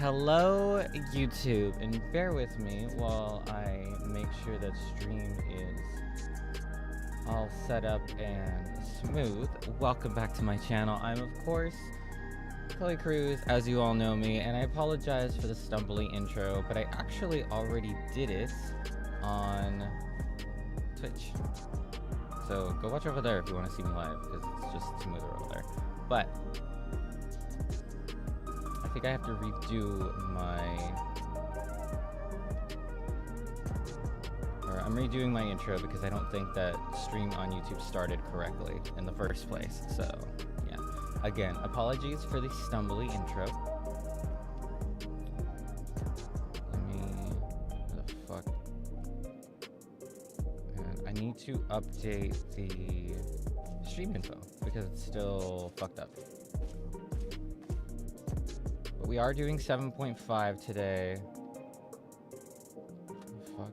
Hello, YouTube, and bear with me while I make sure that stream is all set up and smooth. Welcome back to my channel. I'm, of course, Chloe Cruz, as you all know me, and I apologize for the stumbly intro, but I actually already did it on Twitch. So go watch over there if you want to see me live, because it's just smoother over there. But I think I have to redo I'm redoing my intro because I don't think that stream on YouTube started correctly in the first place. So yeah, again, apologies for the stumbly intro. Where the fuck? And I need to update the stream info because it's still fucked up. But we are doing 7.5 today. Fuck.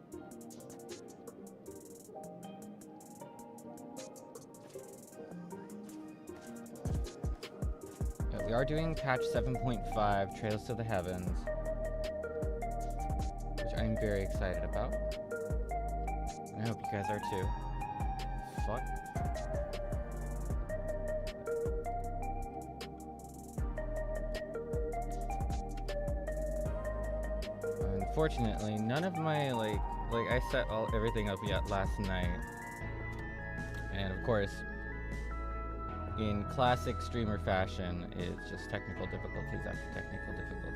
Yeah, we are doing patch 7.5, Trails to the Heavens, which I'm very excited about. And I hope you guys are too. Fuck. Unfortunately, none of my like I set everything up yet last night, and of course, in classic streamer fashion, it's just technical difficulties after technical difficulties.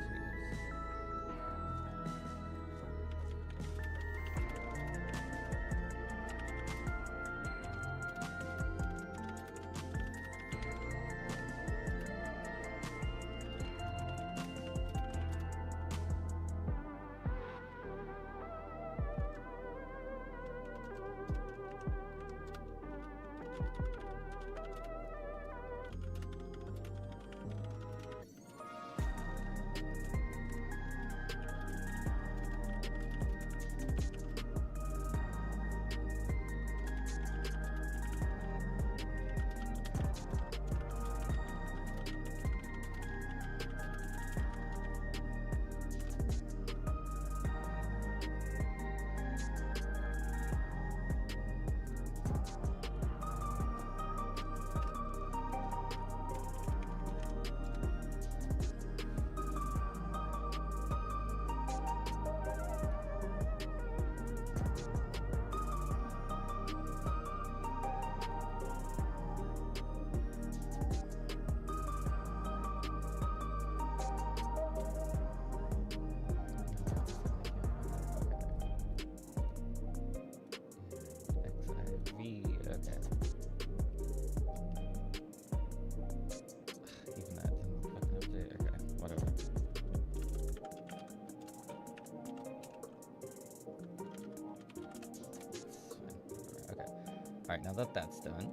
Alright, now that that's done.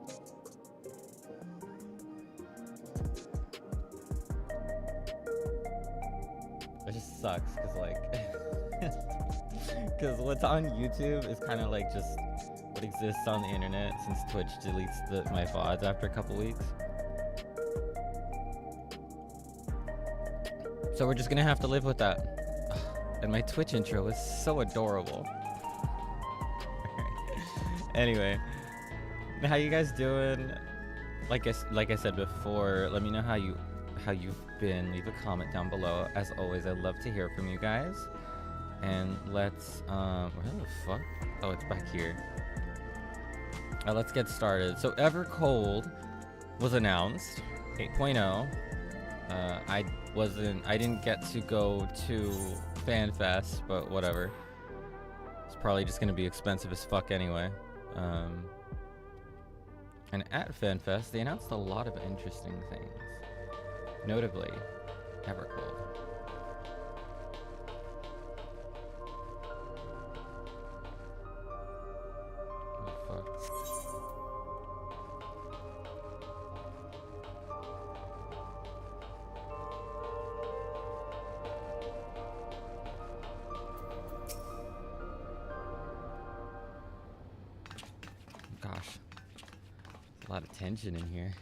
It just sucks, because like... because what's on YouTube is kind of like just what exists on the internet since Twitch deletes my VODs after a couple weeks. So we're just gonna have to live with that. And my Twitch intro is so adorable. Anyway. How you guys doing? Like I said before, let me know how you've been. Leave a comment down below. As always, I love to hear from you guys. And let's where the fuck? Oh, it's back here. Let's get started. So Evercold was announced, 8.0. I didn't get to go to FanFest, but whatever. It's probably just gonna be expensive as fuck anyway. And at FanFest, they announced a lot of interesting things. Notably, Evercold. Oh, fuck. Gosh. A lot of tension in here.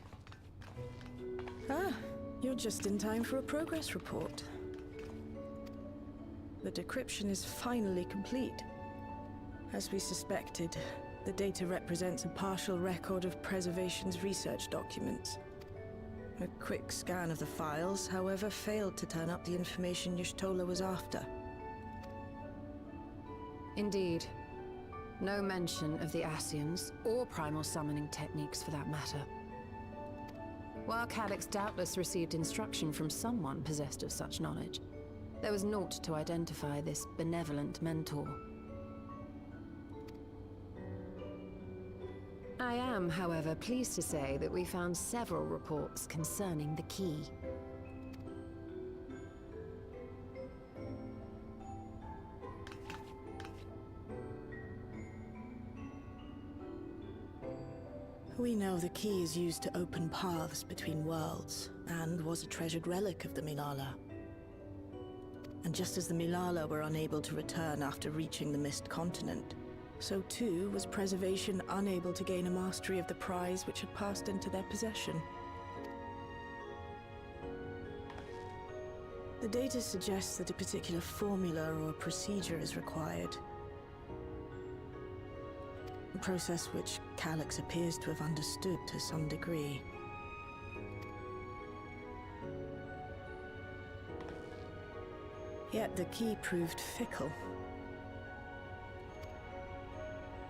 Ah, you're just in time for a progress report. The decryption is finally complete. As we suspected, the data represents a partial record of Preservation's research documents. A quick scan of the files, however, failed to turn up the information Y'shtola was after. Indeed. No mention of the Ascians, or primal summoning techniques for that matter. While Calyx doubtless received instruction from someone possessed of such knowledge, there was naught to identify this benevolent mentor. I am, however, pleased to say that we found several reports concerning the key. We know the key is used to open paths between worlds, and was a treasured relic of the Milala. And just as the Milala were unable to return after reaching the Mist Continent, so too was Preservation unable to gain a mastery of the prize which had passed into their possession. The data suggests that a particular formula or procedure is required. A process which Calyx appears to have understood to some degree. Yet the key proved fickle.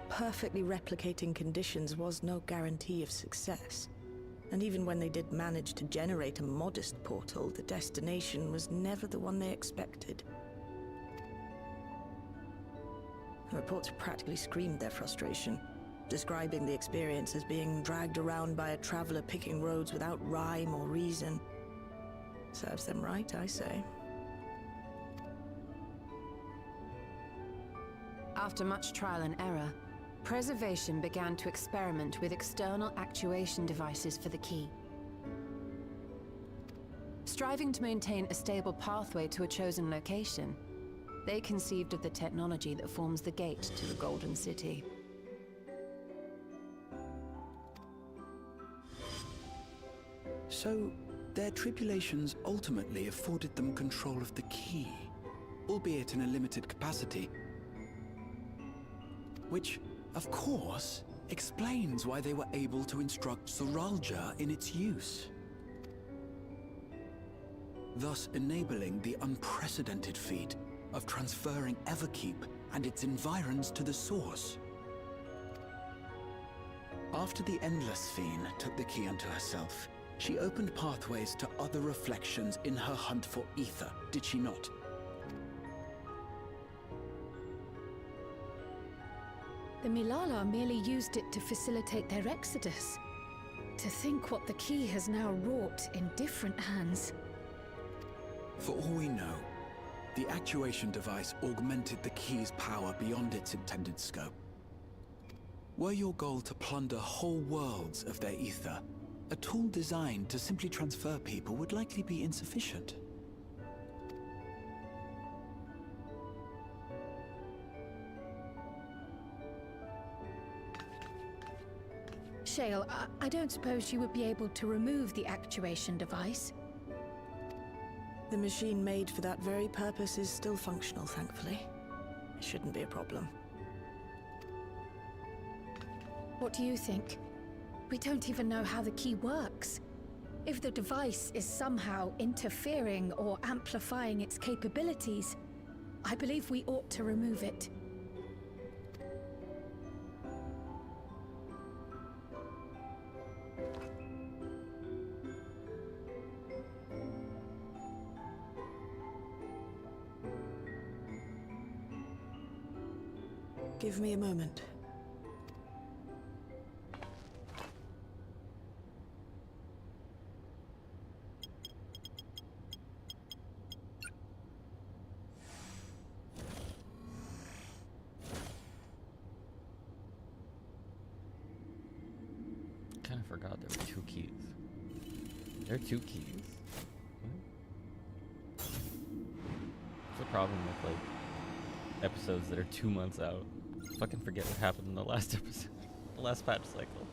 Perfectly replicating conditions was no guarantee of success. And even when they did manage to generate a modest portal, the destination was never the one they expected. The reports practically screamed their frustration, describing the experience as being dragged around by a traveler picking roads without rhyme or reason. Serves them right, I say. After much trial and error, Preservation began to experiment with external actuation devices for the key. Striving to maintain a stable pathway to a chosen location, they conceived of the technology that forms the gate to the Golden City. So, their tribulations ultimately afforded them control of the key, albeit in a limited capacity. Which, of course, explains why they were able to instruct Zoralja in its use. Thus enabling the unprecedented feat of transferring Everkeep and its environs to the source. After the Endless Fiend took the key unto herself, she opened pathways to other reflections in her hunt for ether, did she not? The Milala merely used it to facilitate their exodus. To think what the key has now wrought in different hands. For all we know, the actuation device augmented the key's power beyond its intended scope. Were your goal to plunder whole worlds of their ether, a tool designed to simply transfer people would likely be insufficient. Shale, I don't suppose you would be able to remove the actuation device? The machine made for that very purpose is still functional, thankfully. It shouldn't be a problem. What do you think? We don't even know how the key works. If the device is somehow interfering or amplifying its capabilities, I believe we ought to remove it. Give me a moment. Kind of forgot there were two keys. There are two keys? What? What's the problem with like episodes that are 2 months out? Fucking forget what happened in the last episode, the last patch cycle.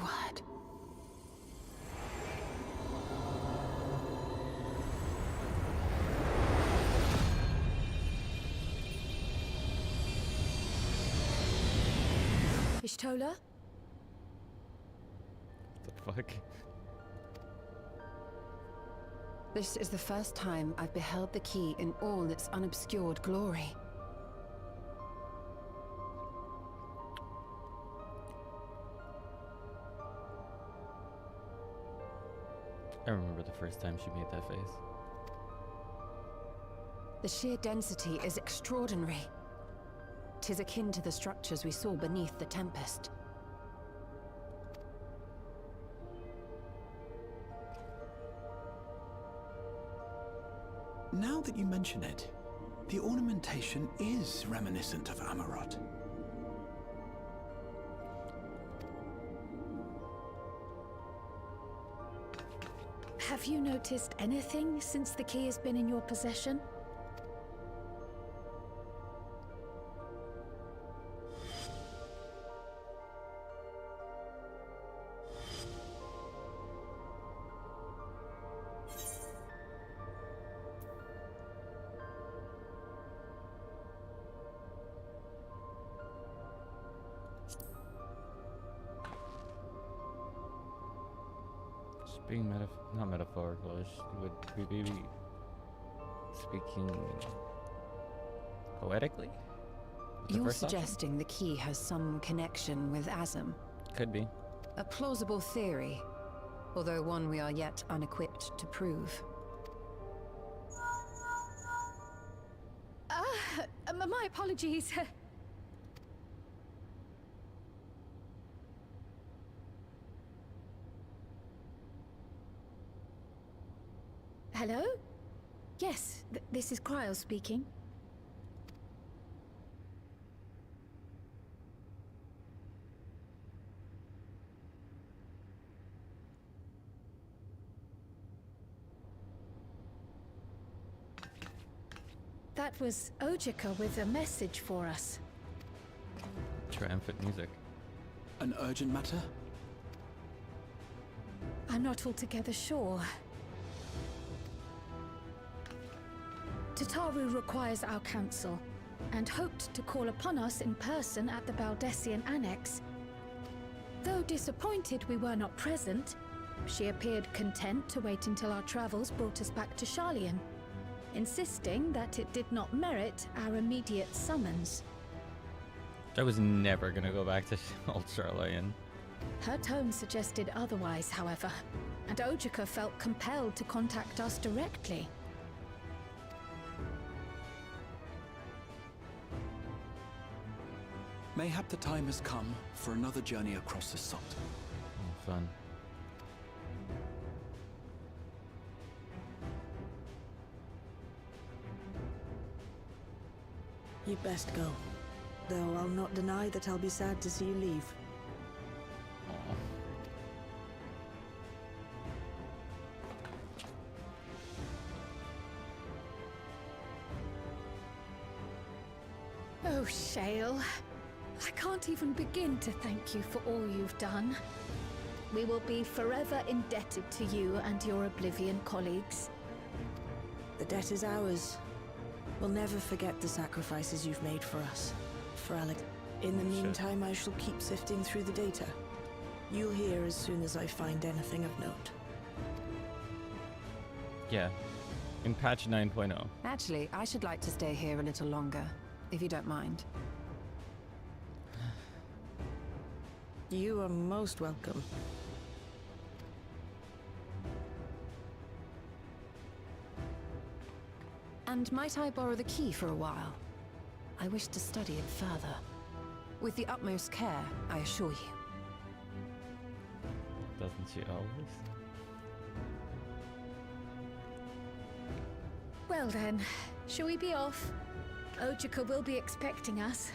word. Ishtola? The fuck? This is the first time I've beheld the key in all its unobscured glory. I remember the first time she made that face. The sheer density is extraordinary. 'Tis akin to the structures we saw beneath the Tempest. Now that you mention it, the ornamentation is reminiscent of Amarot. Have you noticed anything since the key has been in your possession? Being not metaphorical, would we be speaking poetically? You're suggesting the key has some connection with Azam. Could be. A plausible theory, although one we are yet unequipped to prove. My apologies. Hello? Yes, this is Cryo speaking. That was Ojika with a message for us. Triumphant music. An urgent matter? I'm not altogether sure. Tataru requires our counsel, and hoped to call upon us in person at the Baldessian Annex. Though disappointed we were not present, she appeared content to wait until our travels brought us back to Sharlayan, insisting that it did not merit our immediate summons. I was never gonna go back to Old Sharlayan. Her tone suggested otherwise, however, and Ojika felt compelled to contact us directly. Mayhap the time has come for another journey across the salt. Oh, fun. You'd best go. Though I'll not deny that I'll be sad to see you leave. Oh, Shale. I can't even begin to thank you for all you've done. We will be forever indebted to you and your Oblivion colleagues. The debt is ours. We'll never forget the sacrifices you've made for us. For Alex. In the meantime, I shall keep sifting through the data. You'll hear as soon as I find anything of note. Yeah. In patch 9.0. Actually, I should like to stay here a little longer, if you don't mind. You are most welcome. And might I borrow the key for a while? I wish to study it further. With the utmost care, I assure you. Doesn't she always? Well then, shall we be off? Ojika will be expecting us.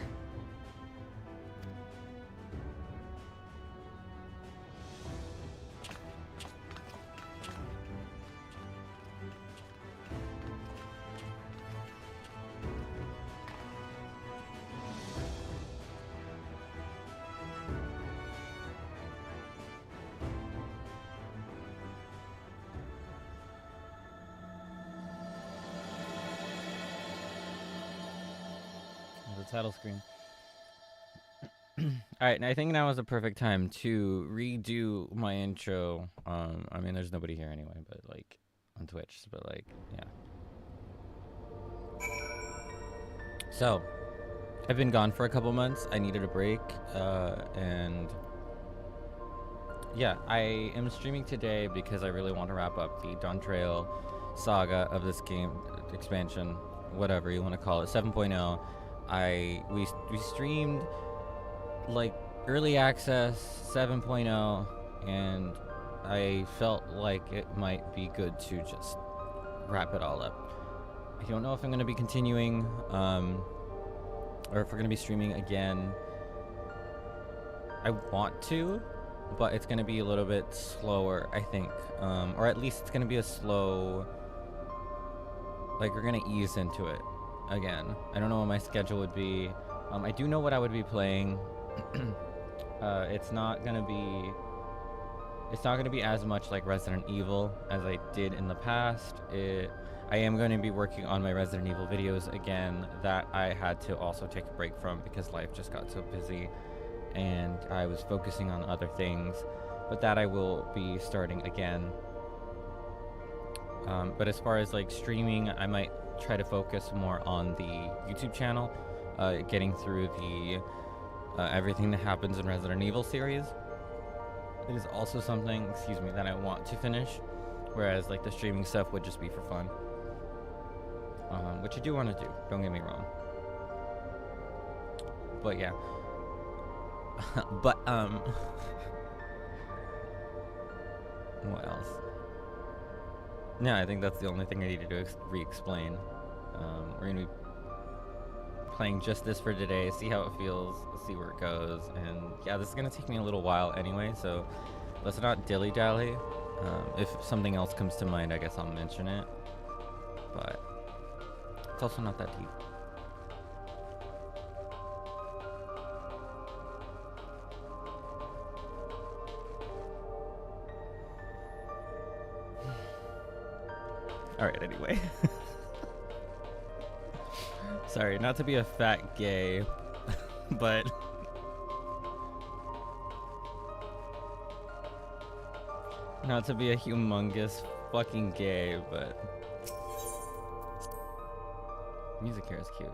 the title screen. Alright, and I think now is a perfect time to redo my intro. I mean, there's nobody here anyway, but like, on Twitch, but like, yeah. So, I've been gone for a couple months. I needed a break, and yeah, I am streaming today because I really want to wrap up the Dawntrail saga of this game expansion, whatever you want to call it, 7.0. We streamed like early access 7.0, and I felt like it might be good to just wrap it all up. I don't know if I'm going to be continuing, or if we're going to be streaming again. I want to, but it's going to be a little bit slower, I think. Or at least it's going to be a slow, like, we're going to ease into it again. I don't know what my schedule would be. I do know what I would be playing. It's not going to be as much like Resident Evil as I did in the past. I am going to be working on my Resident Evil videos again that I had to also take a break from because life just got so busy and I was focusing on other things, but that I will be starting again. But as far as like streaming, I might try to focus more on the YouTube channel, getting through the everything that happens in Resident Evil series. It is also something, excuse me, that I want to finish, whereas like the streaming stuff would just be for fun. Which I do want to do, don't get me wrong. But yeah. But, what else? No, I think that's the only thing I needed to re-explain. We're gonna be playing just this for today, see how it feels, see where it goes, and yeah, this is gonna take me a little while anyway, so let's not dilly-dally. If something else comes to mind, I guess I'll mention it, but it's also not that deep. Alright, anyway. Sorry, not to be a fat gay, but not to be a humongous fucking gay, but music here is cute.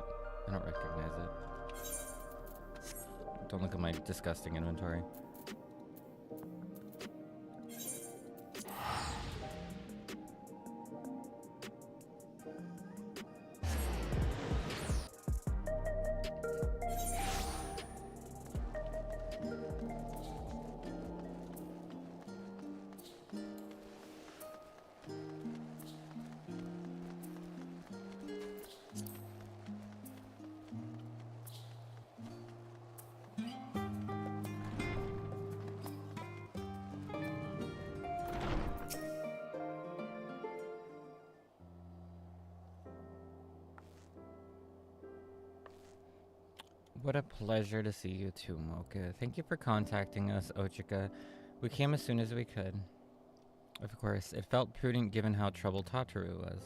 I don't recognize it. Don't look at my disgusting inventory. What a pleasure to see you too, Mocha. Thank you for contacting us, Ochika. We came as soon as we could. Of course, it felt prudent given how troubled Tataru was.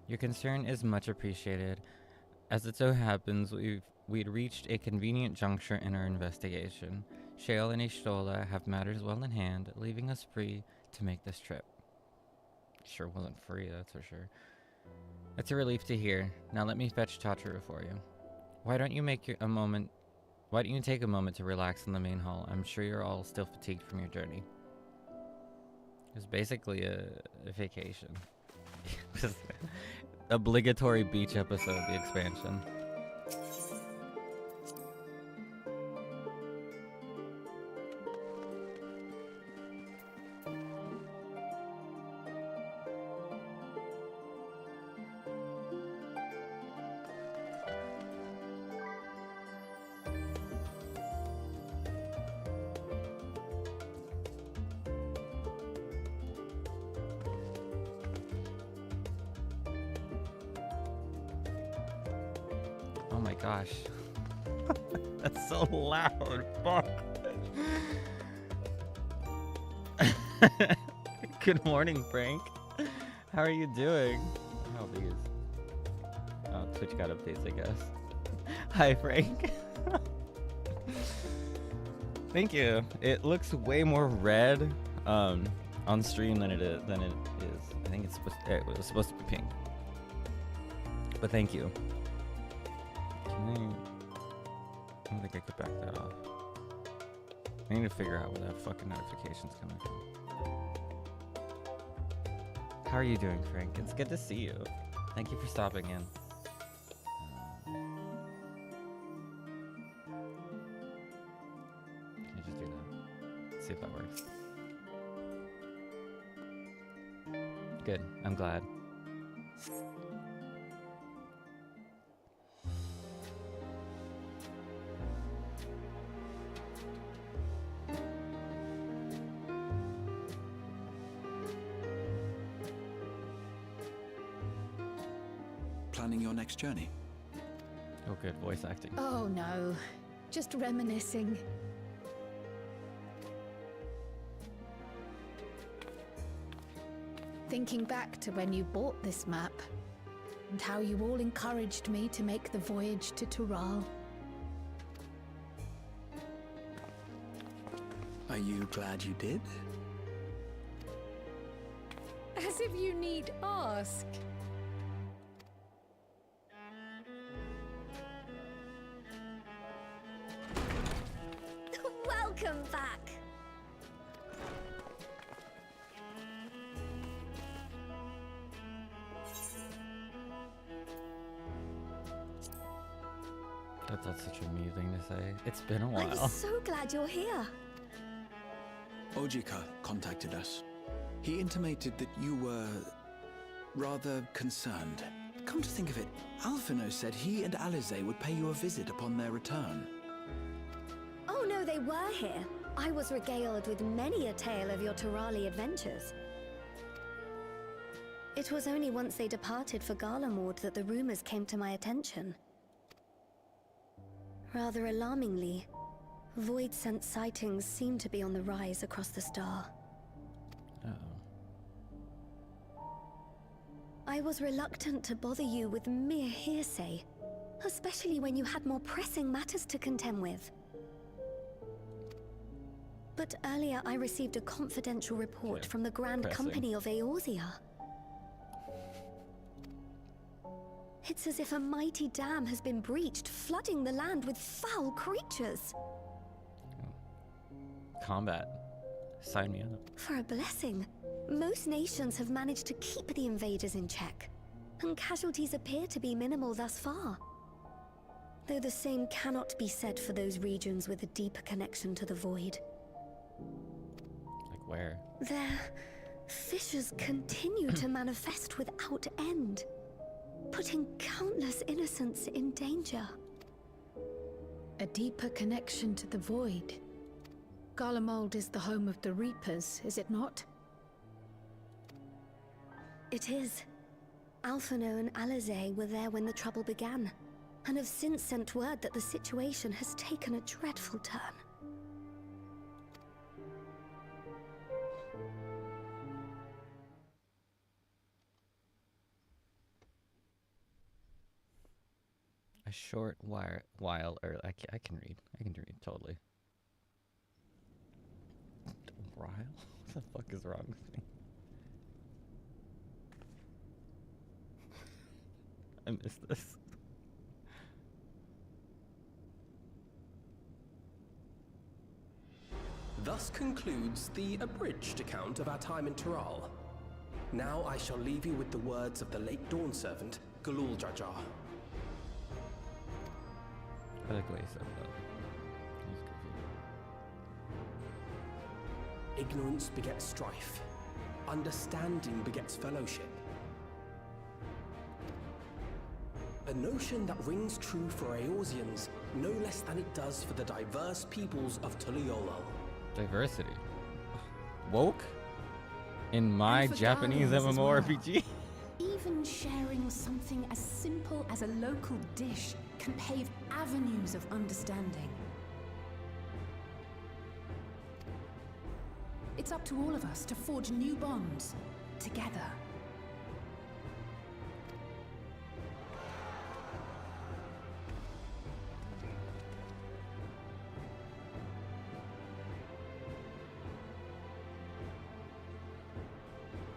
Your concern is much appreciated. As it so happens, we'd reached a convenient juncture in our investigation. Shale and Ishtola have matters well in hand, leaving us free to make this trip. Sure wasn't free, that's for sure. It's a relief to hear. Now let me fetch Tataru for you. Why don't you take a moment to relax in the main hall? I'm sure you're all still fatigued from your journey. It's basically a vacation. Just obligatory beach episode, the expansion. Oh my gosh. That's so loud. Fuck. Good morning, Frank. How are you doing? Oh, these. Oh, Twitch got updates, I guess. Hi, Frank. Thank you. It looks way more red on stream than it is. I think it was supposed to be pink. But thank you. I don't think I could back that off. I need to figure out where that fucking notification's coming from. How are you doing, Frank? It's good to see you. Thank you for stopping in. Can you just do that? See if that works. Good. I'm glad. Planning your next journey? Oh, good voice acting. Oh no, just reminiscing. Thinking back to when you bought this map, and how you all encouraged me to make the voyage to Tural. Are you glad you did? As if you need ask. Welcome back. That's such a me thing to say. It's been a while. I'm so glad you're here. Ojika contacted us. He intimated that you were rather concerned. Come to think of it, Alphino said he and Alize would pay you a visit upon their return. Oh no, they were here. I was regaled with many a tale of your Turali adventures. It was only once they departed for Garlemord that the rumors came to my attention. Rather alarmingly, void-sent sightings seem to be on the rise across the star. Uh-oh. I was reluctant to bother you with mere hearsay, especially when you had more pressing matters to contend with. But earlier I received a confidential report from the Grand Company of Eorzea. It's as if a mighty dam has been breached, flooding the land with foul creatures. Combat. Sign me up. For a blessing, most nations have managed to keep the invaders in check, and casualties appear to be minimal thus far. Though the same cannot be said for those regions with a deeper connection to the void. Like where? Their fissures continue to manifest without end, putting countless innocents in danger. A deeper connection to the void. Garlemald is the home of the Reapers, is it not? It is. Alphino and Alize were there when the trouble began, and have since sent word that the situation has taken a dreadful turn. A short while, or I can read. I can read totally. While? What the fuck is wrong with me? I missed this. Thus concludes the abridged account of our time in Tural. Now I shall leave you with the words of the late Dawn servant, Galul Jajar. I like what he said that. Ignorance begets strife. Understanding begets fellowship. A notion that rings true for Eorzeans no less than it does for the diverse peoples of Tuliolo. Diversity. Woke? In my for Japanese Garlands as well. MMORPG? Even sharing something as simple as a local dish can pave avenues of understanding. It's up to all of us to forge new bonds, together.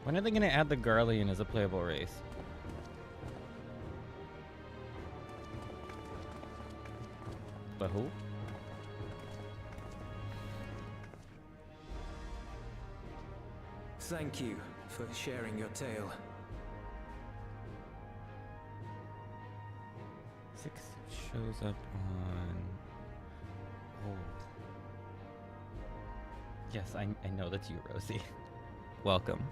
When are they gonna add the Garlean as a playable race? The who? Thank you for sharing your tale. 6 shows up on... Oh. Yes, I know that's you, Rosie. Welcome.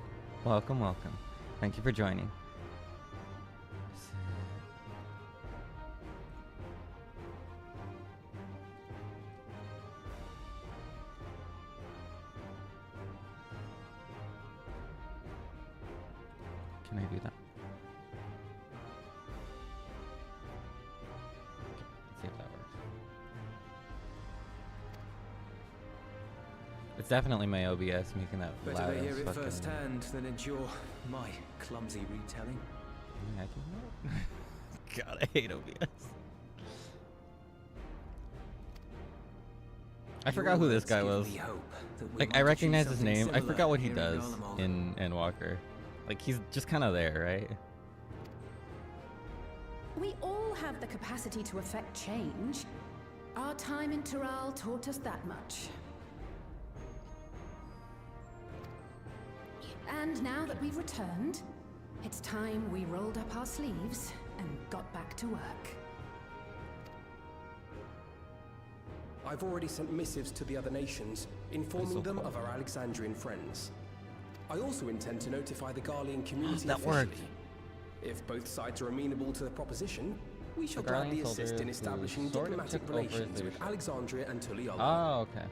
Welcome, welcome. Thank you for joining. Can I do that? Let's see if that works. It's definitely my OBS making that Better loud to hear as it fucking... firsthand than endure my clumsy retelling. I can help. God, I hate OBS. I forgot who this guy was. Like, I recognize his name. I forgot what he does in Walker. Like, he's just kind of there, right? We all have the capacity to affect change. Our time in Tural taught us that much. And now that we've returned, it's time we rolled up our sleeves and got back to work. I've already sent missives to the other nations, informing them of our Alexandrian friends. I also intend to notify the Garlean community That officially. worked. If both sides are amenable to the proposition, we shall The gladly Garlean assist soldier in establishing who sort of diplomatic took over relations the with ship. Alexandria and Tuliala. Oh, okay.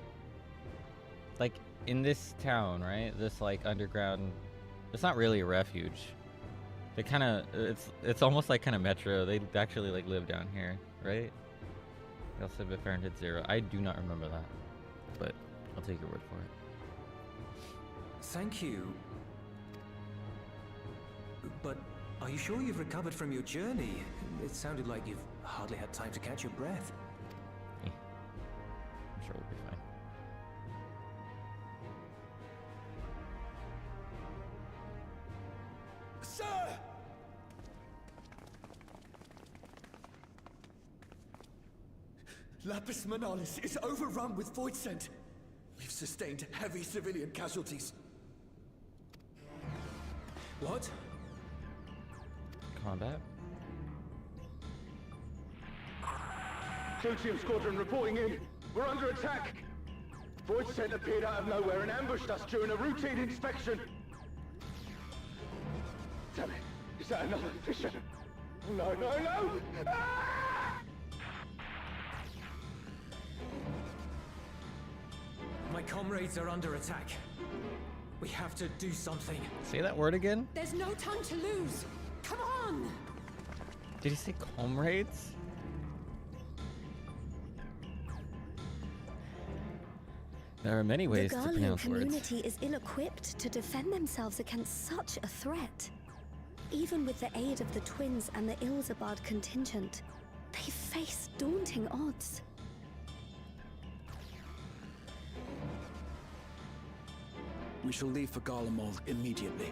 Like, in this town, right? This, like, underground... It's not really a refuge. They kind of... It's almost like kind of Metro. They actually, like, live down here, right? They also live at Fahrenheit 0. I do not remember that. But I'll take your word for it. Thank you. But are you sure you've recovered from your journey? It sounded like you've hardly had time to catch your breath. I'm sure we'll be fine. Sir! Lapis Manalis is overrun with void scent. We've sustained heavy civilian casualties. What? Combat? Two-team squadron reporting in. We're under attack. Void scent appeared out of nowhere and ambushed us during a routine inspection. Damn it. Is that another fisher? No, no, no! Ah! My comrades are under attack. We have to do something. Say that word again? There's no time to lose. Come on! Did he say comrades? There are many ways The to Garlean pronounce words. community is ill-equipped to defend themselves against such a threat. Even with the aid of the twins and the Ilzabard contingent, they face daunting odds. We shall leave for Garlemald immediately. I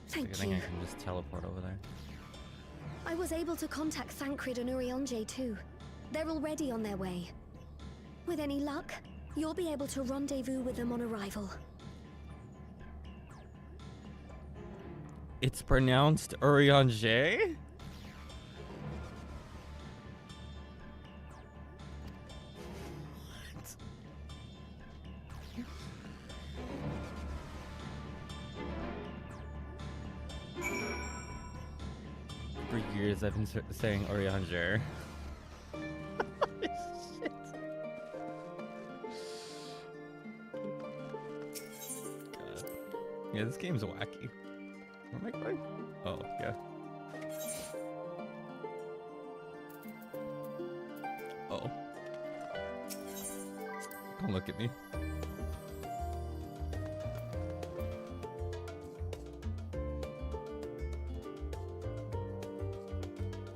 Thank think you. I can just teleport over there. I was able to contact Thancred and Urianger too. They're already on their way. With any luck, you'll be able to rendezvous with them on arrival. It's pronounced Urianger? For years I've been saying Urianger. Shit. God. Yeah, this game's wacky. Where am I going? Oh, yeah. Oh. Don't look at me.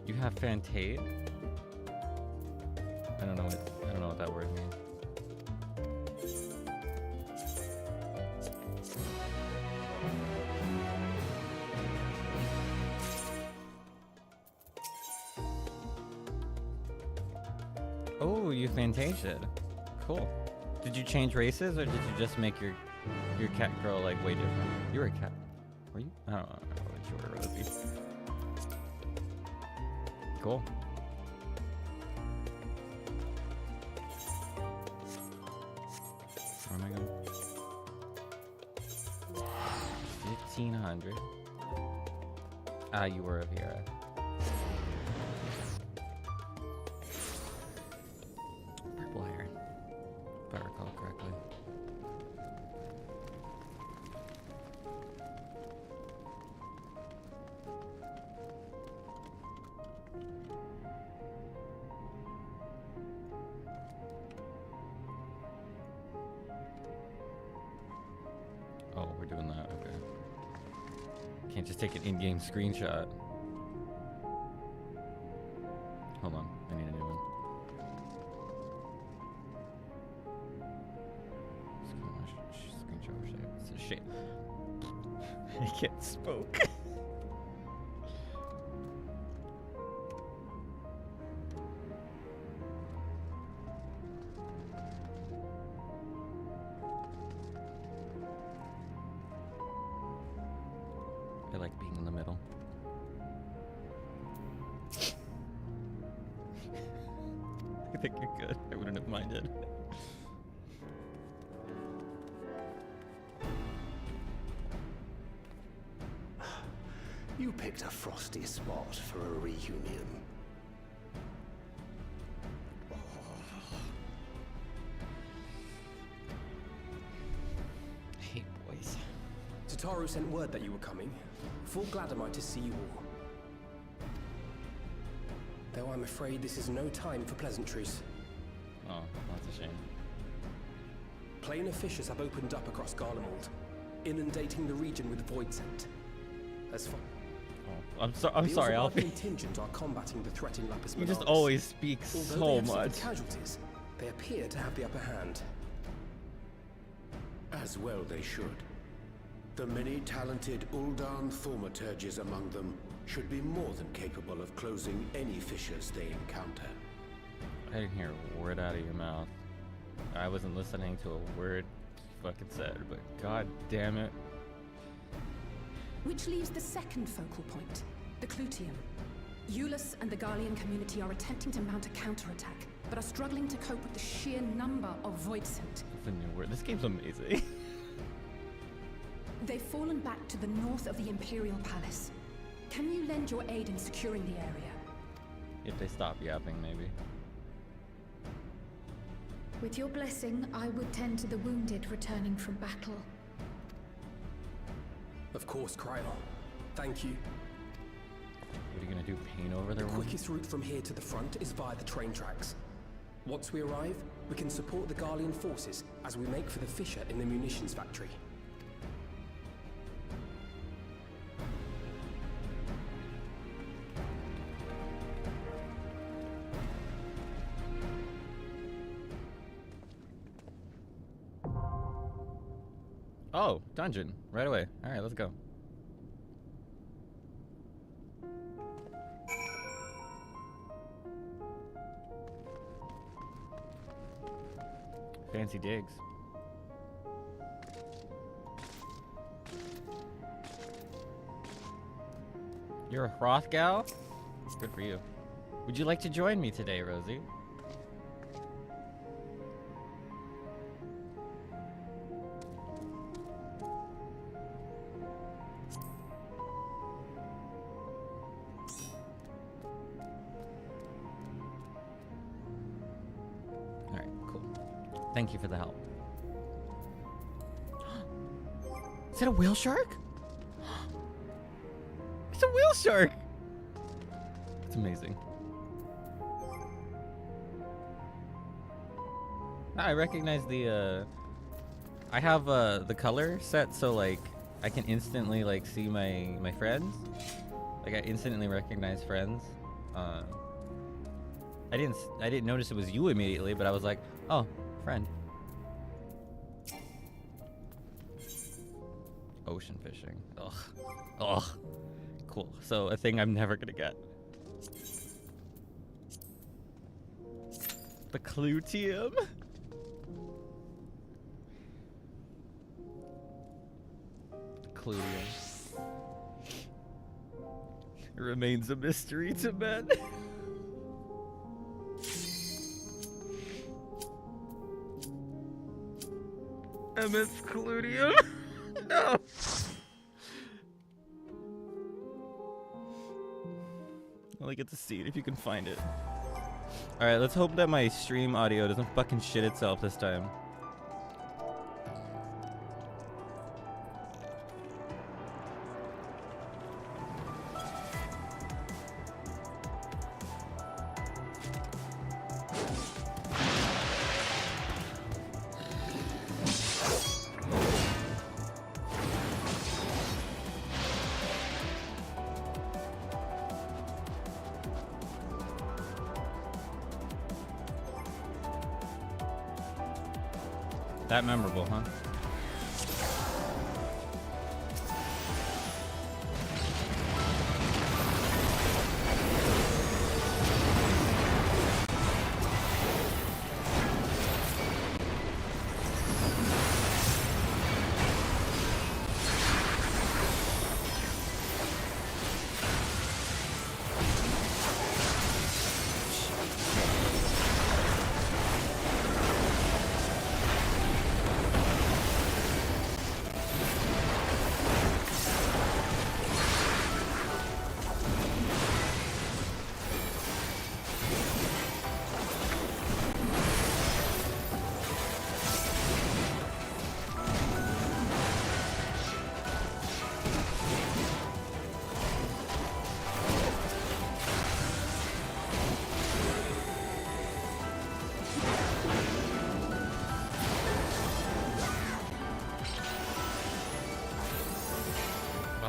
You have Fantate? I don't know what that word means. Oh, you Fantasia'd. Cool. Did you change races, or did you just make your cat girl like way different? You were a cat. Were you? I don't know what you were, Rosie. Cool. Where am I going? 1,500. Ah, you were a Vera. Purple hair, if I recall correctly. Oh, we're doing that, okay. Can't just take an in-game screenshot. Hold on, I need a new one. Screenshot shape. It's a shape. I can't spoke. I like being in the middle. I think you're good. I wouldn't have minded. You picked a frosty spot for a reunion. I hate boys. Tataru sent word that you were coming. Full glad am I to see you all. Though I'm afraid this is no time for pleasantries. Oh, that's a shame. Planar fissures have opened up across Garlemald, inundating the region with void scent. As far I'm sorry, Alfie. The contingent are combating the threat in Lapis You just Manalis. always speak Although so they have much. suffered casualties, they appear to have the upper hand. As well they should. The many talented Uldan thaumaturges among them should be more than capable of closing any fissures they encounter. I didn't hear a word out of your mouth. I wasn't listening to a word you fucking said, but god damn it. Which leaves the second focal point, the Clutium. Eulus and the Garlean community are attempting to mount a counterattack, but are struggling to cope with the sheer number of void scent. That's a new word. This game's amazing. They've fallen back to the north of the Imperial Palace. Can you lend your aid in securing the area? If they stop yapping, maybe. With your blessing, I would tend to the wounded returning from battle. Of course, Kryl. Thank you. What are you gonna do, paint over their The wounds? quickest route from here to the front is via the train tracks. Once we arrive, we can support the Garlean forces as we make for the fissure in the munitions factory. Oh, dungeon. Right away. Alright, let's go. Fancy digs. You're a Hrothgal? Good for you. Would you like to join me today, Rosie? Alright, cool. Thank you for the help. Is it a whale shark? It's a whale shark! It's amazing. I recognize the, I have, the color set so, like, I can instantly, like, see my friends. Like, I instantly recognize friends. I didn't notice it was you immediately, but I was like, oh, friend. Ocean fishing. Ugh. Ugh. Cool. So a thing I'm never gonna get. The Clutium? Clutium. It remains a mystery to men. MS Clutium? No! I only get to see it if you can find it. Alright, let's hope that my stream audio doesn't fucking shit itself this time. That memorable, huh?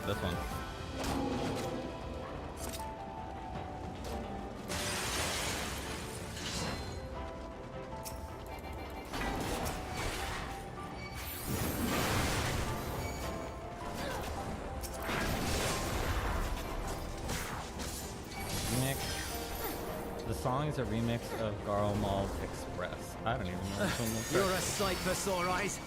This one. Remix. The song is a remix of Garlemald Express. I don't even know which one was You're a sight for sore eyes.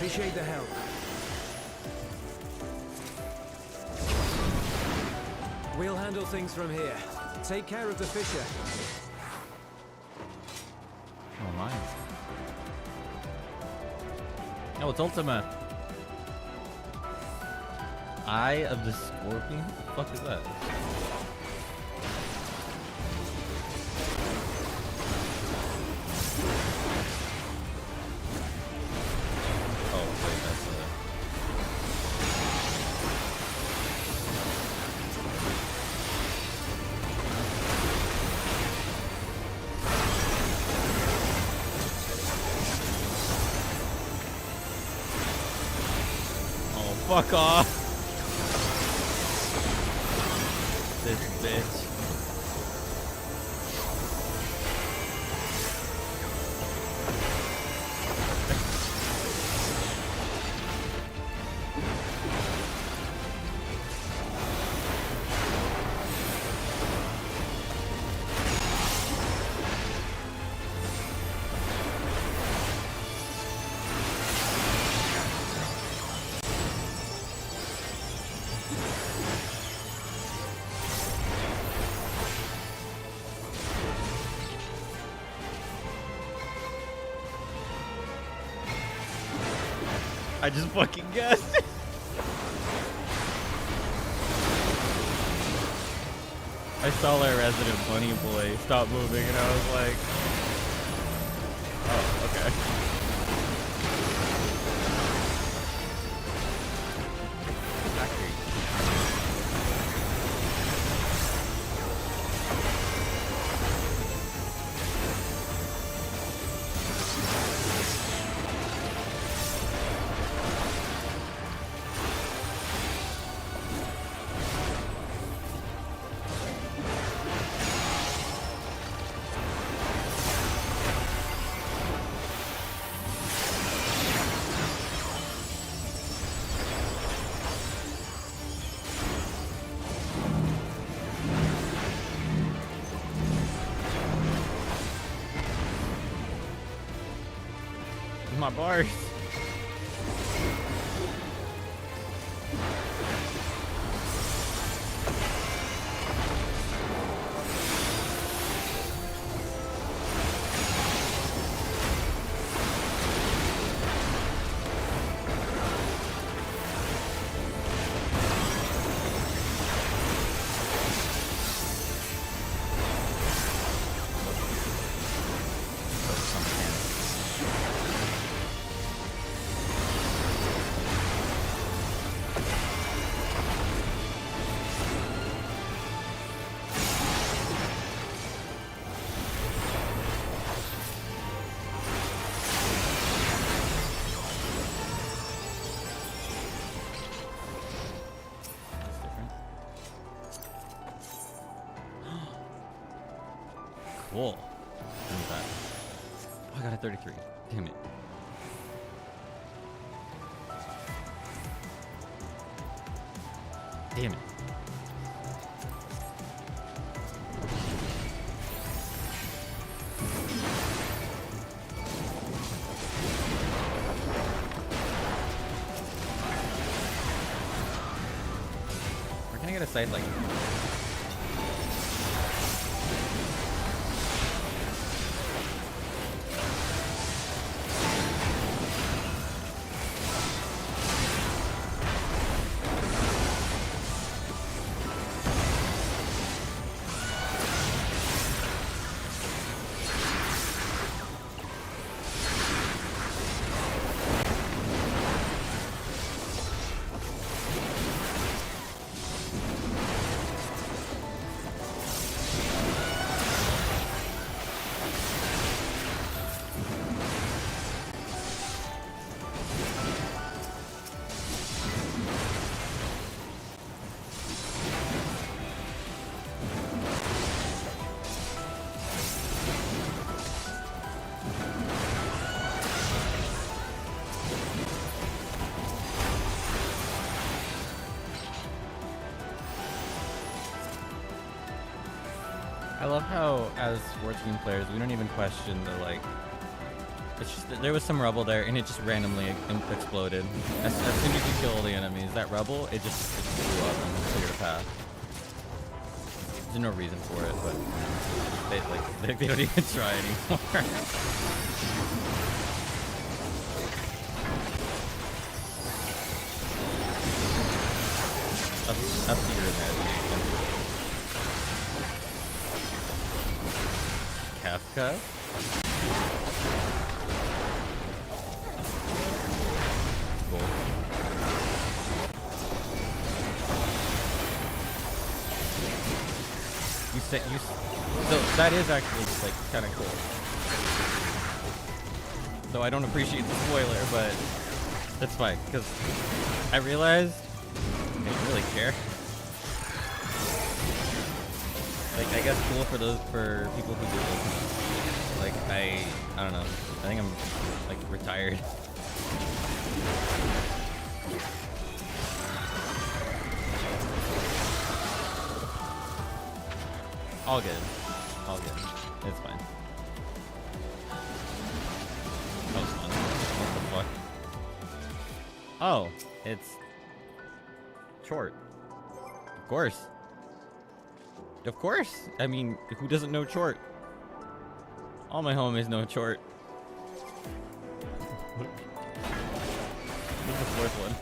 Appreciate the help. We'll handle things from here. Take care of the Fisher. Oh, nice. Oh, it's Ultima. Eye of the Scorpion? What the fuck is that? Fuck off. This bitch. I just fucking guessed. I saw our resident bunny boy stop moving, and I was like, oh, okay. My bars. Cool. Give me that. Oh, I got a 33. Damn it. Damn it. Where can I get a side like? I love how, as 14 players, we don't even question the, like, it's just, there was some rubble there, and it just randomly exploded. As soon as you kill all the enemies, that rubble, it just blew up and cleared a path. There's no reason for it, but they don't even try anymore. up to your imagination. Kafka? Cool. So that is actually like kind of cool. Though I don't appreciate the spoiler, but that's fine because I realized I don't really care. Like, I guess cool for people who do this. Like, I don't know. I think I'm like retired. All good. All good. It's fine. That was fun. What the fuck? Oh, it's short. Of course. Of course. I mean, who doesn't know Chort? All my homies know Chort. This is fourth one.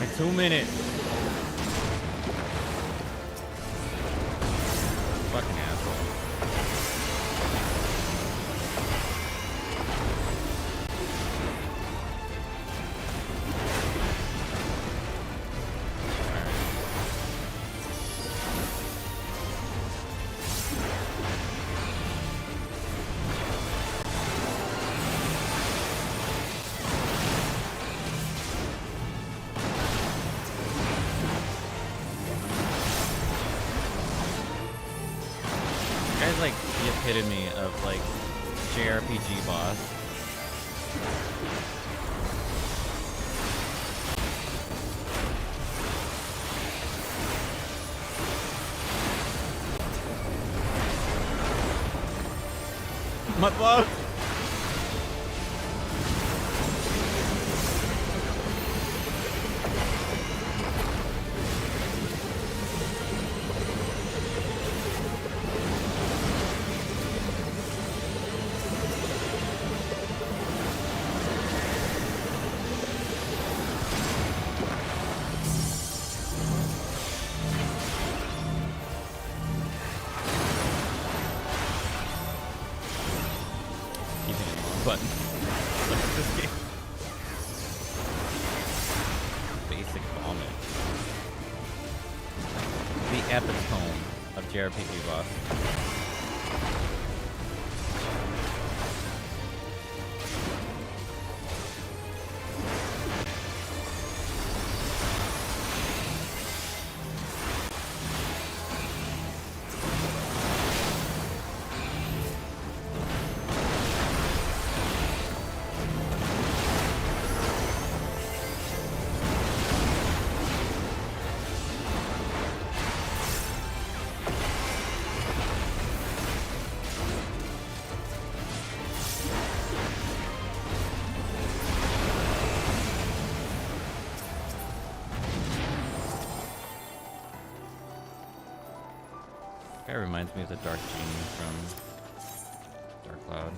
Like 2 minutes. Fucking asshole. Guy's like the epitome of like JRPG boss. Mud love. Button. Look at this game. Basic vomit. The epitome of JRPG boss. Guy reminds me of the Dark Genie from Dark Cloud.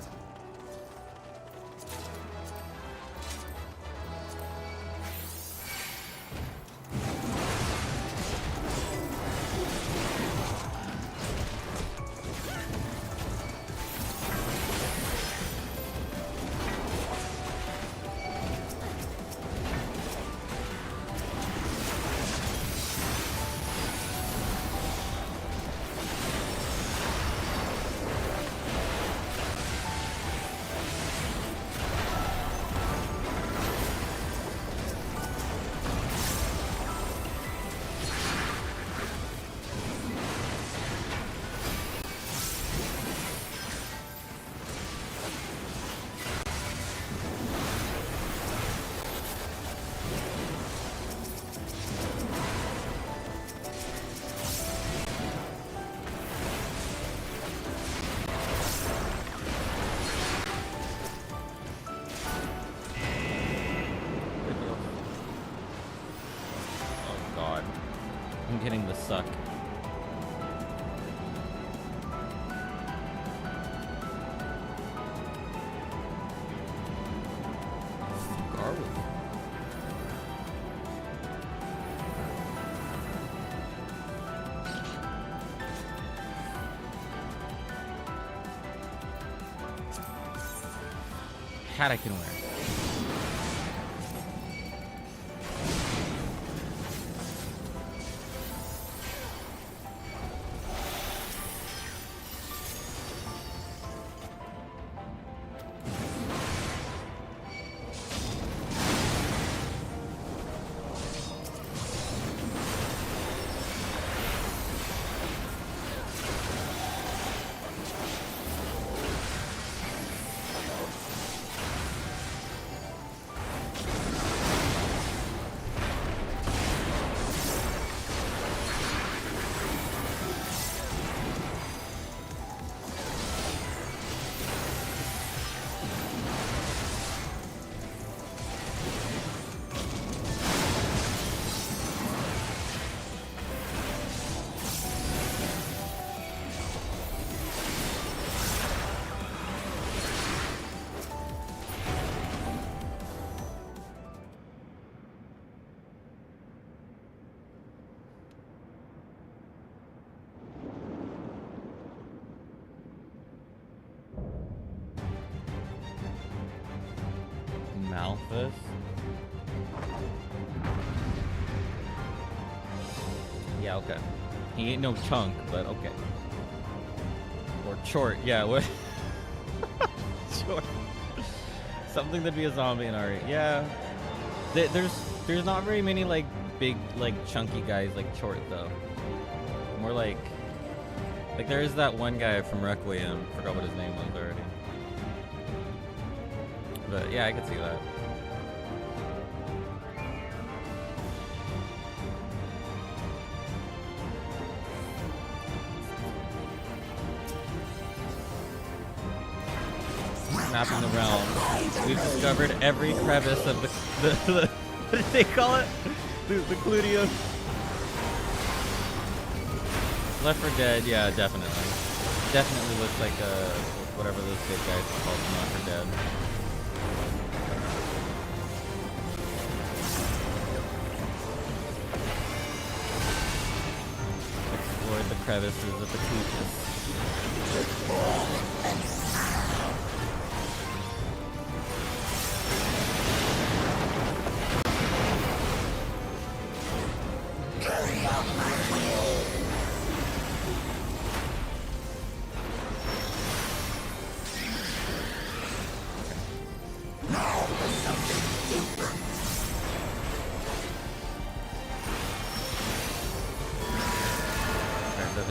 I'm getting the suck. Garlic. Hat I can wear. this. Yeah, okay. He ain't no chunk, but okay. Or short, yeah, what? Short. Something to be a zombie in RE. Yeah. There's not very many like big like chunky guys like short though. More like there is that one guy from Requiem. Forgot what his name was already. But yeah, I could see that. Mapping the realm. We've discovered every crevice of the what did they call it? The Cludium. Left 4 Dead, yeah, definitely. Definitely looks like whatever those big guys are called from Left 4 Dead. Explored the crevices of the Cludium.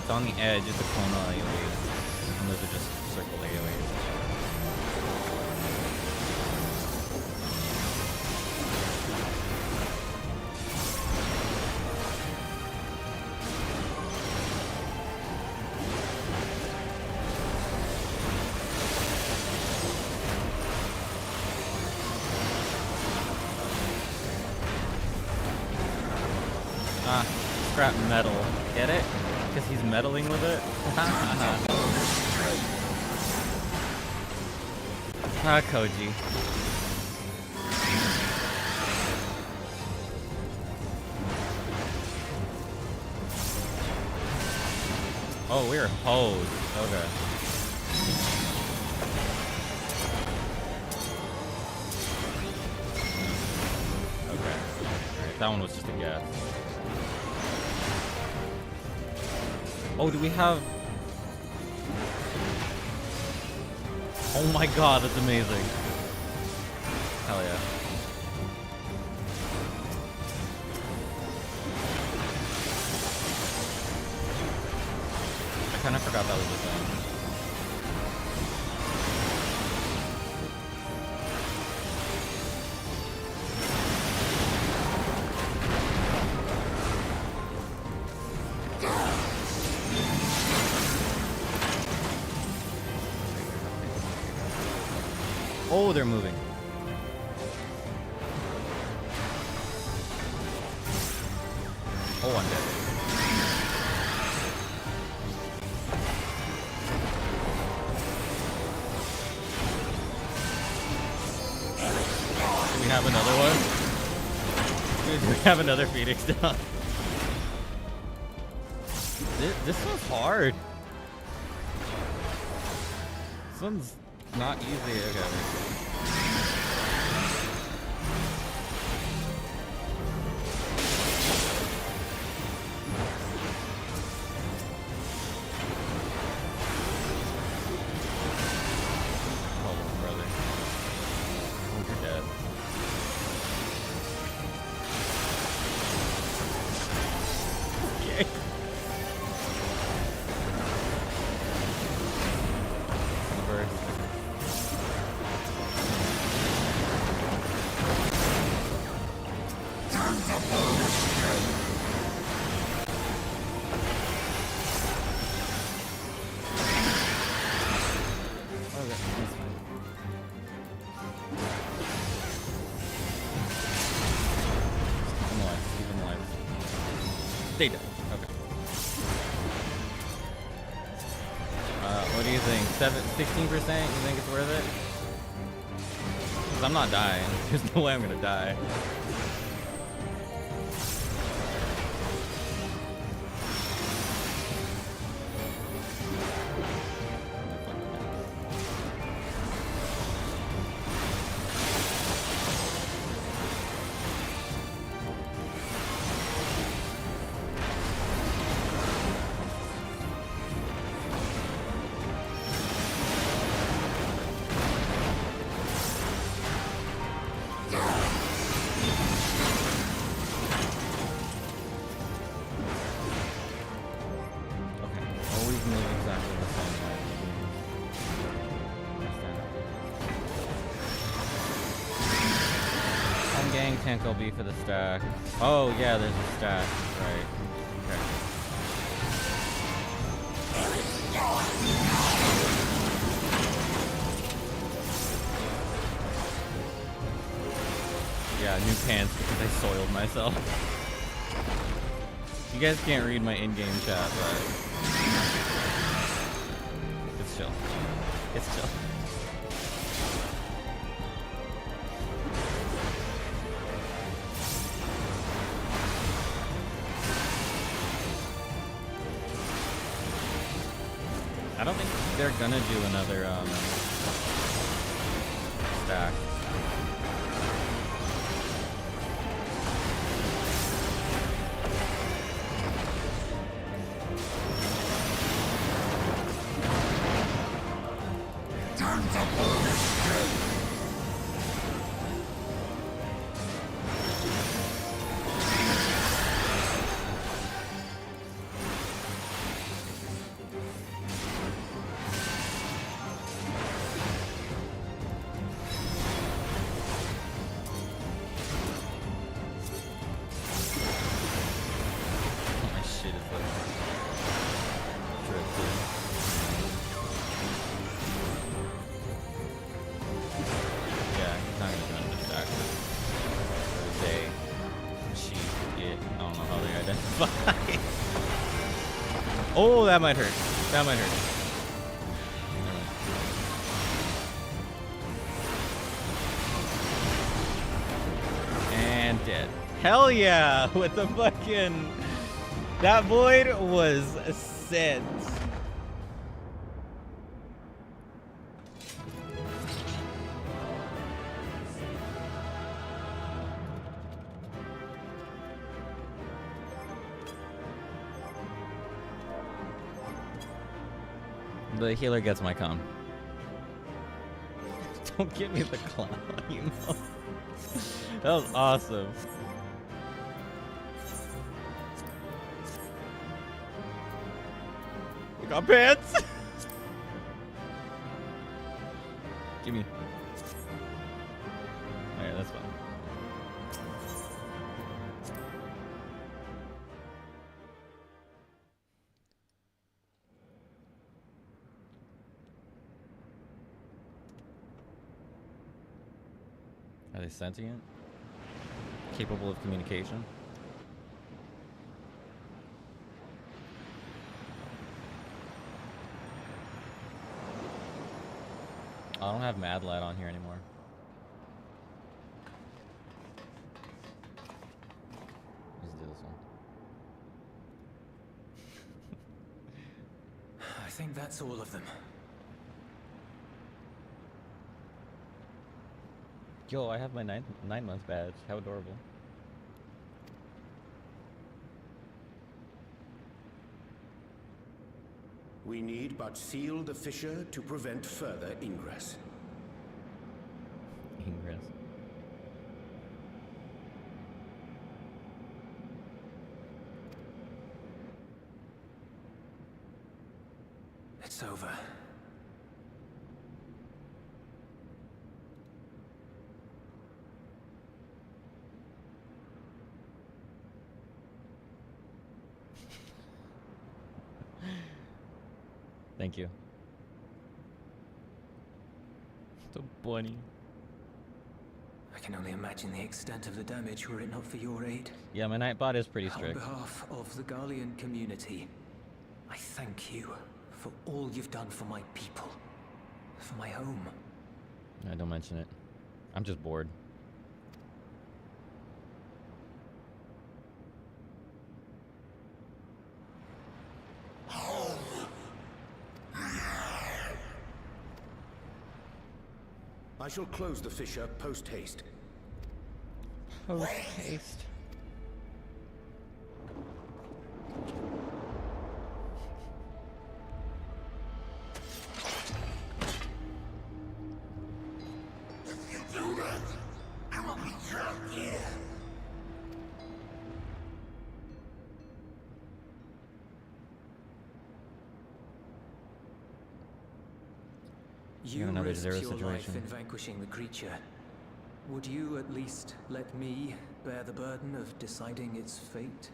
On the edge, it's a clonal AoE, and those are just circle AoEs. Ah, scrap metal. Get it? Because he's meddling with it? Ah, Koji. Oh, we're hosed. Okay. Okay. Alright, that one was just a guess. Oh, do we have... Oh my god, that's amazing. Hell yeah. I kind of forgot that was the thing. Oh, they're moving. Oh, I'm dead. Do we have another one? Do we have another Phoenix down? This one's hard. This one's not easy. Okay. Data. Okay. What do you think? 16%? You think it's worth it? Because I'm not dying. There's no way I'm gonna die. tank will be for the stack. Oh yeah, there's a stack. Right. Okay. Yeah, new pants because I soiled myself. You guys can't read my in-game chat, but it's chill. It's chill. I don't think they're gonna do another stack. Oh, that might hurt. That might hurt. And dead. Hell yeah! With the fucking... That void was sent. The healer gets my con. Don't give me the clown, you know. That was awesome. We got pants. Gimme. Alright, that's fine. Are they sentient? Capable of communication? I don't have Mad Light on here anymore. Let's do this one. I think that's all of them. Yo, I have my 9-month badge. How adorable. We need but seal the fissure to prevent further ingress. Ingress. It's over. Thank you. The bunny. I can only imagine the extent of the damage were it not for your aid. Yeah, my Nightbot is pretty strict. On behalf of the Garlean community, I thank you for all you've done for my people, for my home. No, don't mention it. I'm just bored. I shall close the fissure post-haste. Post-haste. If you do that, I will be trapped here. You another risked zero your life situation. in vanquishing the creature. Would you at least let me bear the burden of deciding its fate?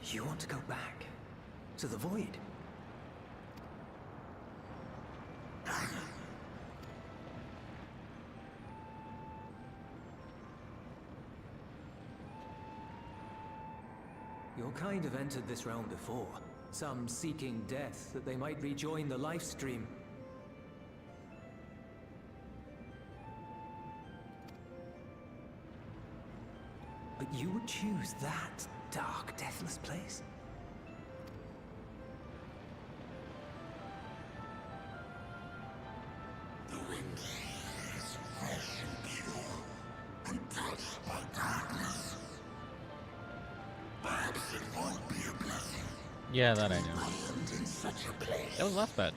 You want to go back? To the void? Your kind have entered this realm before. Some seeking death that they might rejoin the life stream. But you would choose that dark, deathless place? The wind is fresh and pure, untouched by darkness. Perhaps it won't be a blessing. Yeah, that I know. Land in such a place. That was last batch.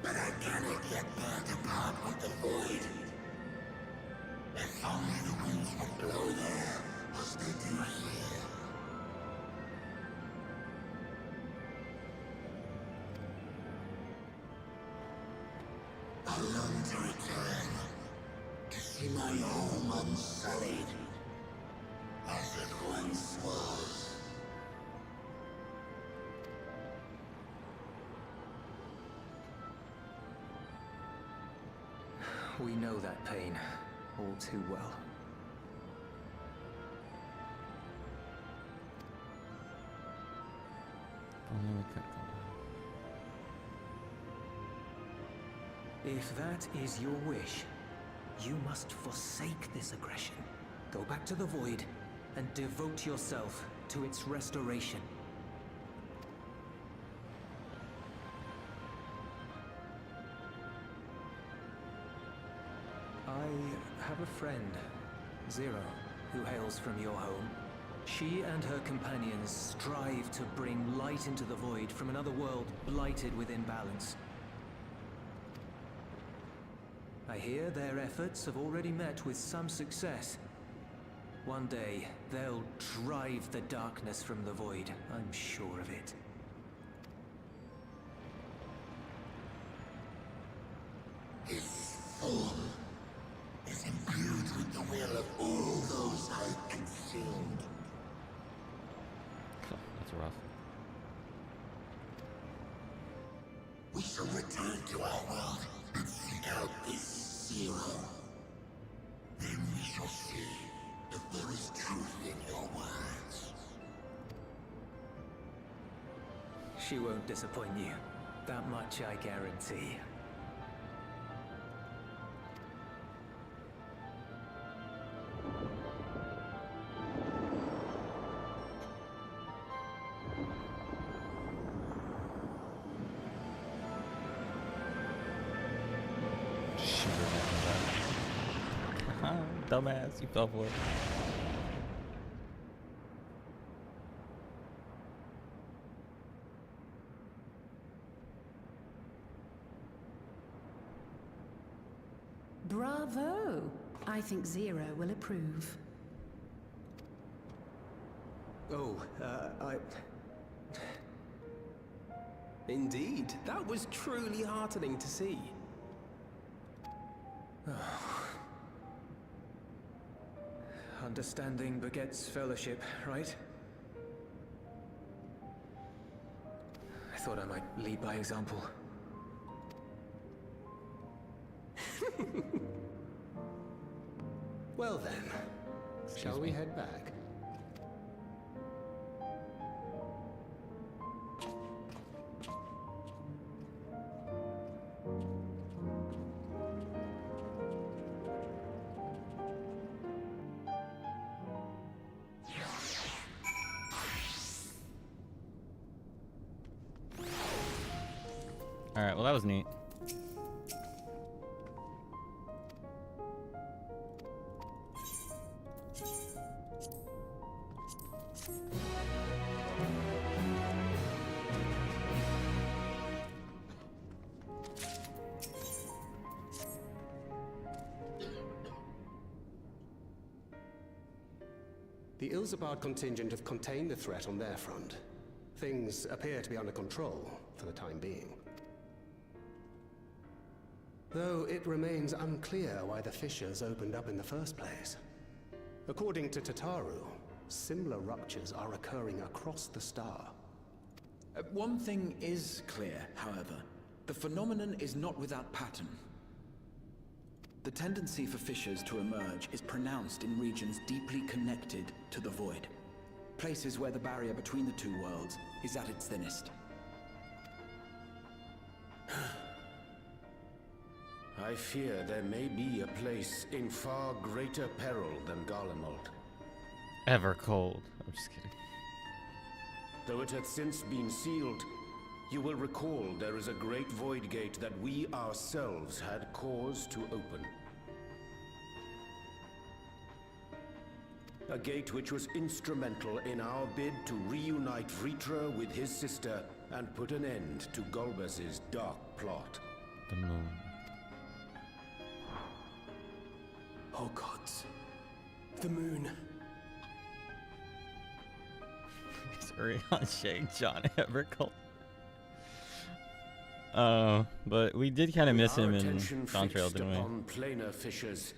But I cannot yet bear to part with the void. If only the winds would blow there, as they do here. I long to return, to see my home unsullied, as it once was. We know that pain all too well. Only we could go. If that is your wish, you must forsake this aggression. Go back to the void and devote yourself to its restoration. I have a friend, Zero, who hails from your home. She and her companions strive to bring light into the void from another world blighted with imbalance. I hear their efforts have already met with some success. One day, they'll drive the darkness from the void, I'm sure of it. His soul is imbued with the will of all those I consumed. Oh, that's rough. We shall return to our world and seek out this Zero. Then we shall see if there is truth in your words. She won't disappoint you. That much I guarantee. Dumbass, you fell for it. Bravo! I think Zero will approve. Oh, Indeed, that was truly heartening to see. Understanding begets fellowship, right? I thought I might lead by example. Well then, shall we head back? Alright, well that was neat. The Ilzabard contingent have contained the threat on their front. Things appear to be under control, for the time being. Though it remains unclear why the fissures opened up in the first place. According to Tataru, similar ruptures are occurring across the star. One thing is clear, however. The phenomenon is not without pattern. The tendency for fissures to emerge is pronounced in regions deeply connected to the void. Places where the barrier between the two worlds is at its thinnest. I fear there may be a place in far greater peril than Garlemald. Evercold. I'm just kidding. Though it hath since been sealed, you will recall there is a great void gate that we ourselves had cause to open. A gate which was instrumental in our bid to reunite Vritra with his sister and put an end to Golbez's dark plot. The moon. Oh gods. The moon. Sorry on Shake John Evercold. But we did kind of miss him in Dawntrail, didn't we? Upon planar fissures,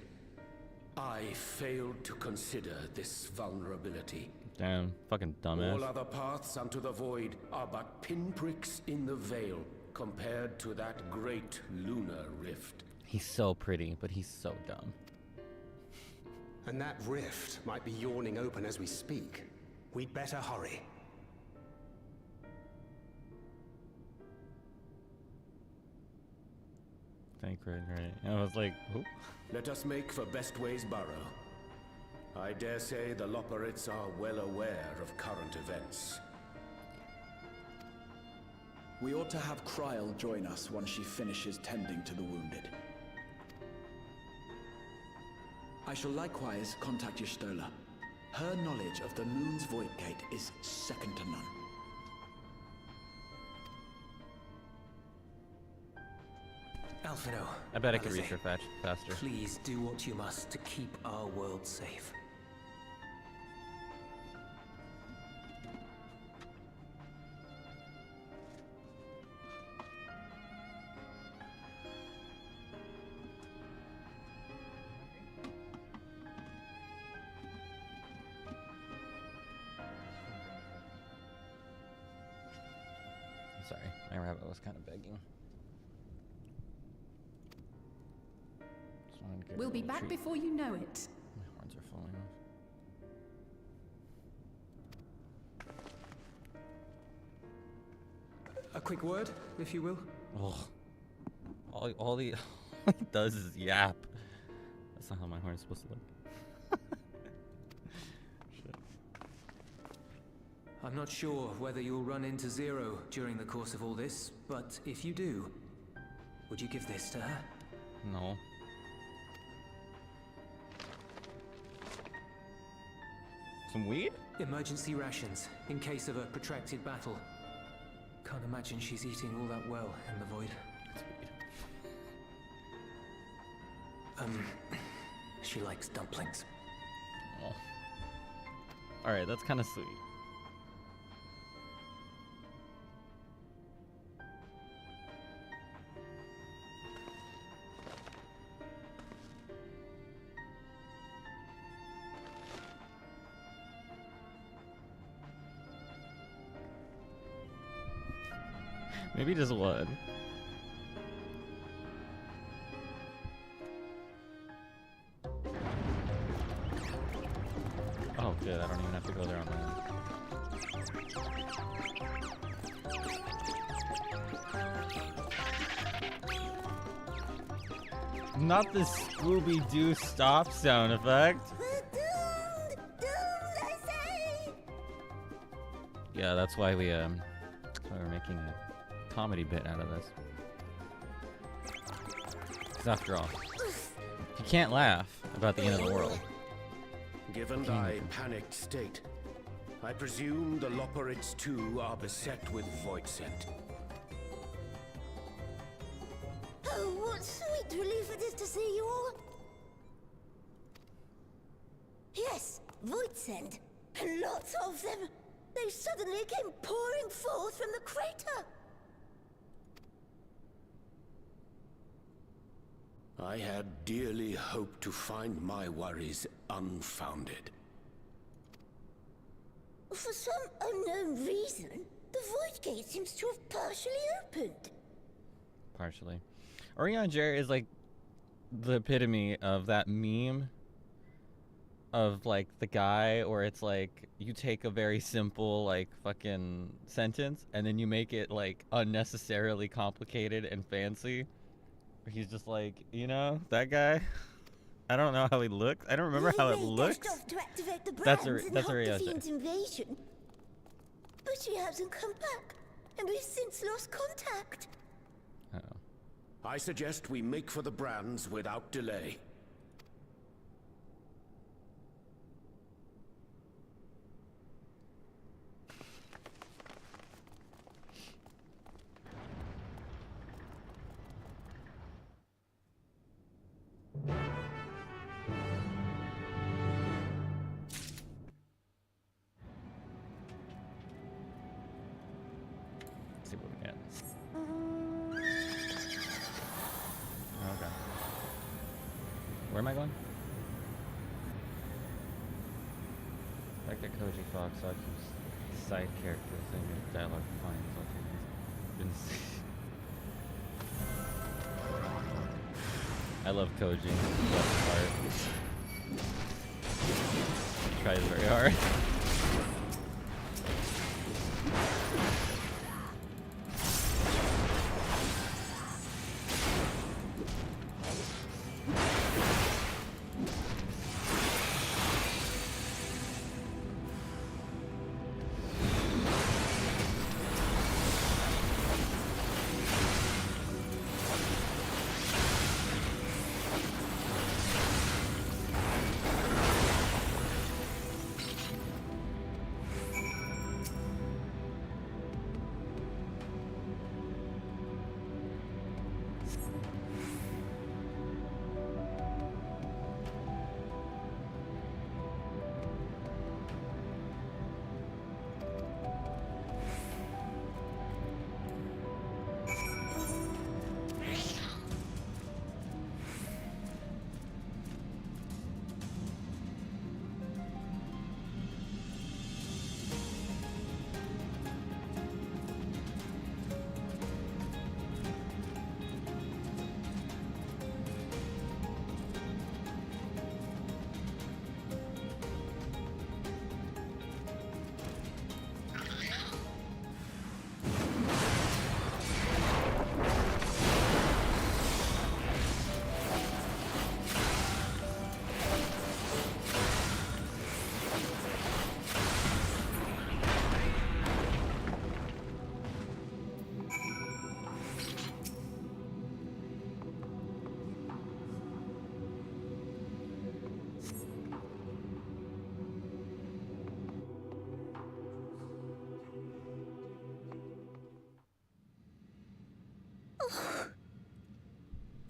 I failed to consider this vulnerability. Damn, fucking dumbass. All other paths unto the void are but pinpricks in the veil compared to that great lunar rift. He's so pretty, but he's so dumb. And that rift might be yawning open as we speak. We'd better hurry. Thancred, right? I was like, who? Let us make for Bestway's burrow. I dare say the Loporrits are well aware of current events. We ought to have Kryl join us once she finishes tending to the wounded. I shall likewise contact Y'shtola. Her knowledge of the moon's void gate is second to none. Alphino, I bet I could reach her faster. please do what you must to keep our world safe. Sorry, my rabbit was kind of begging. We'll be back before you know it. My horns are falling off. A quick word, if you will. Oh, all he does is yap. That's not how my horn's supposed to look. Shit. I'm not sure whether you'll run into Zero during the course of all this, but if you do, would you give this to her? No. Some weed? Emergency rations, in case of a protracted battle. Can't imagine she's eating all that well in the void. It's weed. She likes dumplings. Oh. Alright, that's kind of sweet. Maybe just one. Oh, good. I don't even have to go there on my own. Not the Scooby-Doo stop sound effect. Yeah, that's why we're making a comedy bit out of this. Because after all, you can't laugh about the end of the world. Given thy panicked state, I presume the Loperids too are beset with void scent. Oh, what sweet relief it is to see you all. Yes, void scent. And lots of them. They suddenly came pouring forth from the crater. I had dearly hoped to find my worries unfounded. For some unknown reason, the void gate seems to have partially opened. Partially. Orion Jer is like the epitome of that meme of like the guy where it's like you take a very simple like fucking sentence and then you make it like unnecessarily complicated and fancy. He's just like, you know, that guy. I don't know how he looks. I don't remember how it looks. That's a invasion. But she hasn't come back, and we've since lost contact. Uh-oh. I suggest we make for the brands without delay. See what we get. Okay. Where am I going? I like that Koji Fox keeps side characters and make dialogue fine. I love Koji. Love part. Tries very hard.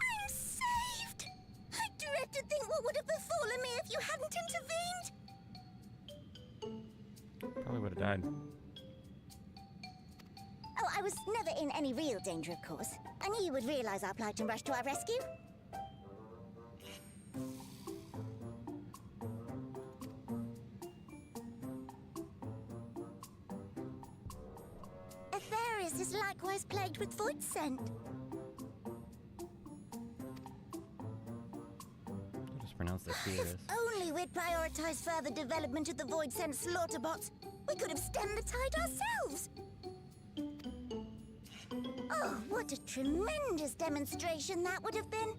I'm saved! I dread to think what would have befallen me if you hadn't intervened! Probably would have died. Oh, I was never in any real danger, of course. I knew you would realize our plight and rush to our rescue. Etheris is likewise plagued with void scent. I'll just pronounce that Theris. If only we'd prioritized further development of the void scent slaughter bots, we could have stemmed the tide ourselves. Oh, what a tremendous demonstration that would have been.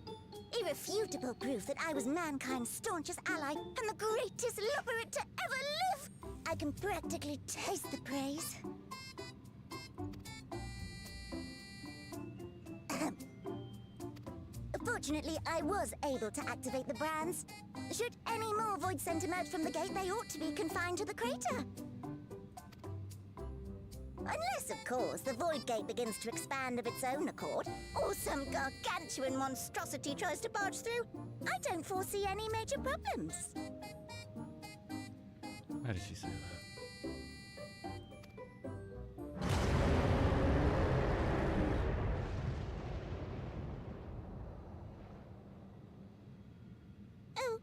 Irrefutable proof that I was mankind's staunchest ally and the greatest Loperid to ever live. I can practically taste the praise. Fortunately, I was able to activate the brands. Should any more void scent emerge from the gate, they ought to be confined to the crater. Unless, of course, the void gate begins to expand of its own accord, or some gargantuan monstrosity tries to barge through, I don't foresee any major problems. Why did she say that? Oh,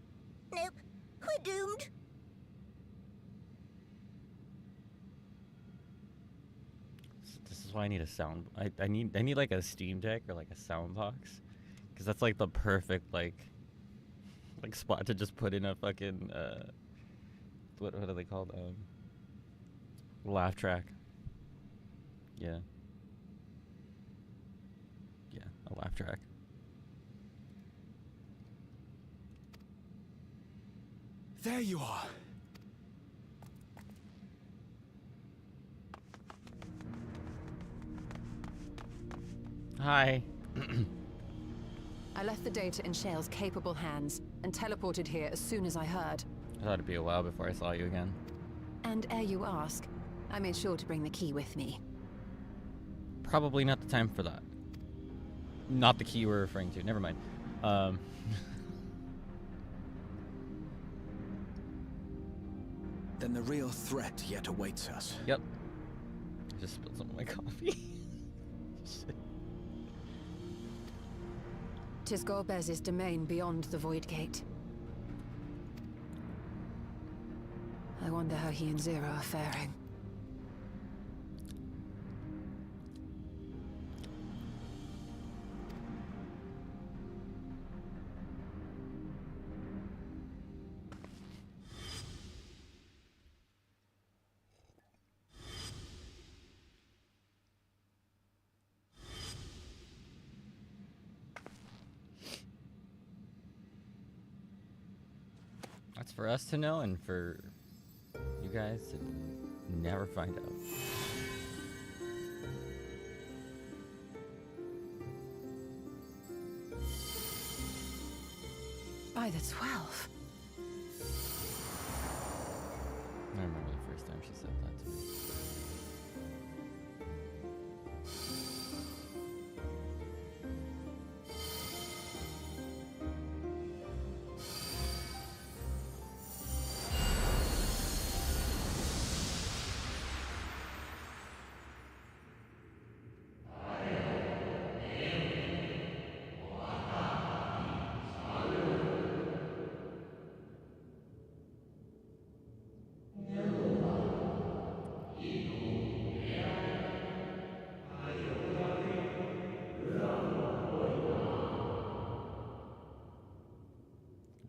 nope. We're doomed. This is why I need a sound. I need like a Steam Deck or like a sound box, because that's like the perfect like spot to just put in a fucking what are they called, laugh track. Yeah, a laugh track. There you are. Hi. I left the data in Shale's capable hands and teleported here as soon as I heard. I thought it'd be a while before I saw you again. And ere you ask, I made sure to bring the key with me. Probably not the time for that. Not the key we're referring to. Never mind. Then the real threat yet awaits us. Yep. I just spilled some of my coffee. Shit. 'Tis Golbez's domain beyond the Void Gate. I wonder how he and Zero are faring. That's for us to know and for you guys to never find out. By the 12. I remember the first time she said that to me.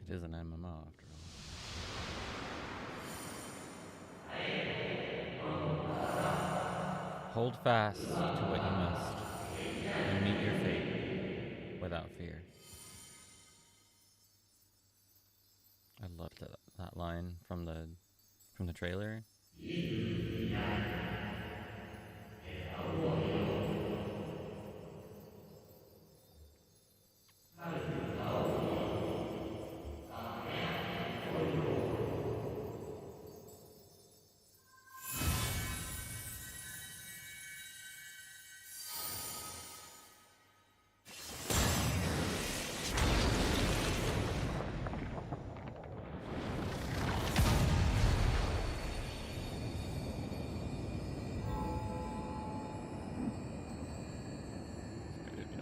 It is an MMO after all. Hold fast to what you must and meet your fate without fear. I loved that line from the trailer.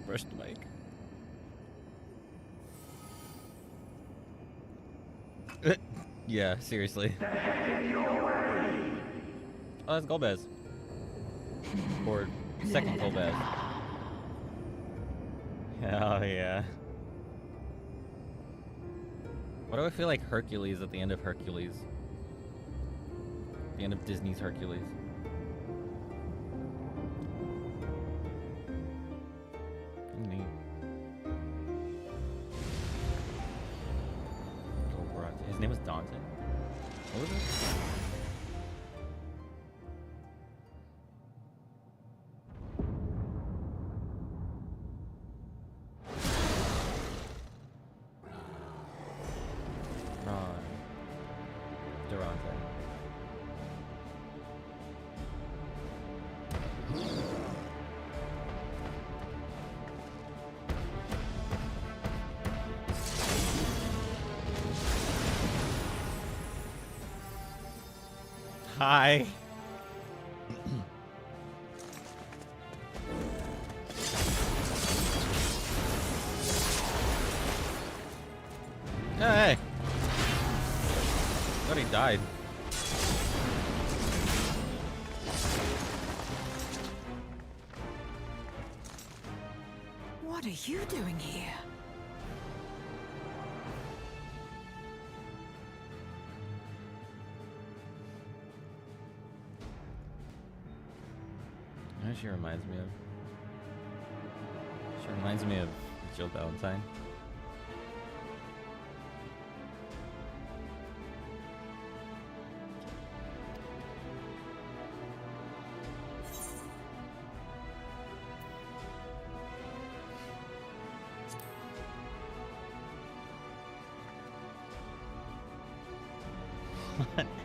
Brush the mic. Yeah, seriously. Oh, that's Golbez. Or second Golbez. Hell yeah. Why do I feel like Hercules at the end of Hercules? The end of Disney's Hercules. Neat. His name was Dante? What was it? Hi. Hey. Thought he died. What are you doing here? You know what she reminds me of? She reminds me of Jill Valentine.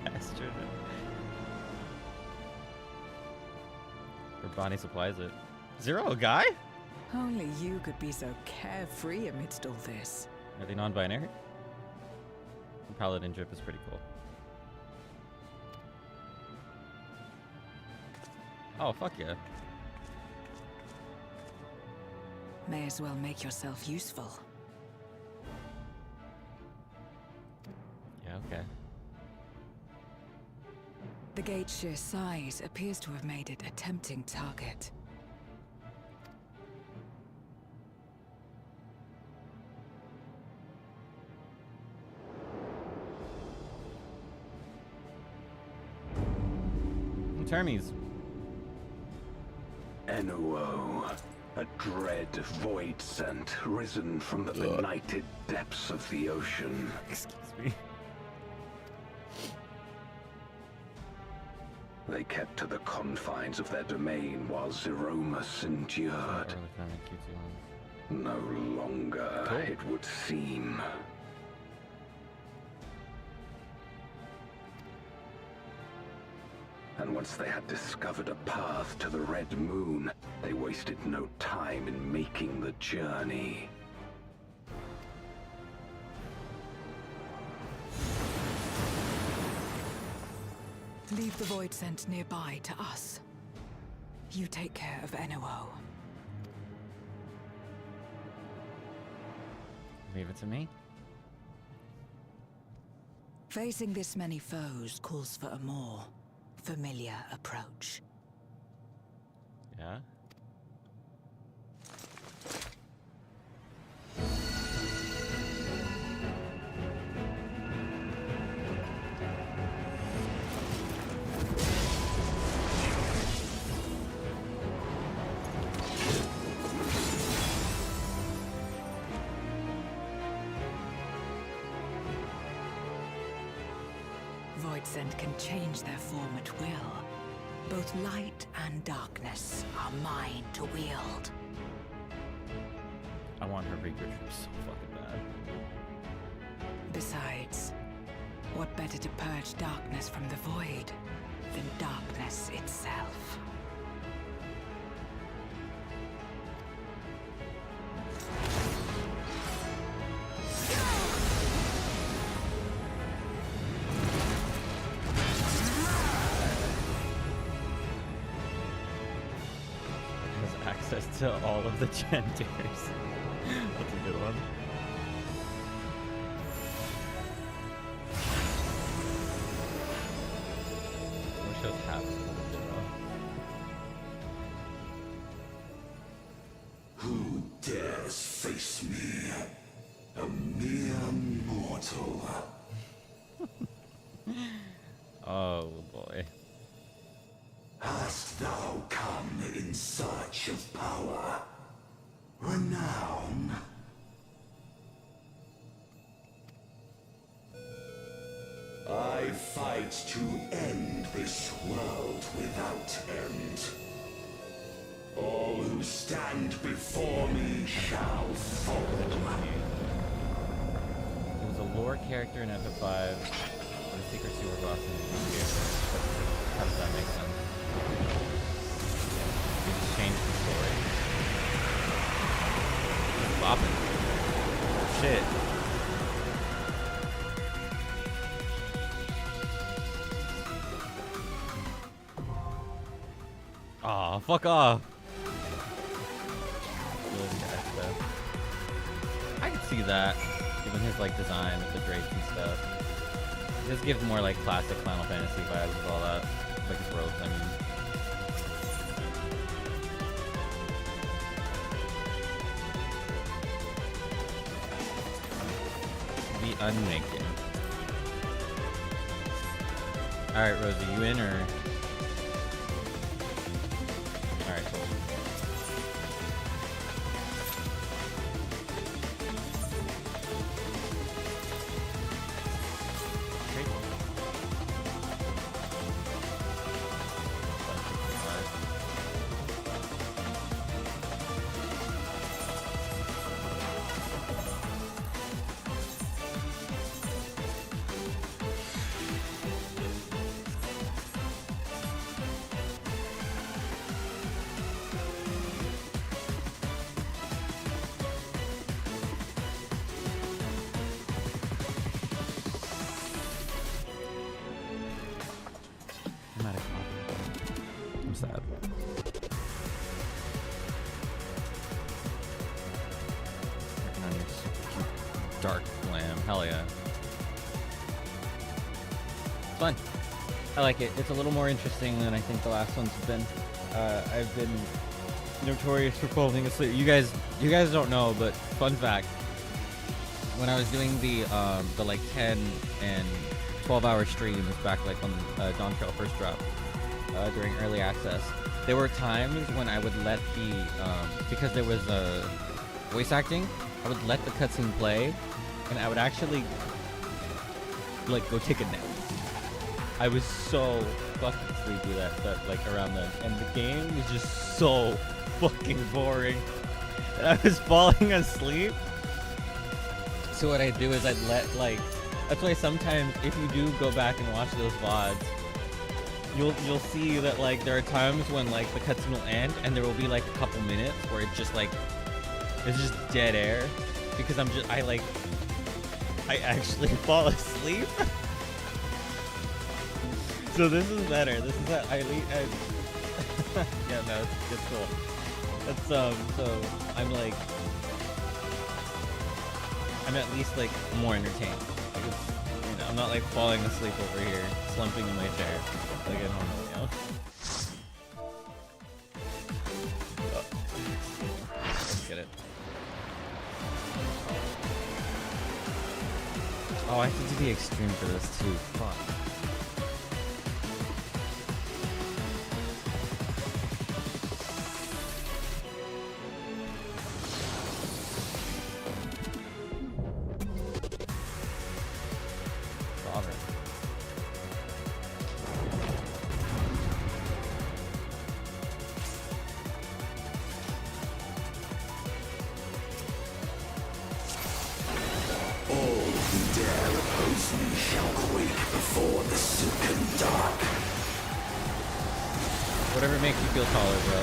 Astronaut. Her body supplies it. Zero, a guy? Only you could be so carefree amidst all this. Are they non-binary? The Paladin drip is pretty cool. Oh, fuck yeah. May as well make yourself useful. Yeah, okay. The gate's sheer size appears to have made it a tempting target. Termies. Enuo, a dread void scent risen from the benighted depths of the ocean. Excuse me. They kept to the confines of their domain while Zeromus endured. No longer, it would seem. And once they had discovered a path to the Red Moon, they wasted no time in making the journey. Leave the void scent nearby to us. You take care of Enuo. Leave it to me. Facing this many foes calls for a more familiar approach. Yeah? Void scent can change their form at will. Both light and darkness are mine to wield. I want her Reaper trip so fucking bad. Besides, what better to purge darkness from the void than darkness itself? Access to all of the genders. That's a good one. Wish I was half as cool as Zero. Who dares face me? A mere mortal. Oh boy. Hast thou come in search of power? Renown? I fight to end this world without end. All who stand before me shall fall. He was a lore character in FF5. The Secret Sewer boss in the game. How does that make sense? He just changed the story. He's bopping. Shit. Aw, fuck off. I can see that, given his like design with the drapes and stuff. It just gives more like classic Final Fantasy vibes with all that, like his robes. I mean, the unmaking. All right, Rosie, you in or? All right, cool. I'm sad. Working on your super cute dark glam. Hell yeah. It's fun. I like it. It's a little more interesting than I think the last one's been. I've been notorious for falling asleep. You guys don't know, but fun fact. When I was doing the like 10 and 12-hour streams back like when Dawntrail first dropped during early access, there were times when I would let the because there was voice acting, I would let the cutscene play, and I would actually like go take a nap. I was so fucking sleepy that like around then, and the game was just so fucking boring, and I was falling asleep. So what I'd do is I'd let like, that's why sometimes if you do go back and watch those VODs, you'll see that like there are times when like the cutscene will end and there will be like a couple minutes where it's just like, it's just dead air because I actually fall asleep. So this is better. This is that yeah, no, it's cool. That's so I'm at least like more entertained because you know I'm not like falling asleep over here, slumping in my chair like I normally am. Oh. Let's get it. Oh, I have to do the extreme for this too. Fuck. Whatever makes you feel taller, bro.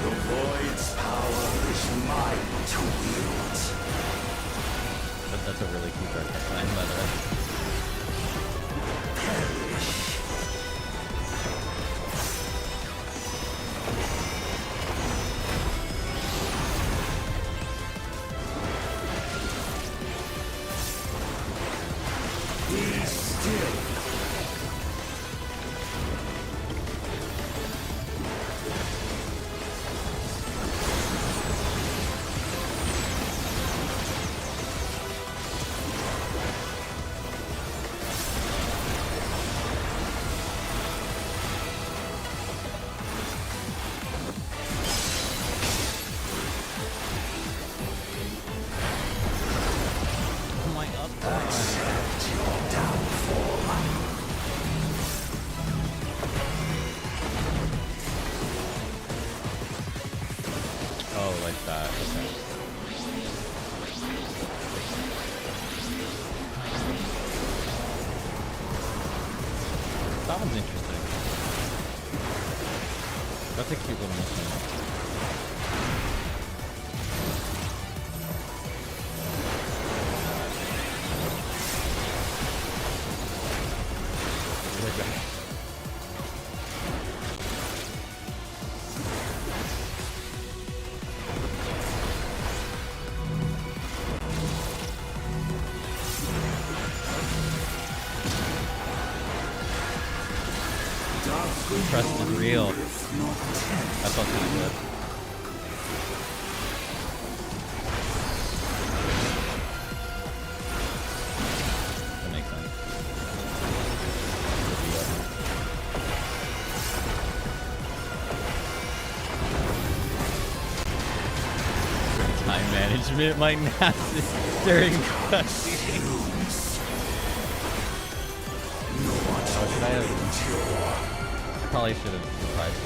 The void's power is mine to wield. That's a really cute dark design, by the way. Accept your downfall. That's a cute little mission. Trust is real. That felt kind of good. That makes sense. Time management might massive during cutscenes. Should I have? Probably should have replied to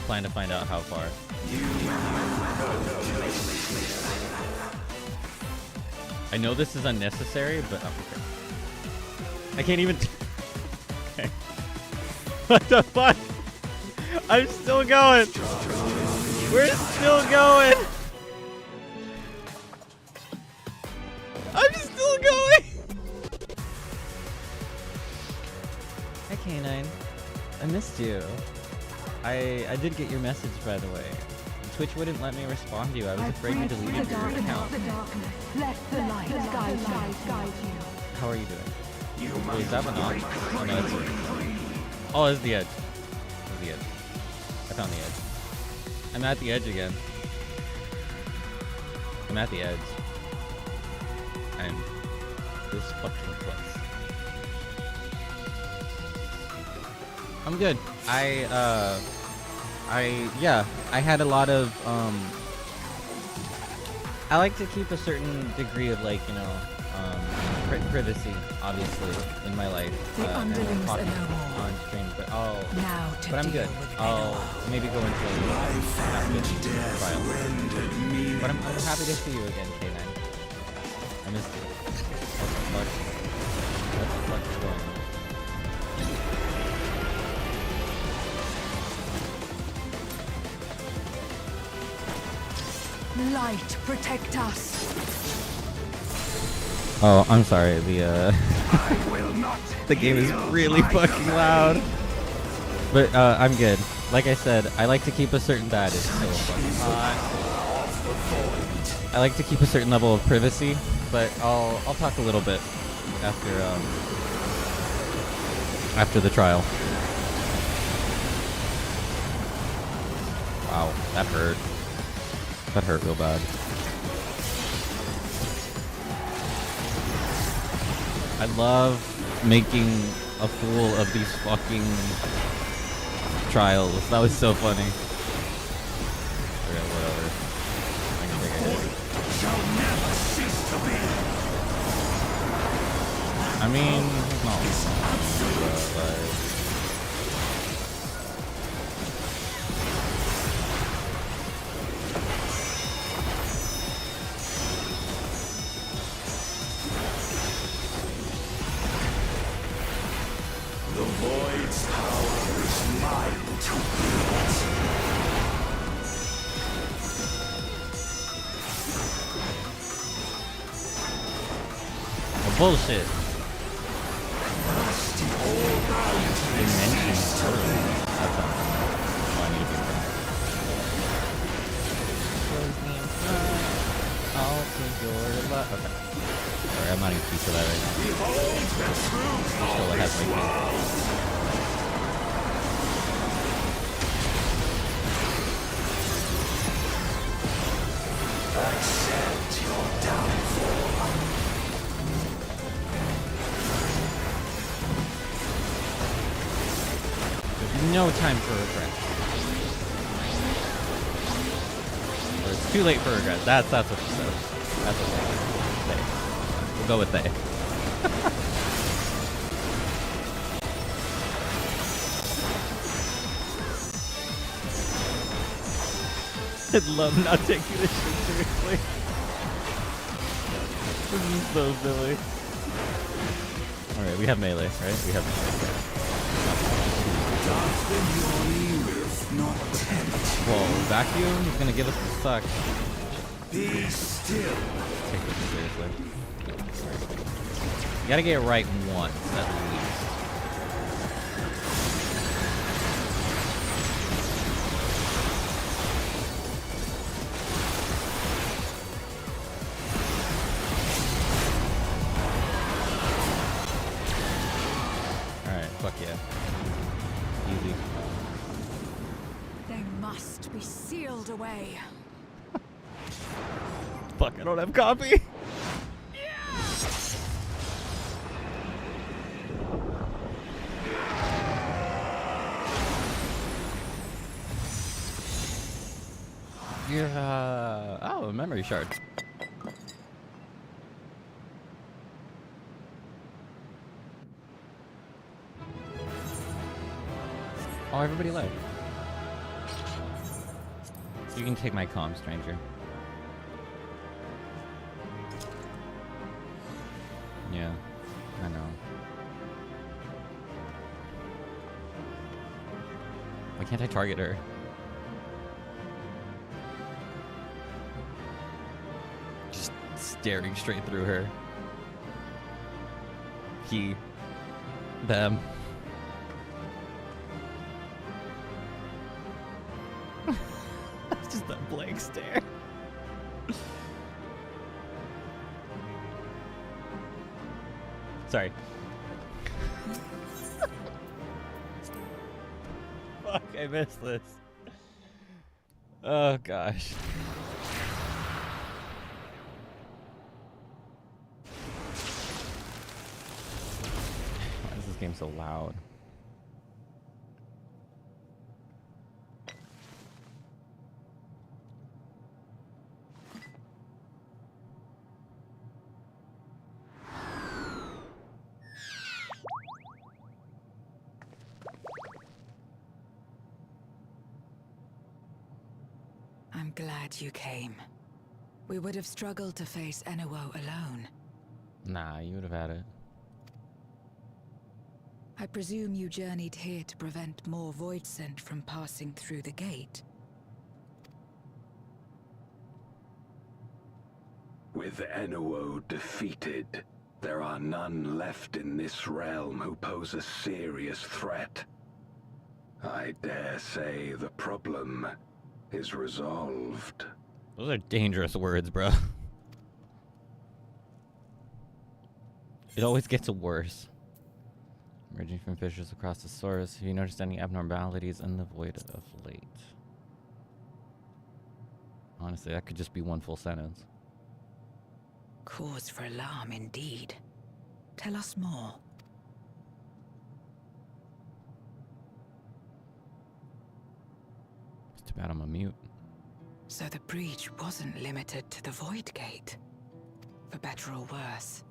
Plan to find out how far. I know this is unnecessary, but okay. I can't even. Okay. What the fuck? I'm still going. We're still going. I'm still going. Hi, K9. I missed you. I did get your message, by the way. Twitch wouldn't let me respond to you. I was afraid you deleted your account. Let the light guide you. How are you doing? Wait, is that one on? Oh no, that's it. Oh, it's the edge. It's the edge. I found the edge. I'm at the edge again. I'm at the edge. I'm this fucking place. I'm good. I had a lot of, I like to keep a certain degree of, like, you know, privacy, obviously, in my life. And I'm talking on stream, but I'm good. I'll maybe go into a trial. But I'm happy to see you again, K9. I missed you. What the fuck is going on? Light, protect us. Oh, I'm sorry. The game is really fucking loud. But I'm good. Like I said, I like to keep a certain it's so fucking hot. I like to keep a certain level of privacy, but I'll talk a little bit after the trial. Wow, that hurt. That hurt real bad. I love making a fool of these fucking trials. That was so funny. Okay, whatever. I can take a hit. I mean, he's not but The Void's power is mine to wield. oh, bullshit. Okay. Sorry, I'm not even speaking to that right now. Still, it has my key. Accept your downfall. There's no time for regret. Or it's too late for regret. That's what she says. That's what they say. We'll go with they. I'd love not taking this shit seriously. This is so silly. Alright, we have melee, right? We have melee. Whoa, vacuum is gonna give us the suck. Be still. Take this seriously. You gotta get it right once, at least. Fuck yeah. Easy. They must be sealed away. Fuck, I don't have coffee. Yeah. Oh, a memory shard. Oh, everybody left. You can take my comm, stranger. Yeah, I know. Why can't I target her? Just staring straight through her. He. Them. Just that blank stare. Sorry. Fuck, I missed this. Oh gosh. Why is this game so loud? I'm glad you came. We would have struggled to face Enuo alone. Nah, you would have had it. I presume you journeyed here to prevent more Voidsent from passing through the gate. With Enuo defeated, there are none left in this realm who pose a serious threat. I dare say the problem is resolved. Those are dangerous words, bro. It always gets worse. Emerging from fissures across the source, have you noticed any abnormalities in the void of late? Honestly, that could just be one full sentence. Cause for alarm indeed. Tell us more. It's too bad I'm a mute. So the breach wasn't limited to the Void Gate. For better or worse,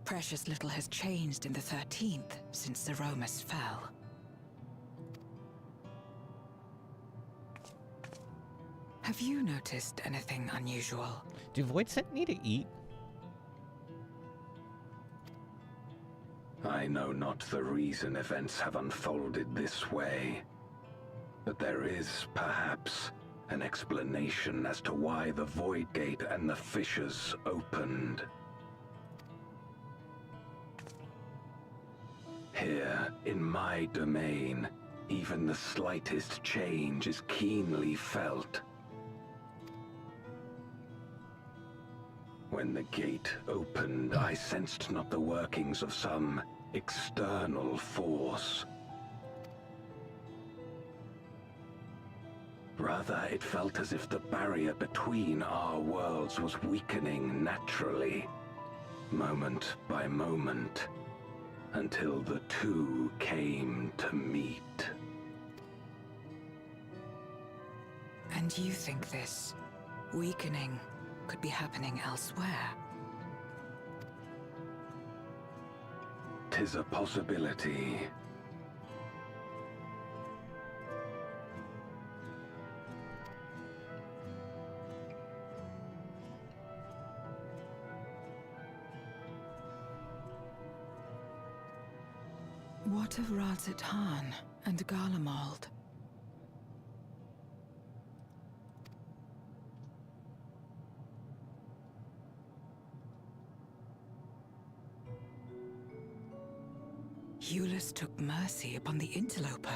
precious little has changed in the 13th since Zeromus fell. Have you noticed anything unusual? Do Voidsent need to eat? I know not the reason events have unfolded this way, but there is, perhaps, an explanation as to why the Void Gate and the fissures opened. Here, in my domain, even the slightest change is keenly felt. When the gate opened, I sensed not the workings of some external force. Rather, it felt as if the barrier between our worlds was weakening naturally, moment by moment, until the two came to meet. And you think this weakening could be happening elsewhere? 'tis a possibility. What of Radzatan and Garlemald? Eulus took mercy upon the interloper.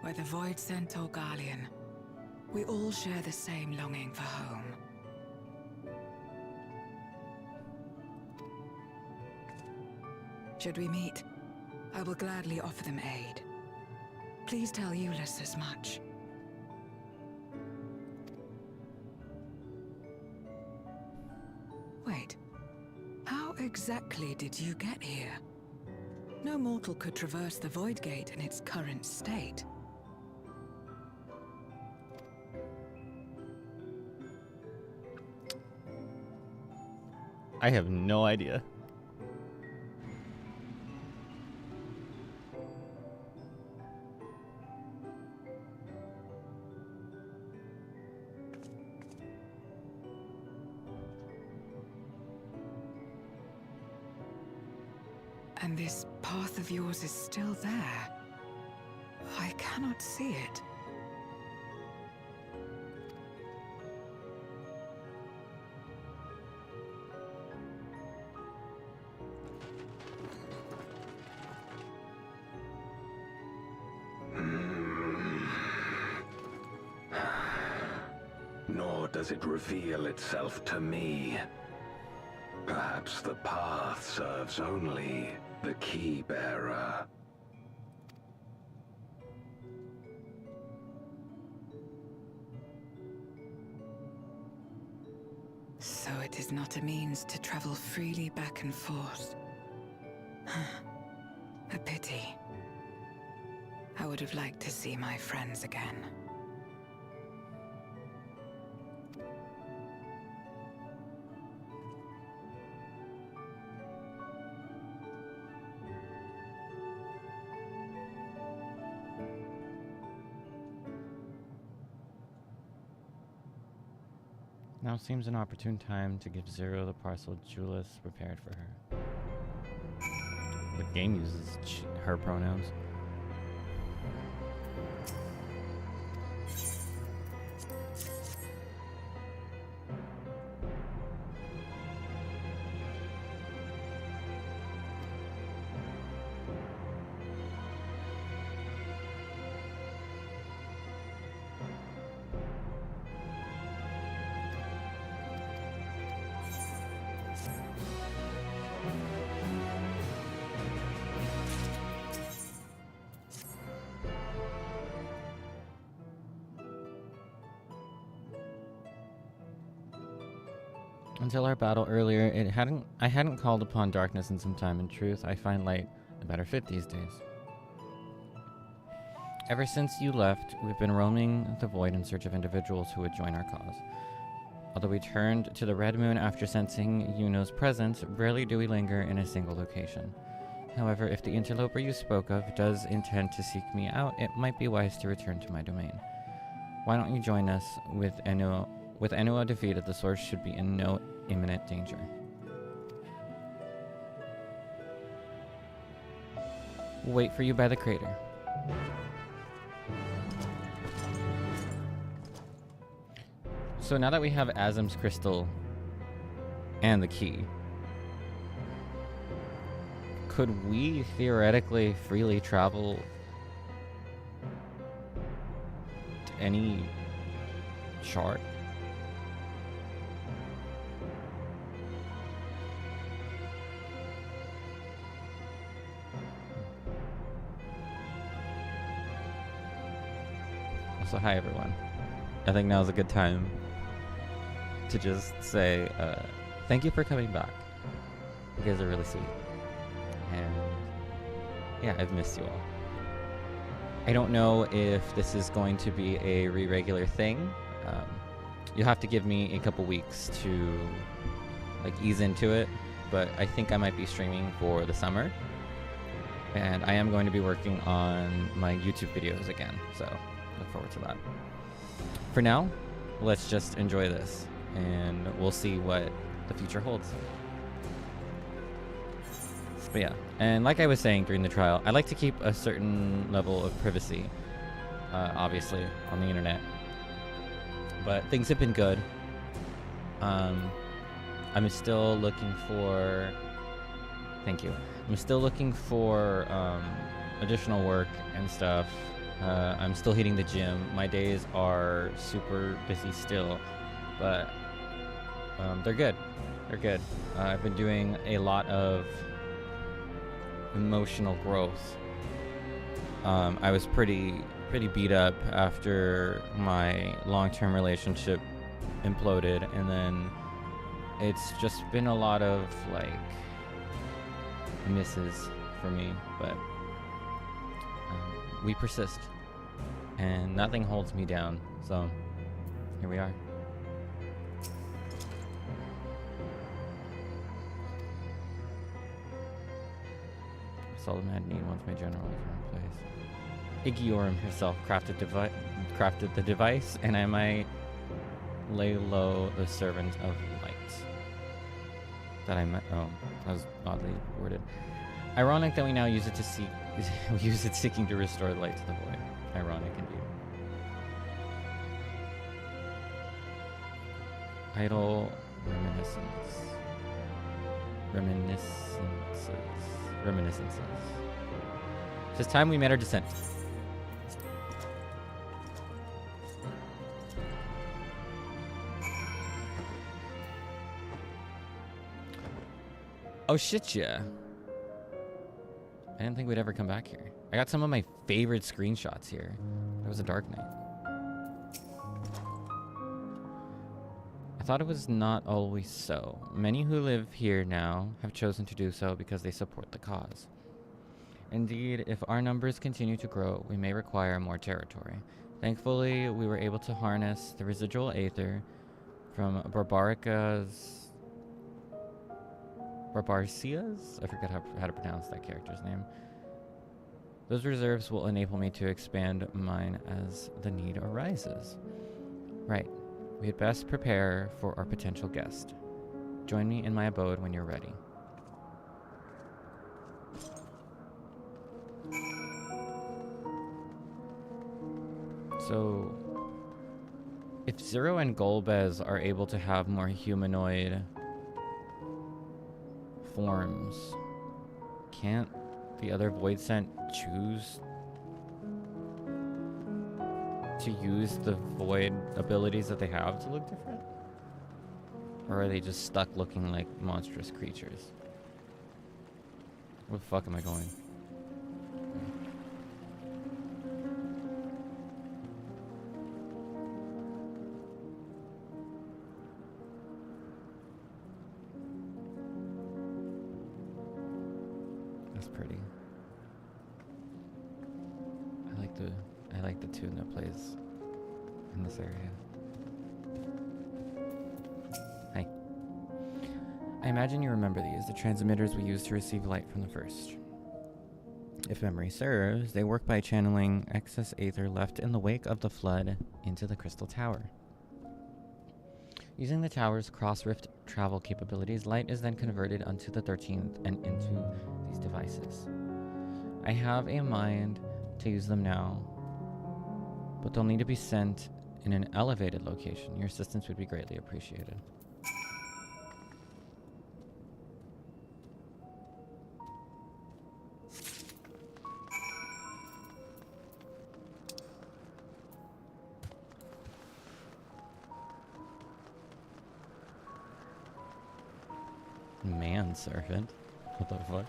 Whether Void Sent or Guardian, we all share the same longing for home. Should we meet, I will gladly offer them aid. Please tell Eulus as much. Wait, how exactly did you get here? No mortal could traverse the Void Gate in its current state. I have no idea. And this path of yours is still there. I cannot see it. Nor does it reveal itself to me. Perhaps the path serves only the key bearer. So it is not a means to travel freely back and forth. A pity. I would have liked to see my friends again. Now seems an opportune time to give Zero the parcel Julius prepared for her. The game uses her pronouns. Until our battle earlier, I hadn't called upon darkness in some time. In truth, I find light a better fit these days. Ever since you left, we've been roaming the void in search of individuals who would join our cause. Although we turned to the Red Moon after sensing Yuno's presence, rarely do we linger in a single location. However, if the interloper you spoke of does intend to seek me out, it might be wise to return to my domain. Why don't you join us? With Enua defeated, the source should be in no imminent danger. We'll wait for you by the crater. So now that we have Azim's crystal and the key, could we theoretically freely travel to any shard? So hi everyone. I think now's a good time to just say thank you for coming back. You guys are really sweet. And yeah, I've missed you all. I don't know if this is going to be a regular thing. You'll have to give me a couple weeks to like ease into it, but I think I might be streaming for the summer, and I am going to be working on my YouTube videos again, so look forward to that. For now, let's just enjoy this, and we'll see what the future holds. But yeah, and like I was saying during the trial, I like to keep a certain level of privacy, obviously, on the internet. But things have been good. I'm still looking for... Thank you. I'm still looking for additional work and stuff. I'm still hitting the gym. My days are super busy still, but they're good. They're good. I've been doing a lot of emotional growth. I was pretty beat up after my long-term relationship imploded, and then it's just been a lot of like misses for me, but we persist and nothing holds me down, so here we are. Solid Mad Need wants my general in place. Igiorum herself crafted the device, and I might lay low the servant of light. That I met. Oh, that was oddly worded. Ironic that we now use it to seek. We use it seeking to restore the light to the void. Ironic indeed. Idle reminiscences. It's time we met our descent. Oh shit, yeah. I didn't think we'd ever come back here. I got some of my favorite screenshots here. It was a dark night. I thought it was not always so. Many who live here now have chosen to do so because they support the cause. Indeed, if our numbers continue to grow, we may require more territory. Thankfully, we were able to harness the residual aether from Barbarcia's? I forget how to pronounce that character's name. Those reserves will enable me to expand mine as the need arises. Right. We had best prepare for our potential guest. Join me in my abode when you're ready. So, if Zero and Golbez are able to have more humanoid forms, can't the other Void Sent choose to use the Void abilities that they have to look different? Or are they just stuck looking like monstrous creatures? Where the fuck am I going? That's pretty. I like the tune that plays in this area. Hi. I imagine you remember these, the transmitters we used to receive light from the first. If memory serves, they work by channeling excess aether left in the wake of the flood into the crystal tower. Using the tower's cross-rift travel capabilities, light is then converted onto the 13th and into these devices. I have a mind to use them now, but they'll need to be sent in an elevated location. Your assistance would be greatly appreciated. Manservant? What the fuck?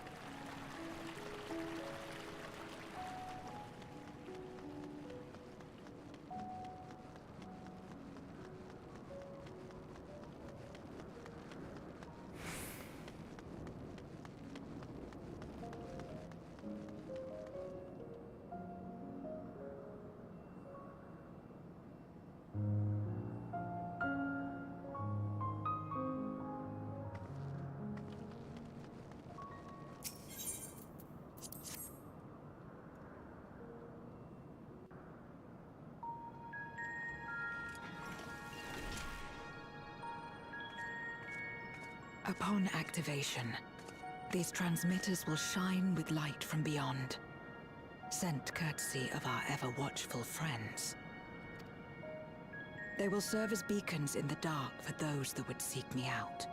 Upon activation, these transmitters will shine with light from beyond, sent courtesy of our ever-watchful friends. They will serve as beacons in the dark for those that would seek me out.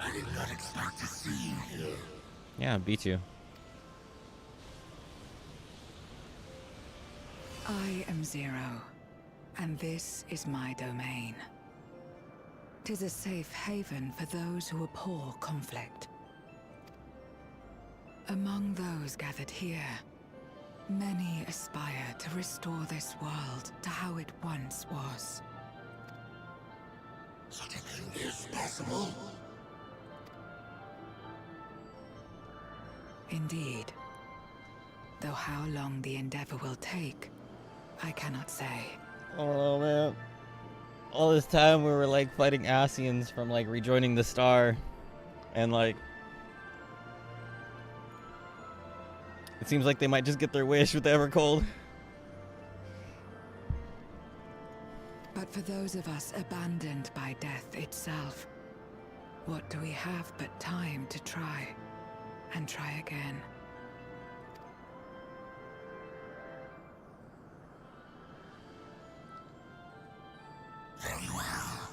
I did not expect to see you here. Yeah, beat you. I am Zero, and this is my domain. 'Tis a safe haven for those who abhor conflict. Among those gathered here, many aspire to restore this world to how it once was. Such a thing is possible? Indeed. Though how long the endeavor will take, I cannot say. Oh man. All this time we were like fighting Asians from like rejoining the star, and like it seems like they might just get their wish with the Evercold. But for those of us abandoned by death itself, what do we have but time to try and try again? Very well.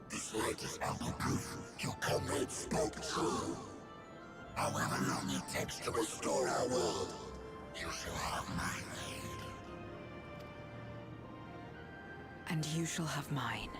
This light is ample proof your comrade spoke true. However long it takes to restore our world, you shall have my aid. And you shall have mine.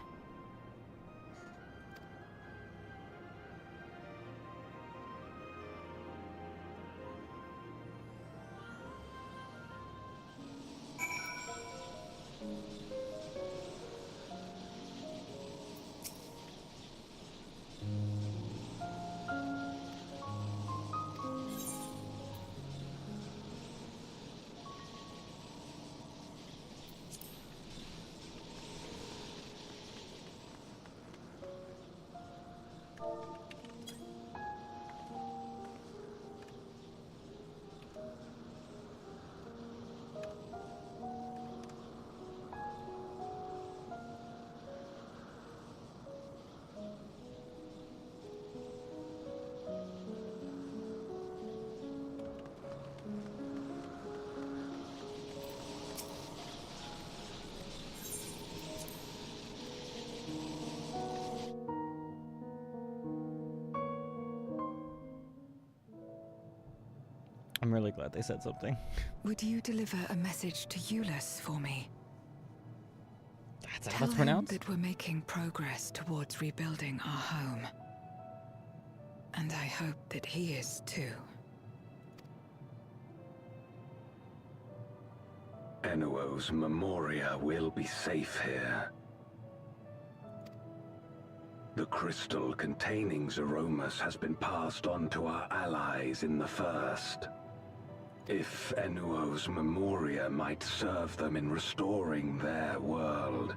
I'm really glad they said something. Would you deliver a message to Euless for me? That's how Tell it's him pronounced? that we're making progress towards rebuilding our home. And I hope that he is too. Enuo's Memoria will be safe here. The crystal containing Zeromus has been passed on to our allies in the First. If Enuo's Memoria might serve them in restoring their world,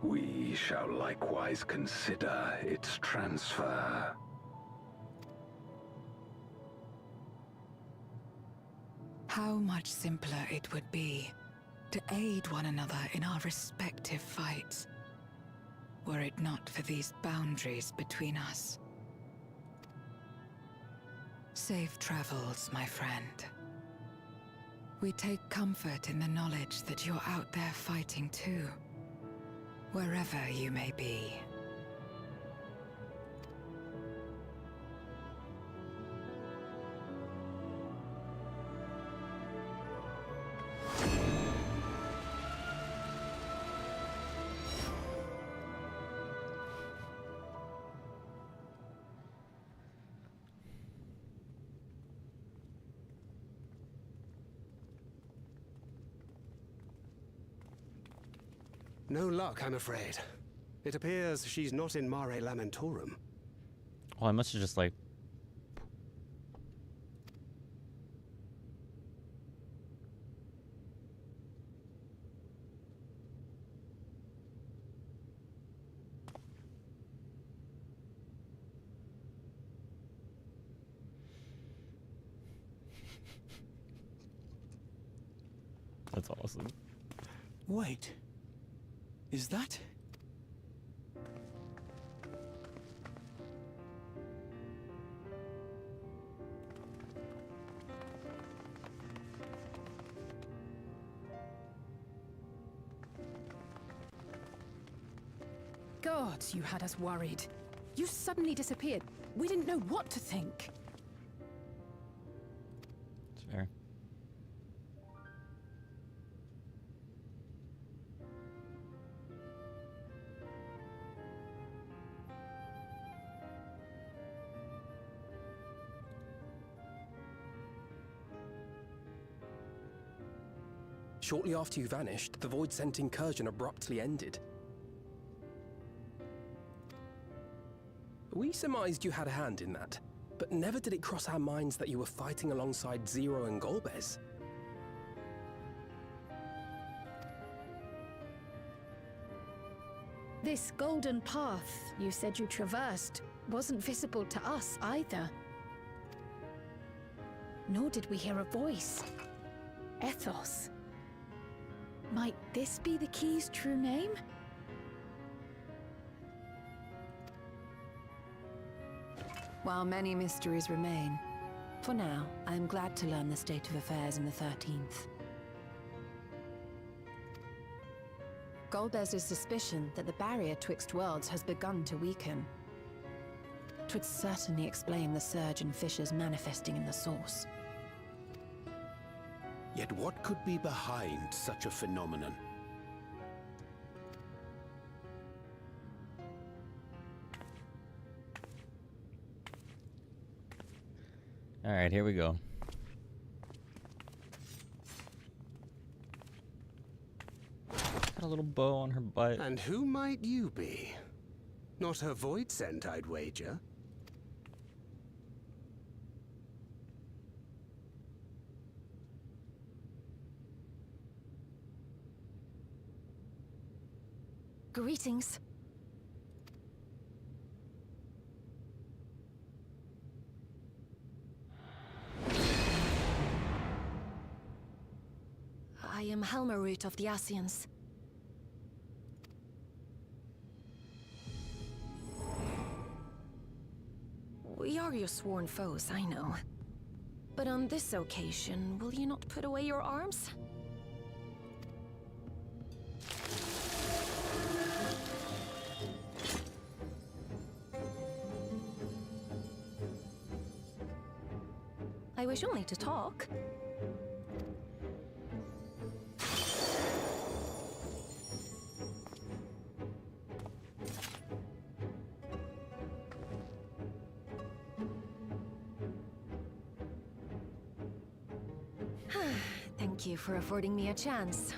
we shall likewise consider its transfer. How much simpler it would be to aid one another in our respective fights, were it not for these boundaries between us. Safe travels, my friend. We take comfort in the knowledge that you're out there fighting too. Wherever you may be. No luck, I'm afraid. It appears she's not in Mare Lamentorum. Oh, I must have just like... That's awesome. Wait. Is that... Gods, you had us worried. You suddenly disappeared. We didn't know what to think. It's fair. Shortly after you vanished, the Void-sent incursion abruptly ended. We surmised you had a hand in that, but never did it cross our minds that you were fighting alongside Zero and Golbez. This golden path you said you traversed wasn't visible to us either. Nor did we hear a voice. Ethos. Might this be the key's true name? While many mysteries remain, for now, I am glad to learn the state of affairs in the 13th. Golbez's suspicion that the barrier twixt worlds has begun to weaken. 'Twould certainly explain the surge in fissures manifesting in the source. Yet what could be behind such a phenomenon? All right, here we go. Got a little bow on her butt. And who might you be? Not her void scent, I'd wager. Greetings. I am Helmarut of the Asians. We are your sworn foes, I know. But on this occasion, will you not put away your arms? I wish only to talk. Thank you for affording me a chance.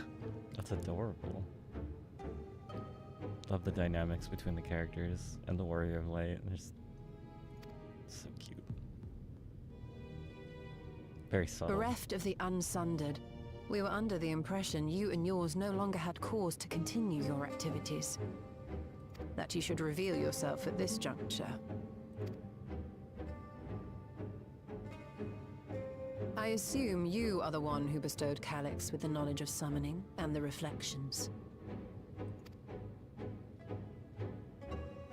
That's adorable. Love the dynamics between the characters and the Warrior of Light. They're just so cute. Very subtle. Bereft of the Unsundered, we were under the impression you and yours no longer had cause to continue your activities. That you should reveal yourself at this juncture. I assume you are the one who bestowed Calyx with the knowledge of summoning and the reflections.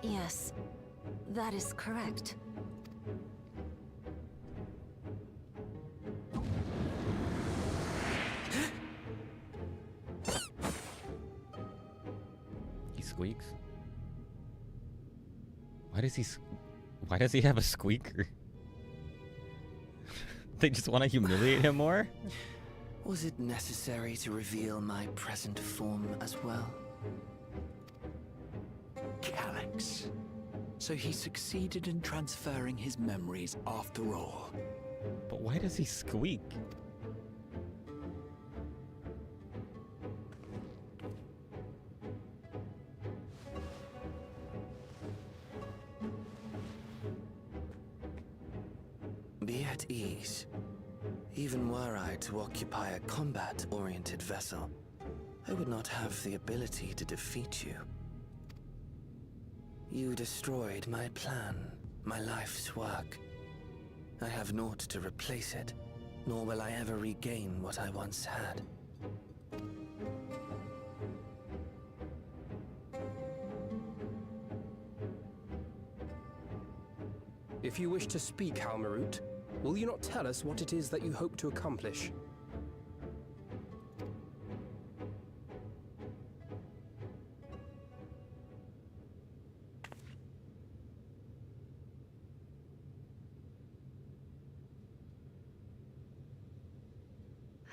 Yes, that is correct. He's Why does he have a squeaker? They just want to humiliate him more? Was it necessary to reveal my present form as well? Calyx. So he succeeded in transferring his memories after all. But why does he squeak? Be at ease. Even were I to occupy a combat-oriented vessel, I would not have the ability to defeat you. You destroyed my plan, my life's work. I have naught to replace it, nor will I ever regain what I once had. If you wish to speak, Halmarut, will you not tell us what it is that you hope to accomplish?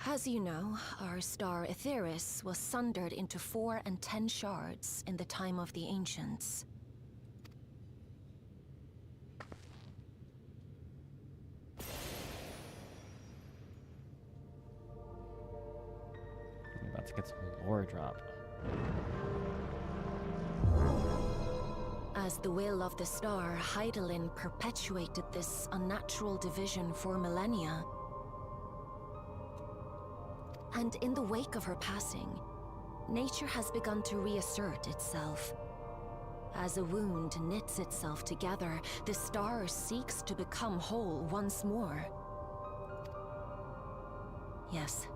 As you know, our star Aetheris was sundered into 4 and 10 shards in the time of the Ancients. I'm about to get some lore drop. As the will of the star, Hydaelyn perpetuated this unnatural division for millennia. And in the wake of her passing, nature has begun to reassert itself. As a wound knits itself together, the star seeks to become whole once more. Yes,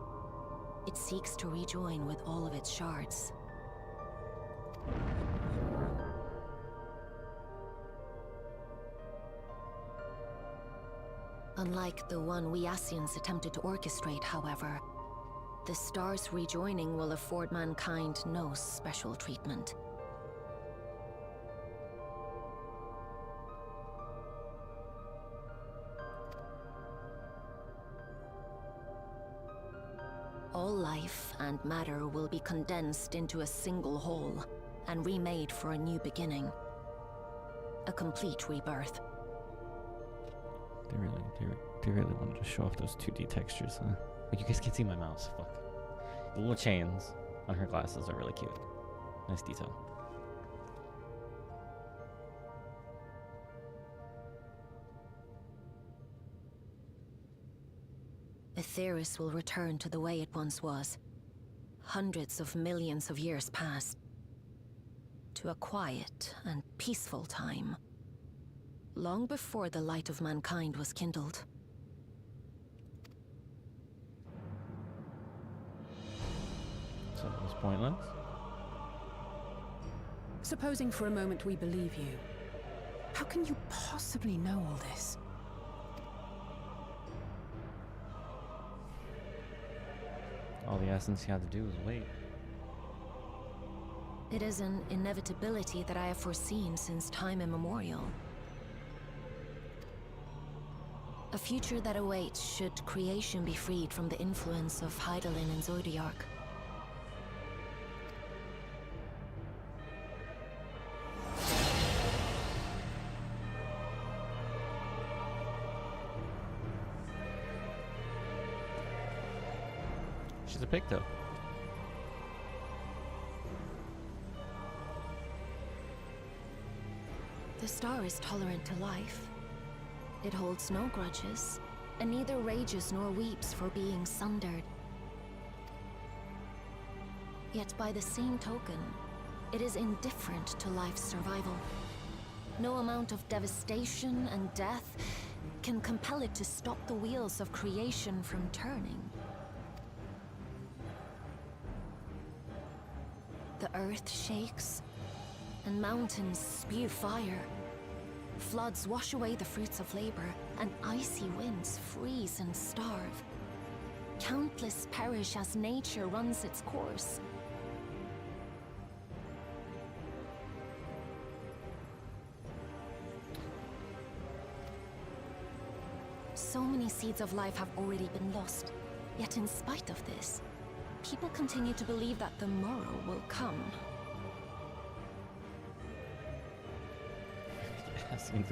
it seeks to rejoin with all of its shards. Unlike the one we Ascians attempted to orchestrate, however, the star's rejoining will afford mankind no special treatment. All life and matter will be condensed into a single whole and remade for a new beginning. A complete rebirth. They really wanted to show off those 2D textures, huh? But you guys can't see my mouse. Fuck. The little chains on her glasses are really cute. Nice detail. Aetheris will return to the way it once was. Hundreds of millions of years past. To a quiet and peaceful time. Long before the light of mankind was kindled. So it was pointless? Supposing for a moment we believe you, how can you possibly know all this? All the essence you had to do was wait. It is an inevitability that I have foreseen since time immemorial. A future that awaits should creation be freed from the influence of Hydaelyn and Zodiac. She's a picto. The star is tolerant to life. It holds no grudges, and neither rages nor weeps for being sundered. Yet by the same token, it is indifferent to life's survival. No amount of devastation and death can compel it to stop the wheels of creation from turning. The earth shakes, and mountains spew fire. Floods wash away the fruits of labor, and icy winds freeze and starve. Countless perish as nature runs its course. So many seeds of life have already been lost. Yet in spite of this, people continue to believe that the morrow will come. Assassins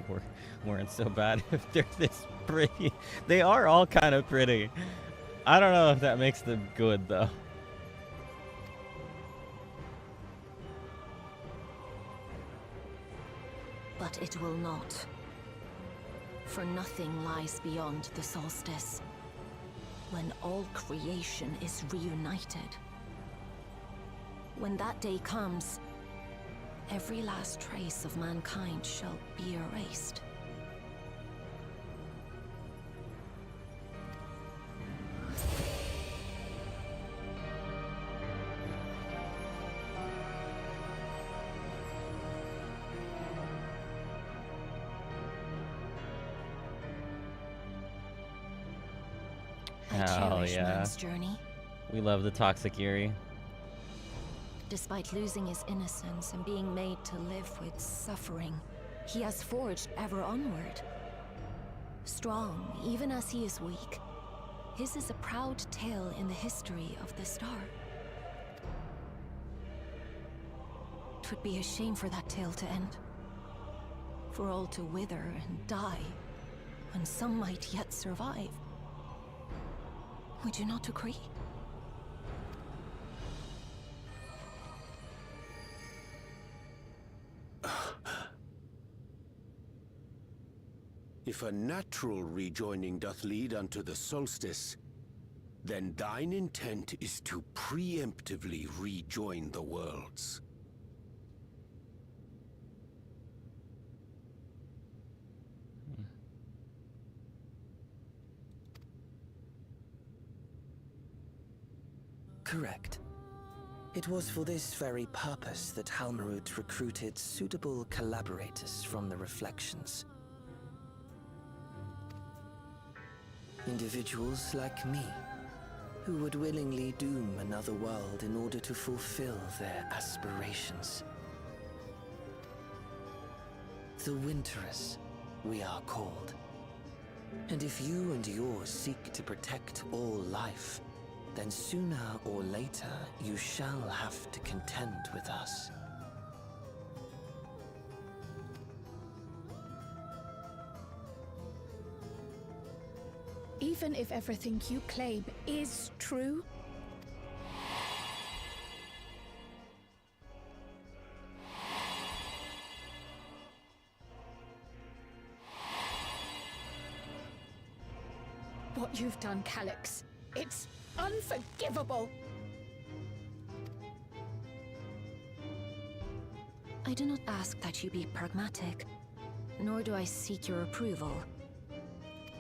weren't so bad if they're this pretty. They are all kind of pretty. I don't know if that makes them good, though. But it will not. For nothing lies beyond the solstice, when all creation is reunited. When that day comes, every last trace of mankind shall be erased. Hell yeah. Man's journey. We love the toxic Yuri. Despite losing his innocence and being made to live with suffering, he has forged ever onward. Strong, even as he is weak, his is a proud tale in the history of the star. 'Twould be a shame for that tale to end. For all to wither and die, when some might yet survive. Would you not agree? If a natural rejoining doth lead unto the solstice, then thine intent is to preemptively rejoin the worlds. Correct. It was for this very purpose that Halmarut recruited suitable collaborators from the Reflections. Individuals like me, who would willingly doom another world in order to fulfill their aspirations. The Winterers, we are called. And if you and yours seek to protect all life, then sooner or later you shall have to contend with us. Even if everything you claim is true, what you've done, Calyx, it's unforgivable! I do not ask that you be pragmatic, nor do I seek your approval.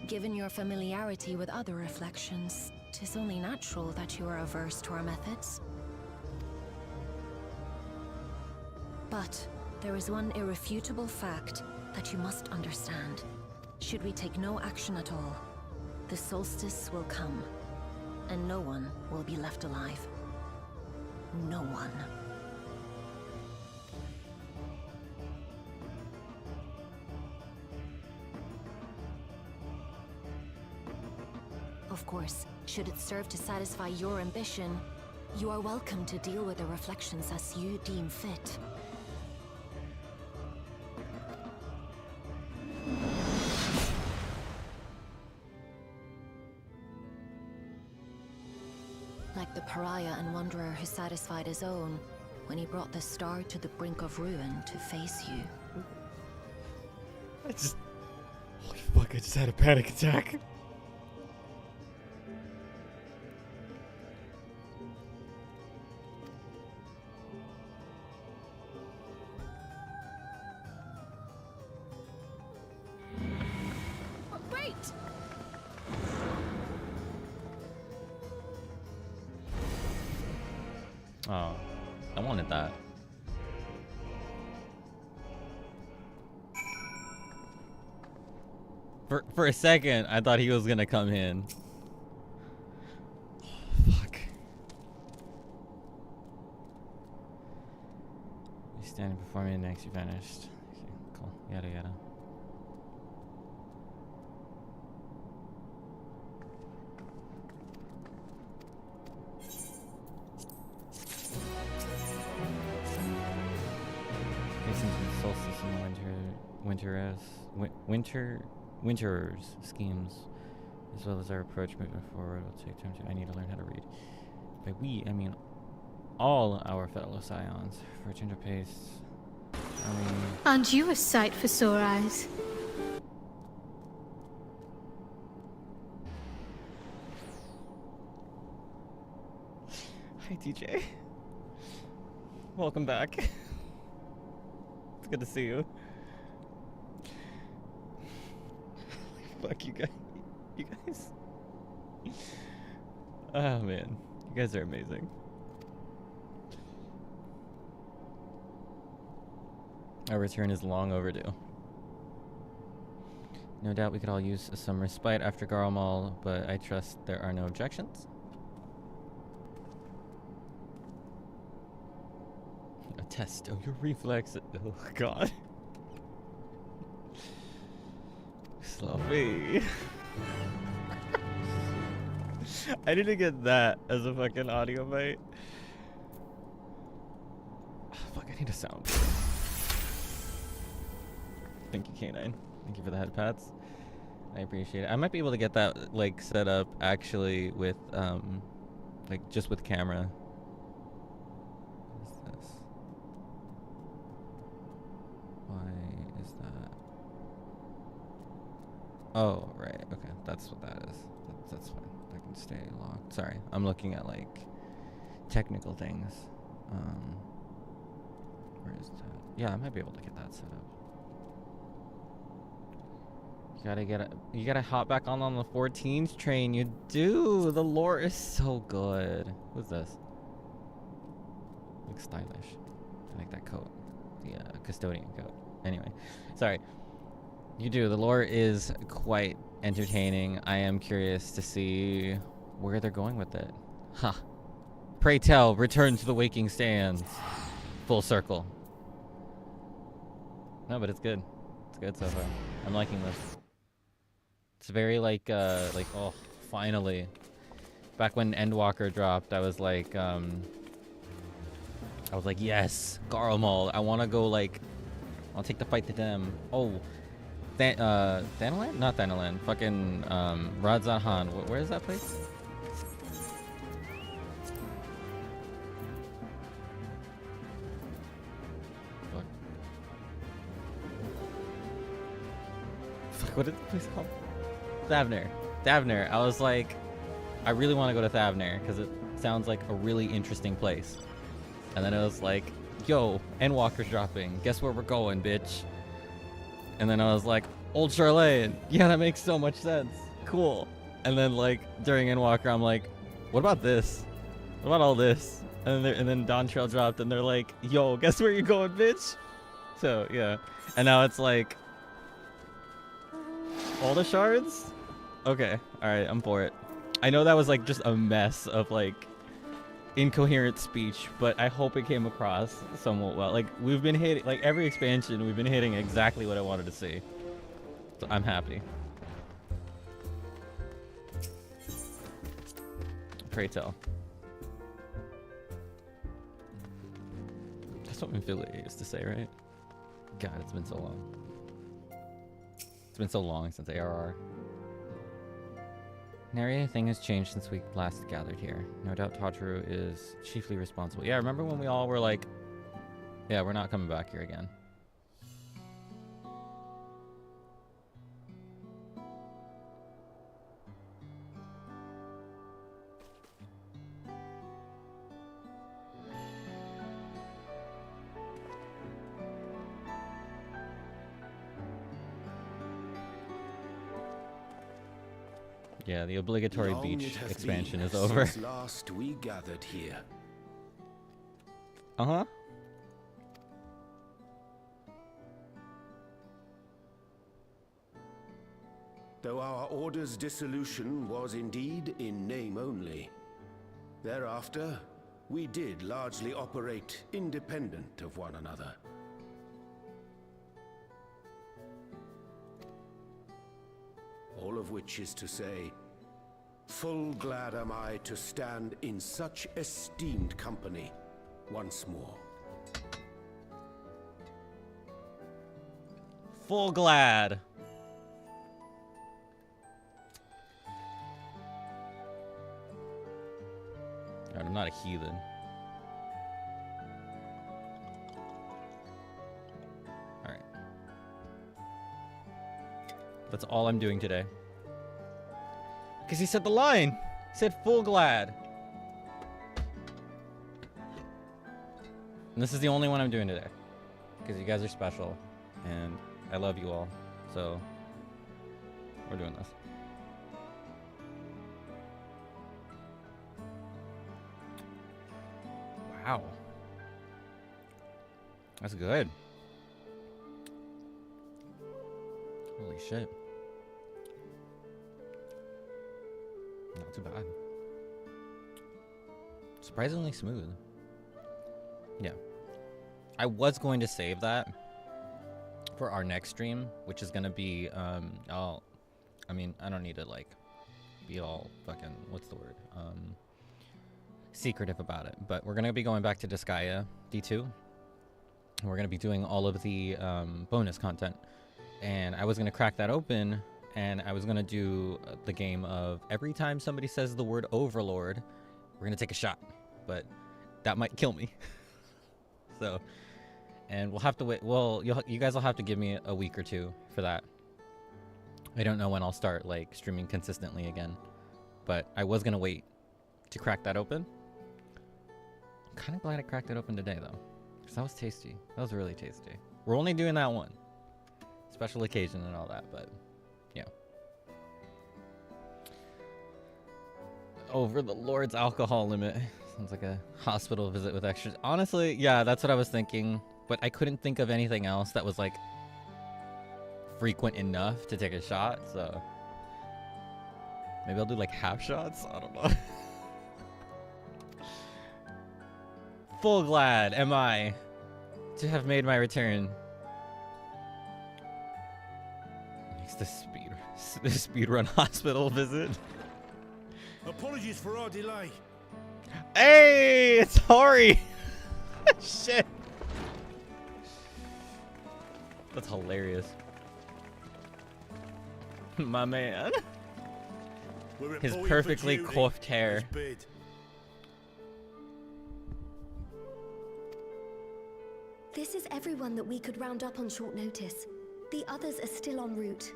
Given your familiarity with other reflections, 'tis only natural that you are averse to our methods. But there is one irrefutable fact that you must understand. Should we take no action at all, the solstice will come, and no one will be left alive. No one. Of course, should it serve to satisfy your ambition, you are welcome to deal with the reflections as you deem fit. Like the pariah and wanderer who satisfied his own when he brought the star to the brink of ruin to face you. Holy fuck, I just had a panic attack. wait! Oh, I wanted that. For a second, I thought he was gonna come in. Oh, fuck. You're standing before me next, you vanished. Okay, cool. Yada yada. Facing the solstice and winterers schemes, as well as our approach moving forward, will take time to. I need to learn how to read. By we, I mean all our fellow scions. For a change of pace, Aren't you a sight for sore eyes? Hi, TJ. Welcome back. It's good to see you. Fuck you guys. You guys. Oh man, you guys are amazing. Our return is long overdue. No doubt we could all use some respite after Garlemald, but I trust there are no objections. A test of your reflexes. Oh god. Sloppy. I didn't get that as a fucking audio bite. Oh, fuck, I need a sound. Thank you, K9. Thank you for the head pats. I appreciate it. I might be able to get that like set up actually with like just with camera. What is this? Why is that? Oh, right. Okay, that's what that is. That's fine. I can stay locked. Sorry, I'm looking at like technical things. Where is that? Yeah, I might be able to get that set up. You gotta hop back on the 14th train. You do. The lore is so good. Who's this? Looks stylish. I like that coat. The custodian coat. Anyway, sorry. You do. The lore is quite entertaining. I am curious to see where they're going with it. Huh. Pray tell, return to the waking stands. Full circle. No, but it's good. It's good so far. I'm liking this. It's very like, oh, finally. Back when Endwalker dropped, I was like, yes, Garlemald. I want to go, like, I'll take the fight to them. Oh, Thanalan? Not Thanalan. Fucking, Radzahan. Where is that place? Fuck, what is the place called? Thavner. I was like, I really want to go to Thavner because it sounds like a really interesting place. And then it was like, yo, Endwalker's dropping. Guess where we're going, bitch? And then I was like, Old Charlene. Yeah, that makes so much sense. Cool. And then like during Endwalker, I'm like, what about this? What about all this? And then Dawntrail dropped, and they're like, yo, guess where you're going, bitch? So yeah. And now it's like, all the shards? Okay, alright, I'm for it. I know that was like just a mess of like incoherent speech, but I hope it came across somewhat well. Like we've been hitting, like every expansion, we've been hitting exactly what I wanted to see. So I'm happy. Pray tell. That's what Minfilia used to say, right? God, it's been so long. It's been so long since ARR. Nary anything has changed since we last gathered here. No doubt Tataru is chiefly responsible. Yeah, remember when we all were like, yeah, we're not coming back here again. Yeah, the obligatory beach expansion is over. Since last we gathered here. Uh-huh. Though our order's dissolution was indeed in name only. Thereafter, we did largely operate independent of one another. All of which is to say, full glad am I to stand in such esteemed company once more. Full glad. Alright, I'm not a heathen. Alright. That's all I'm doing today. Because he said the line. He said full glad. And this is the only one I'm doing today. Because you guys are special. And I love you all. So, we're doing this. Wow. That's good. Holy shit. Not too bad. Surprisingly smooth. Yeah. I was going to save that for our next stream, which is gonna be, I don't need to, like, be all fucking, what's the word? Secretive about it. But we're gonna be going back to Disgaea D2. And we're gonna be doing all of the, bonus content. And I was gonna crack that open, and I was gonna do the game of every time somebody says the word Overlord, we're gonna take a shot. But that might kill me. So... And we'll have to wait. Well, you guys will have to give me a week or two for that. I don't know when I'll start, like, streaming consistently again. But I was going to wait to crack that open. I'm kind of glad I cracked it open today, though. Because that was tasty. That was really tasty. We're only doing that one. Special occasion and all that, but, yeah. Over the Lord's alcohol limit. Sounds like a hospital visit with extras. Honestly, yeah, that's what I was thinking. But I couldn't think of anything else that was, like, frequent enough to take a shot, so... Maybe I'll do, like, half shots? I don't know. Full glad am I to have made my return. It's the speedrun hospital visit. Apologies for our delay. Hey, it's Hori! Shit. That's hilarious. My man. His perfectly coiffed hair. This is everyone that we could round up on short notice. The others are still en route.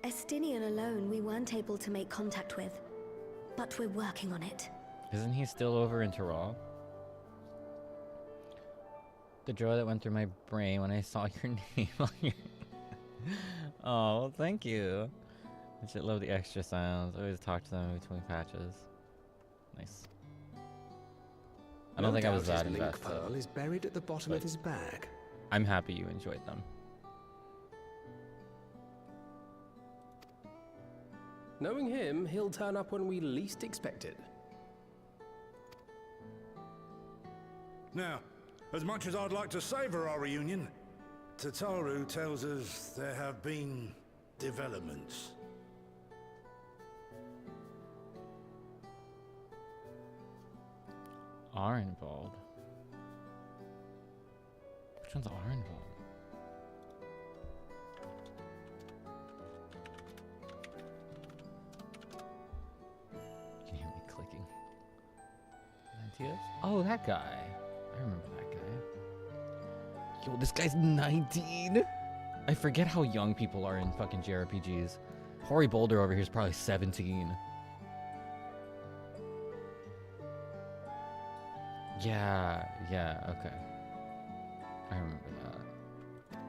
Estinian alone we weren't able to make contact with. But we're working on it. Isn't he still over in Tyrol? The joy that went through my brain when I saw your name on your... Oh, well, thank you. I should love the extra sounds. Always talk to them between patches. Nice. I don't think I was that invested. Pearl is buried at the bottom of his bag. I'm happy you enjoyed them. Knowing him, he'll turn up when we least expect it. Now, as much as I'd like to savor our reunion, Tataru tells us there have been developments. Are involved? Which ones are involved? You can hear me clicking. Lantius? Oh, that guy. I remember that guy. Yo, this guy's 19? I forget how young people are in fucking JRPGs. Hori Boulder over here is probably 17. Yeah, okay. I remember that.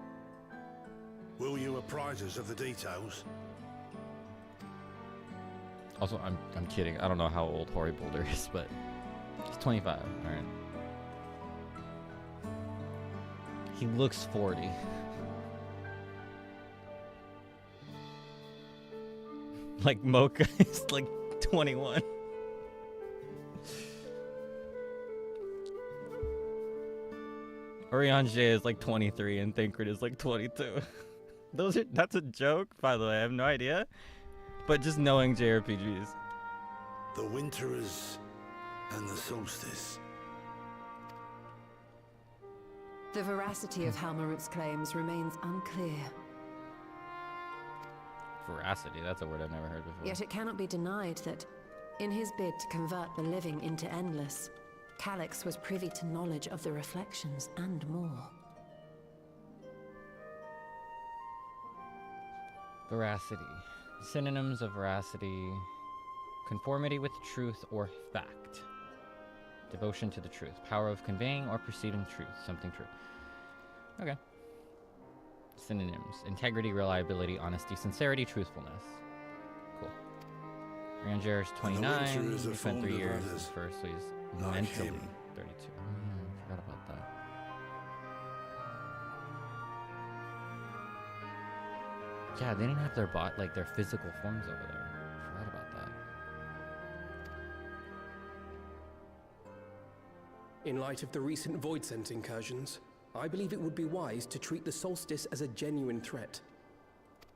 Will you apprise us of the details? Also, I'm kidding. I don't know how old Hori Boulder is, but he's 25. All right. He looks 40. Like Mocha is like 21. Oriange is like 23 and Thancred is like 22. That's a joke, by the way. I have no idea. But just knowing JRPGs. The Winterers and the Solstice. The veracity of Halmarut's claims remains unclear. Veracity, that's a word I've never heard before. Yet it cannot be denied that, in his bid to convert the living into endless, Calyx was privy to knowledge of the reflections and more. Veracity. Synonyms of veracity: conformity with truth or fact. Devotion to the truth. Power of conveying or perceiving truth. Something true. Okay. Synonyms: integrity, reliability, honesty, sincerity, truthfulness. Cool. Ranger's 29. He spent 3 years as first, so he's mentally 32. I forgot about that. Yeah, they didn't have their their physical forms over there. I forgot about that. In light of the recent Void Scent incursions, I believe it would be wise to treat the solstice as a genuine threat.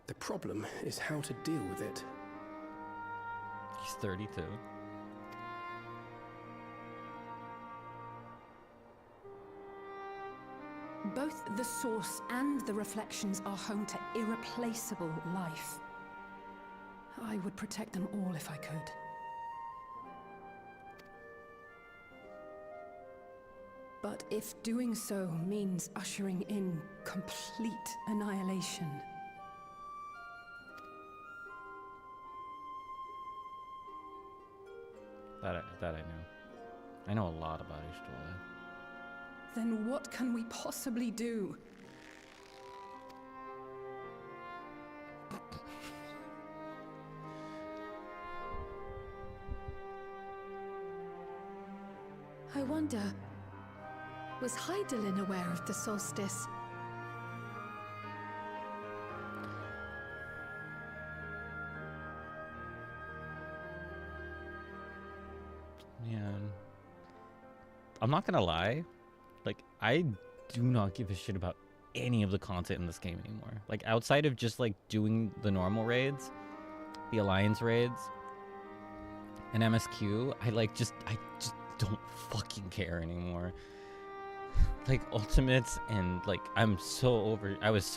The problem is how to deal with it. He's 32. Both the source and the reflections are home to irreplaceable life. I would protect them all if I could. But if doing so means ushering in complete annihilation... That I know. I know a lot about Ishtola. Then what can we possibly do? I wonder, was Hydaelyn aware of the solstice? Man, I'm not gonna lie, like, I do not give a shit about any of the content in this game anymore. Like, outside of just like doing the normal raids, the alliance raids, and MSQ, I just don't fucking care anymore. Like, ultimates and like I was so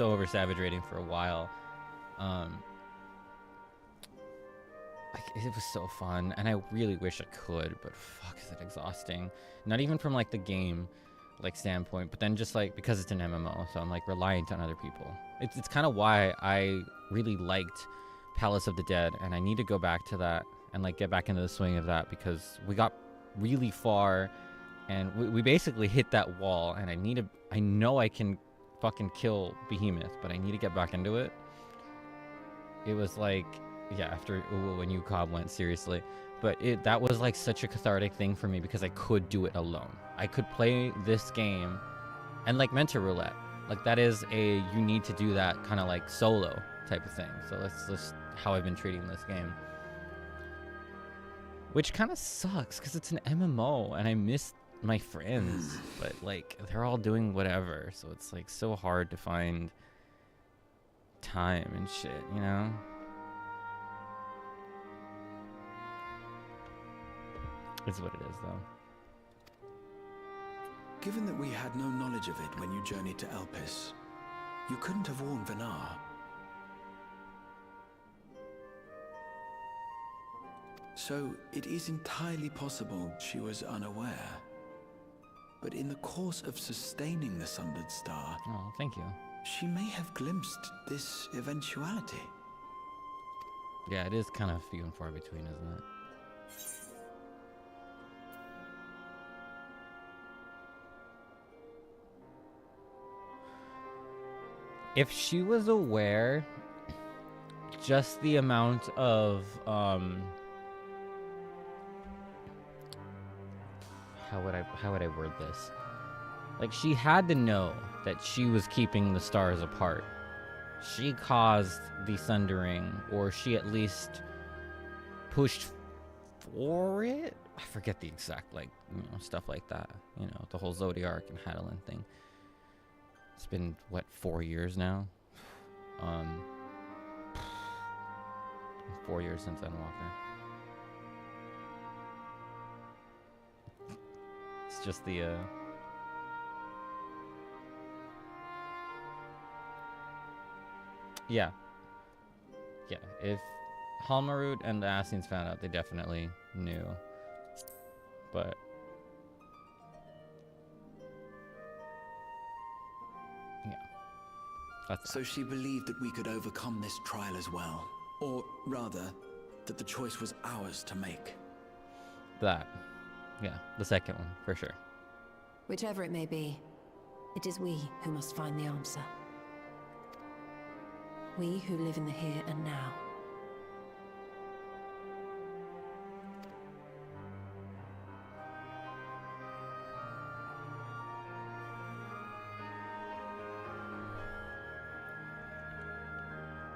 over Savage raiding for a while. Like, it was so fun, and I really wish I could, but fuck, is it exhausting. Not even from like the game like standpoint, but then just like because it's an MMO, so I'm like reliant on other people. It's kind of why I really liked Palace of the Dead, and I need to go back to that and like get back into the swing of that, because we got really far and we basically hit that wall, and I know I can fucking kill Behemoth, but I need to get back into it. It was like, yeah, after when UCOB went, seriously, but that was like such a cathartic thing for me, because I could do it alone. I could play this game and like Mentor Roulette, like that is you need to do that kind of like solo type of thing. So that's just how I've been treating this game, which kind of sucks because it's an MMO and I miss my friends, but like they're all doing whatever, so it's like so hard to find time and shit, you know? It's what it is, though. Given that we had no knowledge of it when you journeyed to Elpis, you couldn't have warned Vanar. So it is entirely possible she was unaware. But in the course of sustaining the Sundered Star... Oh, thank you. She may have glimpsed this eventuality. Yeah, it is kind of few and far between, isn't it? If she was aware, just the amount of, how would I word this? Like, she had to know that she was keeping the stars apart. She caused the sundering, or she at least pushed for it? I forget the exact, like, stuff like that. You know, the whole Zodiark and Hydaelyn thing. It's been, what, 4 years now? 4 years since Endwalker. It's just the, Yeah, yeah, if Halmarut and the Ascians found out, they definitely knew. But yeah, that's so she believed that we could overcome this trial as well, or rather, that the choice was ours to make. that. Yeah, the second one for sure. Whichever it may be, it is we who must find the answer. We who live in the here and now.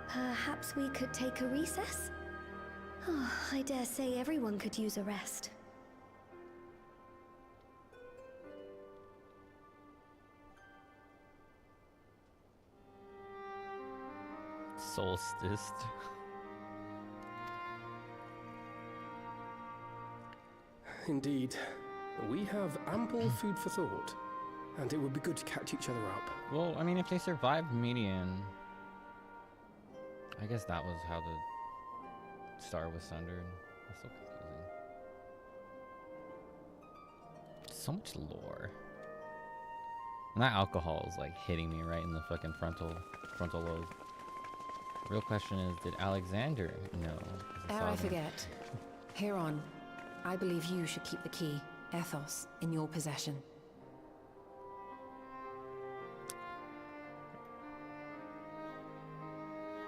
Perhaps we could take a recess? Oh, I dare say everyone could use a rest. Solstice. Indeed. We have ample food for thought, and it would be good to catch each other up. Well, I mean, if they survived Median, I guess that was how the star was sundered. That's so confusing. So much lore. And that alcohol is like hitting me right in the fucking frontal lobe. Real question is, did Alexander know? Ere I forget, Heron, I believe you should keep the key, Ethos, in your possession.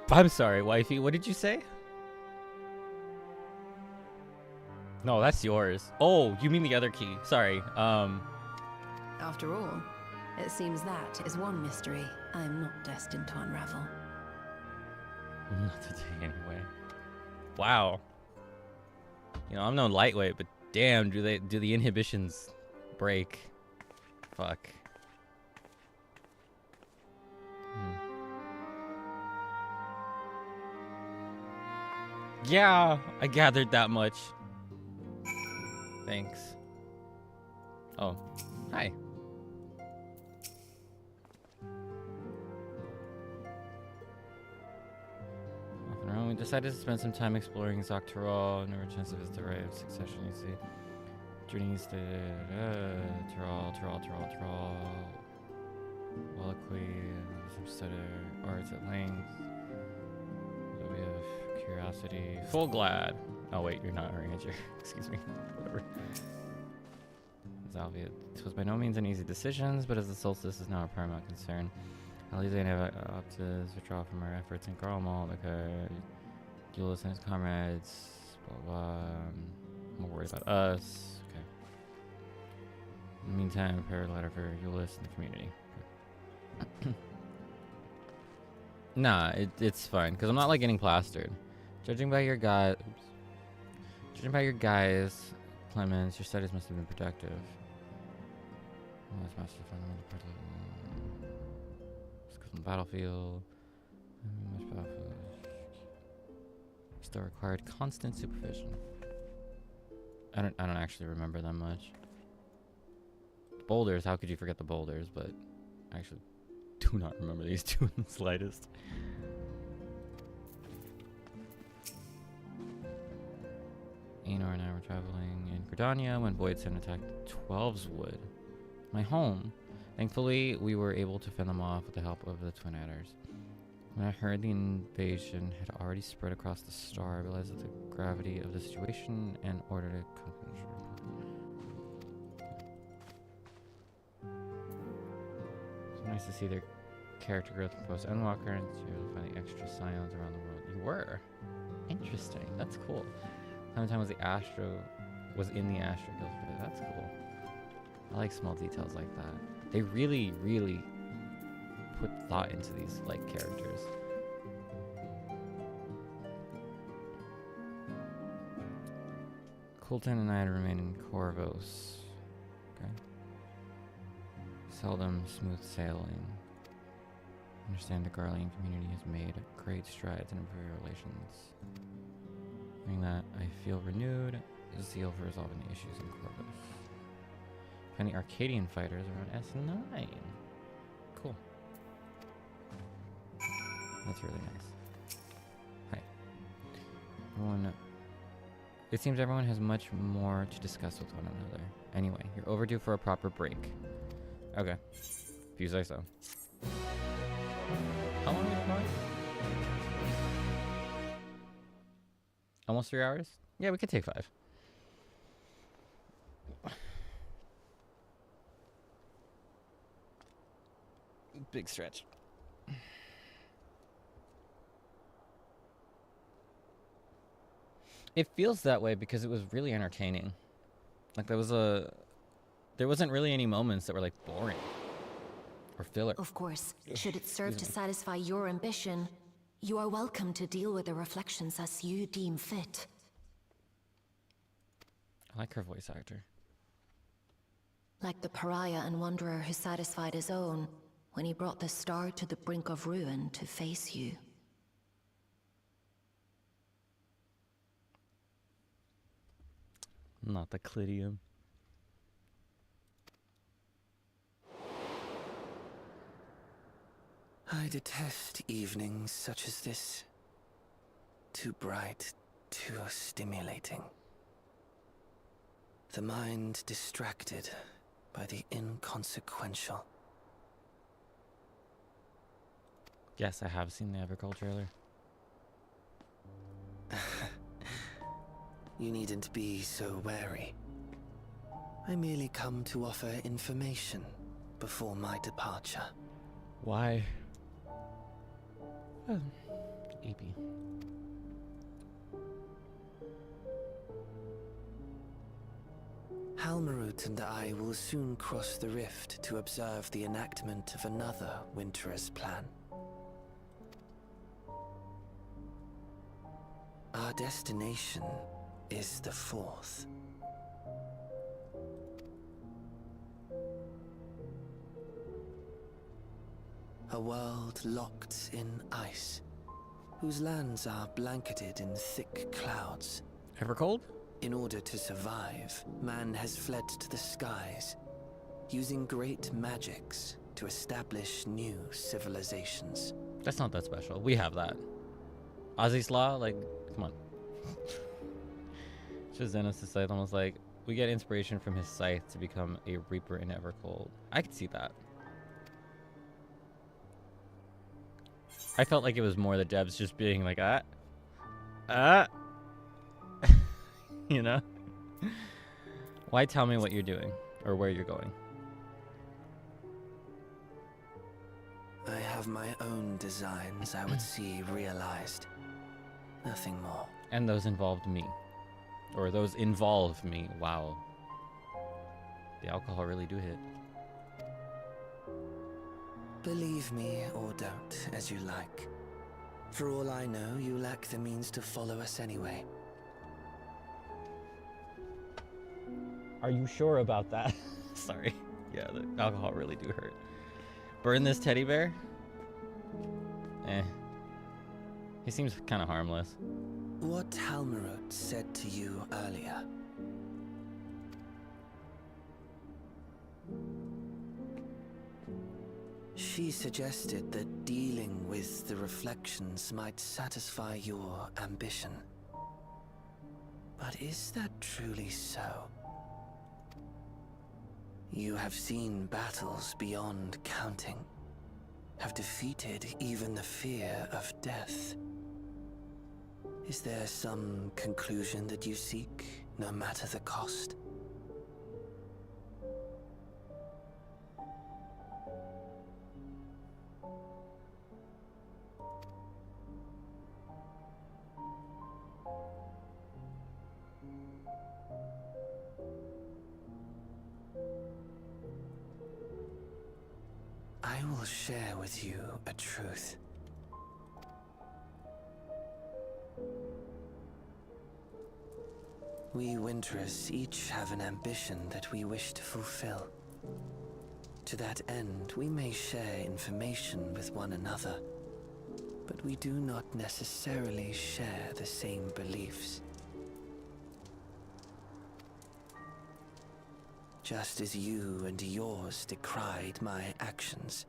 I'm sorry, wifey. What did you say? No, that's yours. Oh, you mean the other key. Sorry. After all, it seems that is one mystery I am not destined to unravel. Not today, anyway. Wow. You know, I'm no lightweight, but damn, do the inhibitions break? Fuck. Yeah, I gathered that much. Thanks. Oh, hi. We decided to spend some time exploring Zoctorol. Never a chance to visit the right of succession, you see. Journey east Tyrol. Wallacquy, some study arts at length. We have curiosity. Full glad. Oh wait, you're not a ranger. Excuse me. Whatever. Zalvia. It was by no means an easy decision, but as the solstice is now a paramount concern. Alize never opt to withdraw from our efforts in Garlemald because Julius and his comrades, blah blah. More worried about us. Okay. In the meantime, prepare a letter for Julius and the community. Okay. Nah, it's fine because I'm not like getting plastered. Judging by your guys, Clemens, your studies must have been productive. Oh, that's master fundamental part of the battlefield. Much battlefield. Still required constant supervision. I don't actually remember them much. Boulders, how could you forget the boulders? But I actually do not remember these two in the slightest. Aenor and I were traveling in Gridania when Voidson attacked 12's Wood, my home. Thankfully, we were able to fend them off with the help of the Twin Adders. When I heard the invasion had already spread across the star, I realized that the gravity of the situation and ordered a conclusion. It's nice to see their character growth from post-Endwalker and to find the extra scions around the world. You were? Interesting. That's cool. Clementine was in the Astro Guild. That's cool. I like small details like that. They really, really put thought into these like characters. Coulton and I remain in Corvos. Okay. Seldom smooth sailing. Understand the Garlean community has made great strides in improving relations. Knowing that, I feel renewed zeal for resolving the issues in Corvus. Any Arcadian fighters around S9. Cool. That's really nice. Hi. everyone... It seems everyone has much more to discuss with one another. Anyway, you're overdue for a proper break. Okay. If you say so. How long are we recording? Almost 3 hours? Yeah, we could take 5. Big stretch. It feels that way because it was really entertaining. Like there wasn't really any moments that were like boring or filler. Of course, should it serve to satisfy your ambition, you are welcome to deal with the reflections as you deem fit. I like her voice actor. Like the pariah and wanderer who satisfied his own when he brought the star to the brink of ruin to face you. Not the clidium. I detest evenings such as this. Too bright, too stimulating. The mind distracted by the inconsequential. Yes, I have seen the Evercold trailer. You needn't be so wary. I merely come to offer information before my departure. Why? EP. Halmarut and I will soon cross the rift to observe the enactment of another Winter's plan. Our destination is the 4th. A world locked in ice, whose lands are blanketed in thick clouds. Evercold? In order to survive, man has fled to the skies, using great magics to establish new civilizations. That's not that special. We have that. Ozzy's Law, like, come on. Just Xenos' scythe almost like, we get inspiration from his scythe to become a reaper in Evercold. I could see that. I felt like it was more the devs just being like, you know? Why tell me what you're doing or where you're going? I have my own designs I would see realized. Nothing more. And those involved me. Or those involve me. Wow. The alcohol really do hit. Believe me or don't, as you like. For all I know, you lack the means to follow us anyway. Are you sure about that? Sorry. Yeah, the alcohol really do hurt. Burn this teddy bear? Eh. He seems kind of harmless. What Halmarut said to you earlier. She suggested that dealing with the reflections might satisfy your ambition. But is that truly so? You have seen battles beyond counting, have defeated even the fear of death. Is there some conclusion that you seek, no matter the cost? I will share with you a truth. We Winterers each have an ambition that we wish to fulfill. To that end, we may share information with one another, but we do not necessarily share the same beliefs. Just as you and yours decried my actions,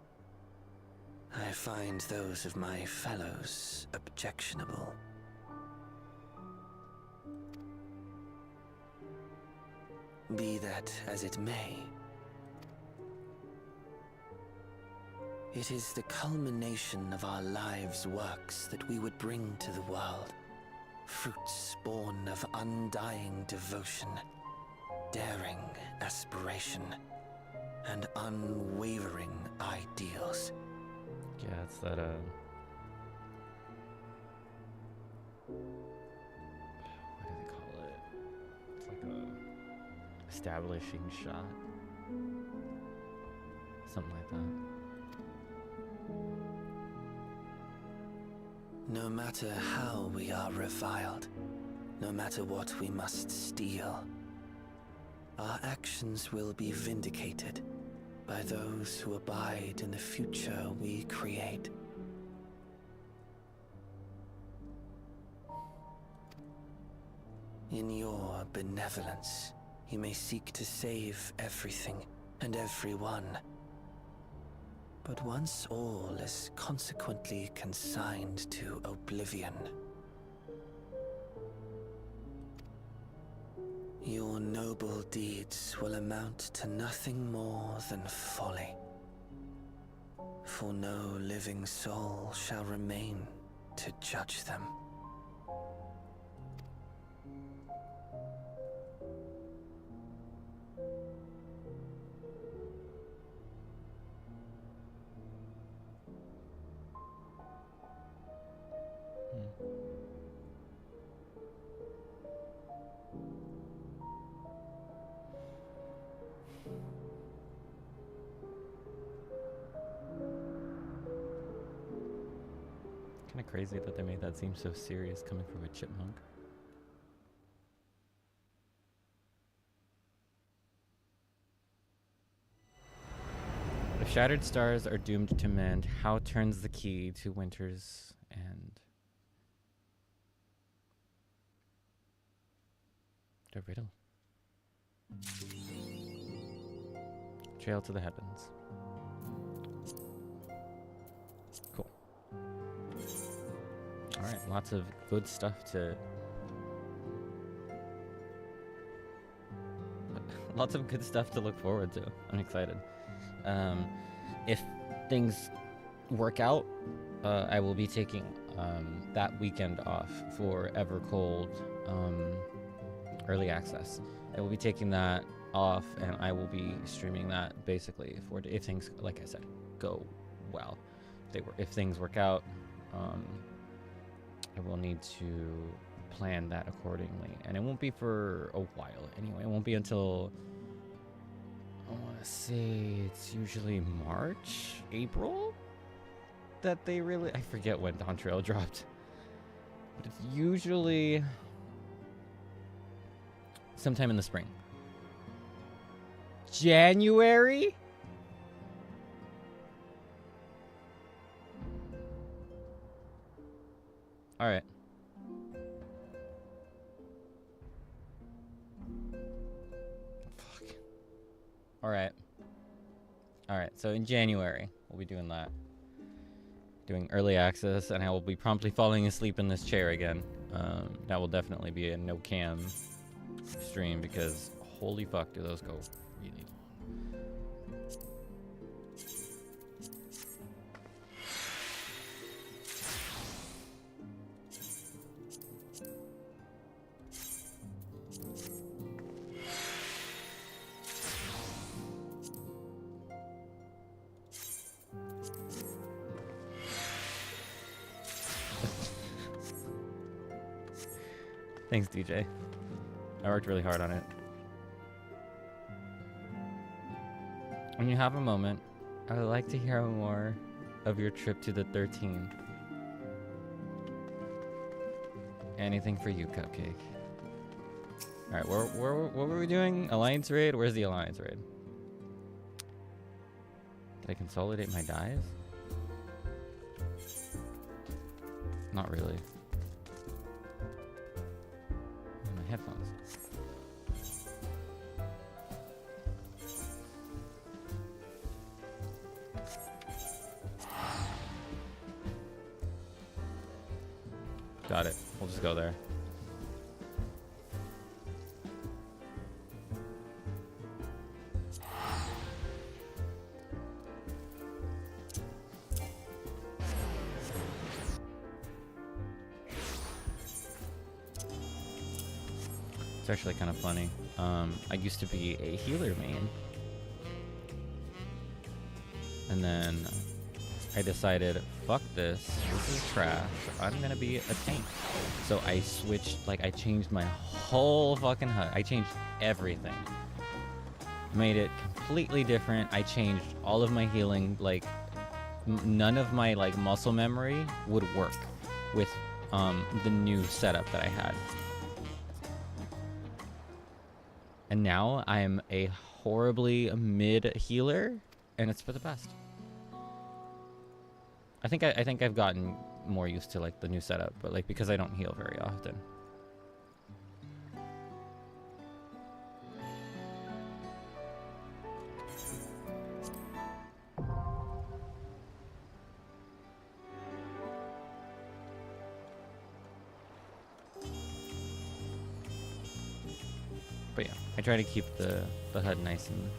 I find those of my fellows objectionable. Be that as it may, it is the culmination of our lives' works that we would bring to the world. Fruits born of undying devotion, daring aspiration, and unwavering ideals. Yeah, it's that, what do they call it? It's like a establishing shot. Something like that. No matter how we are reviled, no matter what we must steal, our actions will be vindicated by those who abide in the future we create. In your benevolence, you may seek to save everything and everyone. But once all is consequently consigned to oblivion, your noble deeds will amount to nothing more than folly. For no living soul shall remain to judge them. Kind of crazy that they made that seem so serious coming from a chipmunk. If shattered stars are doomed to mend, how turns the key to winter's end? The riddle. Trail to the heavens. Cool. Alright, lots of good stuff to... lots of good stuff to look forward to. I'm excited. If things work out, I will be taking that weekend off for Evercold early access. I will be taking that off, and I will be streaming that basically if things, like I said, go well. If things work out, I will need to plan that accordingly, and it won't be for a while anyway. It won't be until, I want to say, it's usually March, April that they really, I forget when Dawntrail dropped, but it's usually sometime in the spring. January? All right. Fuck. All right. All right. So in January, we'll be doing that. Doing early access, and I will be promptly falling asleep in this chair again. That will definitely be a no cam stream because holy fuck, do those go really long. Thanks, DJ. I worked really hard on it. When you have a moment, I would like to hear more of your trip to the 13. Anything for you, Cupcake. Alright, what were we doing? Alliance raid? Where's the Alliance raid? Did I consolidate my dies? Not really. Headphones. Got it. We'll just go there. It's actually kind of funny. I used to be a healer main. And then I decided, fuck this. This is trash. I'm gonna be a tank. So I switched, like, I changed my whole fucking HUD. I changed everything. Made it completely different. I changed all of my healing. Like, none of my, like, muscle memory would work with the new setup that I had. And now I'm a horribly mid healer, and it's for the best. I think I've gotten more used to, like, the new setup, but, like, because I don't heal very often. But yeah, I try to keep the HUD nice and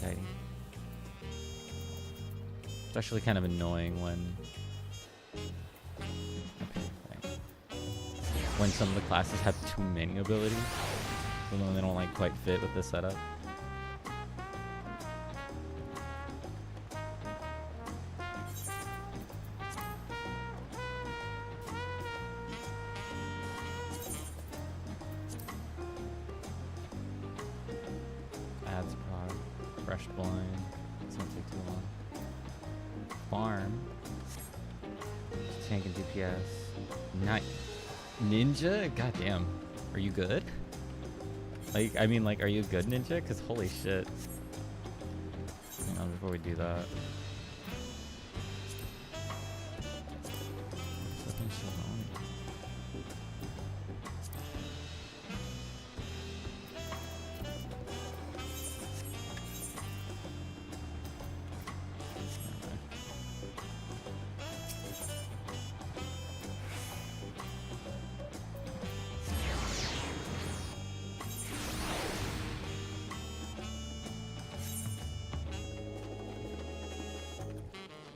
tidy. It's actually kind of annoying when some of the classes have too many abilities, even though they don't, like, quite fit with this setup. Ads prod, fresh blind. It's gonna take too long. Farm. Tank and DPS. Nice. Ninja? Goddamn. Are you good? Like, I mean, like, are you good, Ninja? Because holy shit. Hang on, before we do that.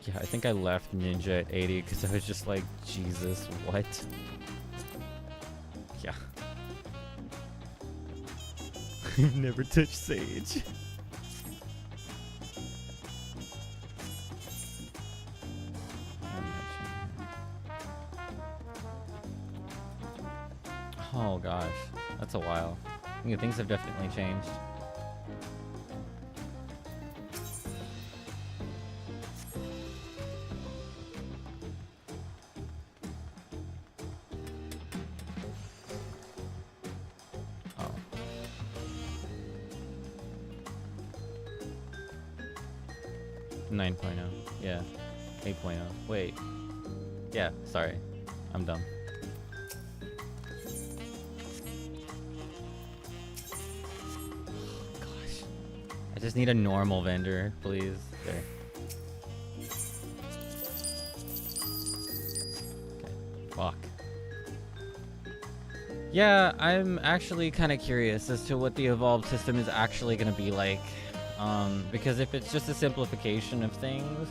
Yeah, I think I left Ninja at 80 because I was just like, Jesus, what? Yeah. I've never touched Sage. Oh gosh, that's a while. I mean, things have definitely changed. Oh. Yeah. 8.0. Wait. Yeah, sorry. I'm dumb. Gosh. I just need a normal vendor, please. There. Okay. Fuck. Yeah, I'm actually kind of curious as to what the evolved system is actually going to be like. Because if it's just a simplification of things,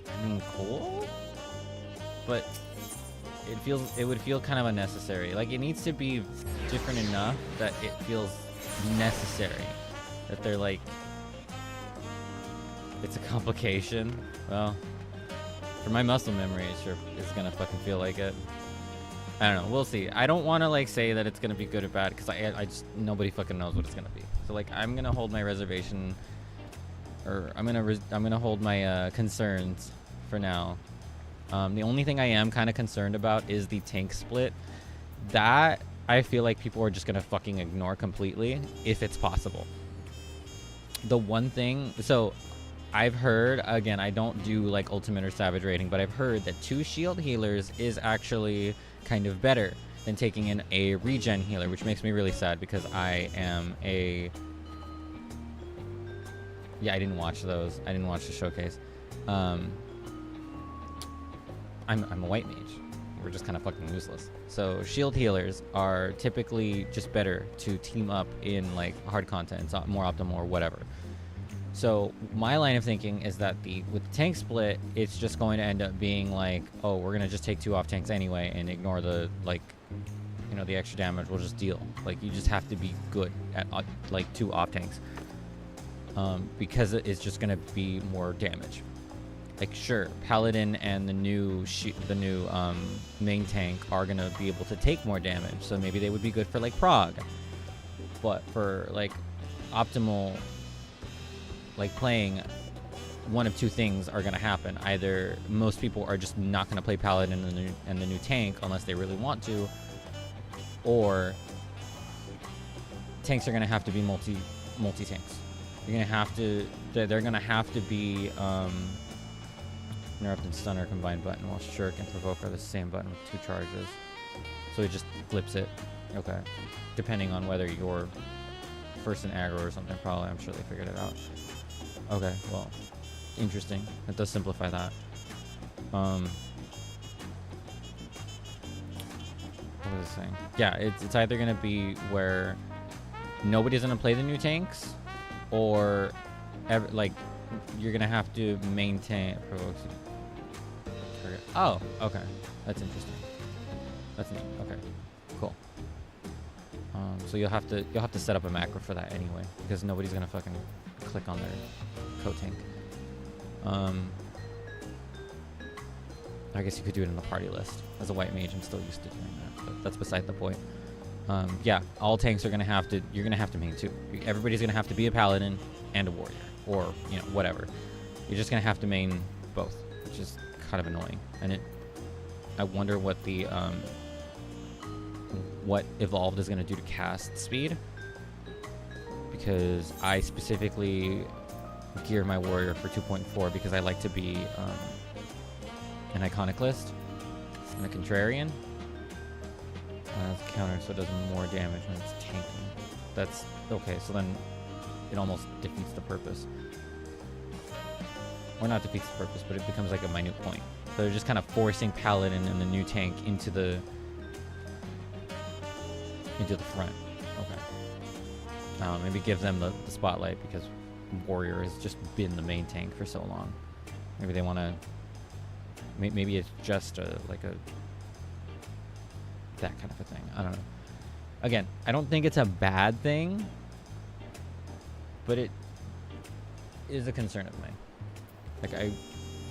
I mean, cool, but it would feel kind of unnecessary. Like, it needs to be different enough that it feels necessary. That they're like, it's a complication. Well, for my muscle memory, it sure is gonna fucking feel like it. I don't know. We'll see. I don't want to, like, say that it's gonna be good or bad because I just, nobody fucking knows what it's gonna be. So, like, I'm gonna hold my reservation, or I'm gonna hold my concerns for now. The only thing I am kind of concerned about is the tank split. That I feel like people are just gonna fucking ignore completely if it's possible. The one thing, so I've heard, again, I don't do like ultimate or savage rating, but I've heard that 2 shield healers is actually kind of better than taking in a regen healer, which makes me really sad because I am a... Yeah, I didn't watch those. I didn't watch the showcase. I'm a white mage. We're just kind of fucking useless. So shield healers are typically just better to team up in like hard content. It's more optimal or whatever. So my line of thinking is that with the tank split, it's just going to end up being like, oh, we're gonna just take 2 off tanks anyway and ignore the like you know, the extra damage will just deal. Like, you just have to be good at like 2 op tanks, because it's just gonna be more damage. Like, sure, Paladin and the new main tank are gonna be able to take more damage, so maybe they would be good for like prog. But for like optimal like playing, one of 2 things are gonna happen. Either most people are just not gonna play Paladin and the new tank unless they really want to, or tanks are gonna have to be multi tanks. You're gonna have to. They're gonna have to be interrupt and stun or combined button, while shirk and provoke are the same button with 2 charges. So it just flips it. Okay. Depending on whether you're first in aggro or something, probably. I'm sure they figured it out. Okay, well, interesting. It does simplify that. What was I saying? Yeah, it's either gonna be where nobody's gonna play the new tanks, or like you're gonna have to maintain provokes target. Oh, okay, that's interesting. That's neat. Okay, cool. So you'll have to set up a macro for that anyway, because nobody's gonna fucking click on their coat tank. I guess you could do it in the party list. As a white mage, I'm still used to doing that, but that's beside the point. Yeah, all tanks are gonna have to. You're gonna have to main 2. Everybody's gonna have to be a paladin and a warrior, or you know, whatever. You're just gonna have to main both, which is kind of annoying. And I wonder what the what evolved is gonna do to cast speed, because I specifically gear my warrior for 2.4 because I like to be an iconoclast and a contrarian. That's counter, so it does more damage when it's tanking. That's okay, so then it almost defeats the purpose. Or not defeats the purpose, but it becomes like a minute point. So they're just kind of forcing Paladin and the new tank into the front. Okay. Maybe give them the spotlight, because warrior has just been the main tank for so long. Maybe they want to. Maybe it's just like that kind of a thing. I don't know. Again, I don't think it's a bad thing, but it is a concern of mine. Like, I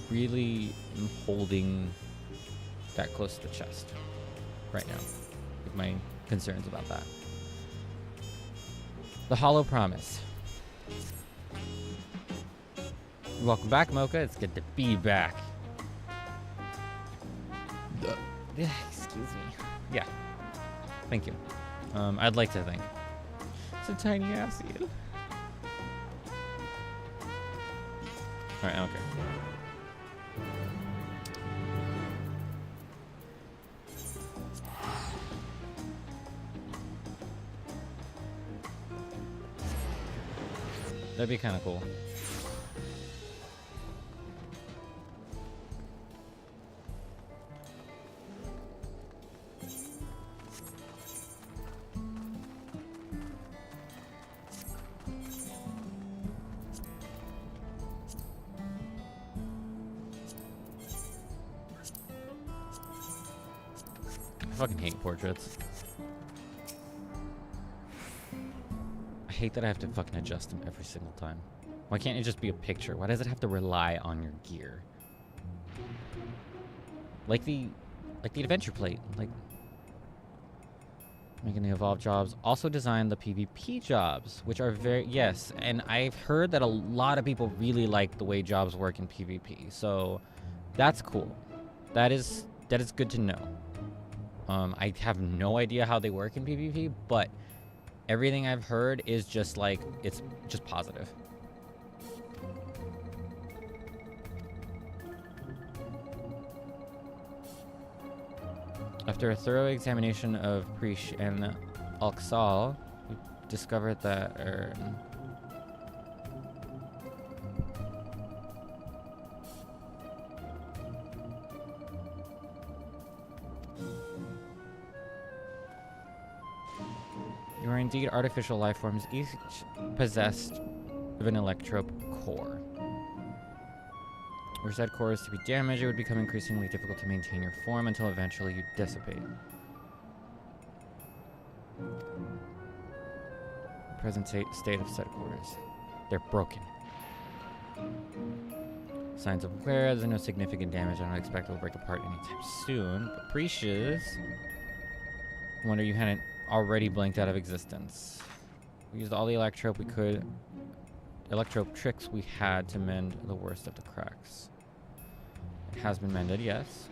really am holding that close to the chest right now with my concerns about that. The Hollow Promise. Welcome back, Mocha. It's good to be back. Excuse me. Yeah. Thank you. I'd like to think. It's a tiny ass eel. Alright, I don't care. That'd be kind of cool. I fucking hate portraits. I hate that I have to fucking adjust them every single time. Why can't it just be a picture? Why does it have to rely on your gear? Like the adventure plate. Like, making the evolved jobs. Also design the PvP jobs, which are very, yes, and I've heard that a lot of people really like the way jobs work in PvP. So that's cool. That is good to know. I have no idea how they work in PvP, but everything I've heard is just like, it's just positive. After a thorough examination of Prish and Alxal, we discovered that you are indeed artificial life forms, each possessed of an electrope core. Were said cores to be damaged, it would become increasingly difficult to maintain your form until eventually you dissipate. Present state of set quarters. They're broken. Signs of wear. There's no significant damage. I don't expect it will break apart anytime soon. But precious. Wonder you hadn't already blinked out of existence. We used all the electrope tricks we had to mend the worst of the cracks. It has been mended, yes.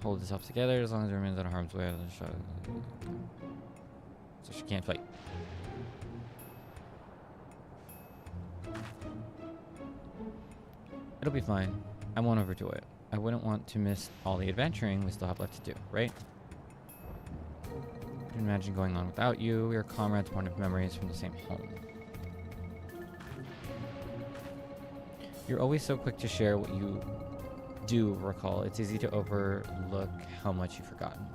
Hold yourself together as long as it remains out of harm's way. So she can't fight. It'll be fine. I won't overdo it. I wouldn't want to miss all the adventuring we still have left to do, right? I can imagine going on without you. We are comrades, born of memories from the same home. You're always so quick to share what you do recall. It's easy to overlook how much you've forgotten.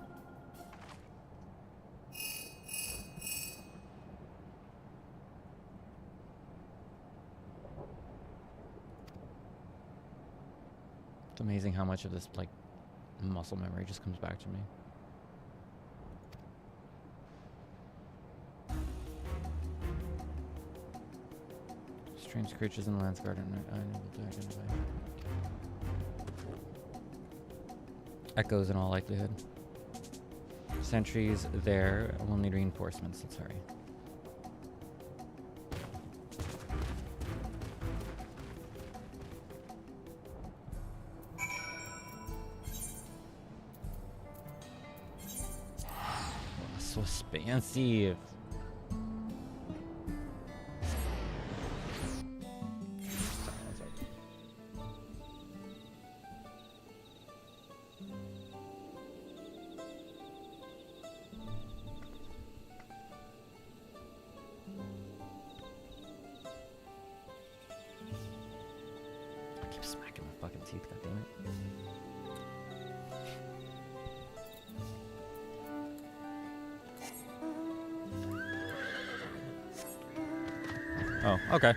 It's amazing how much of this, like, muscle memory just comes back to me. Strange creatures in the lands garden. Unable to identify. Echoes in all likelihood. Sentries there. We'll need reinforcements. Let's hurry. So expansive. I keep smacking my fucking teeth, goddammit. Oh, okay.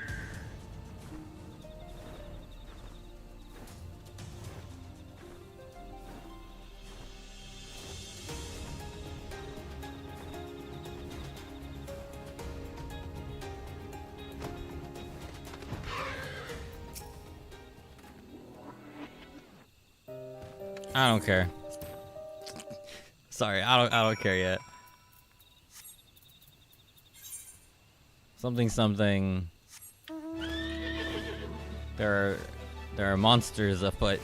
I don't care. Sorry, I don't care yet. Something. There are monsters afoot.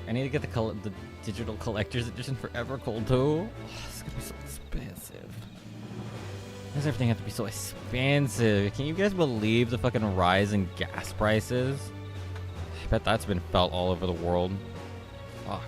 I need to get the digital collector's edition for Evercold too. Oh, it's gonna be so expensive. Why does everything have to be so expensive? Can you guys believe the fucking rise in gas prices? I bet that's been felt all over the world. Fuck.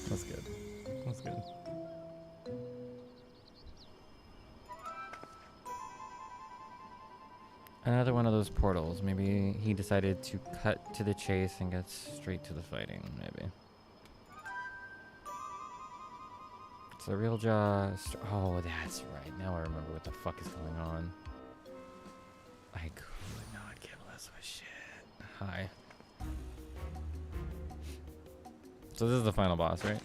That's good. That's good. Another one of those portals. Maybe he decided to cut to the chase and get straight to the fighting. Maybe. It's a real jaw. Oh, that's right. Now I remember what the fuck is going on. I could not give less of a shit. Hi. So this is the final boss, right?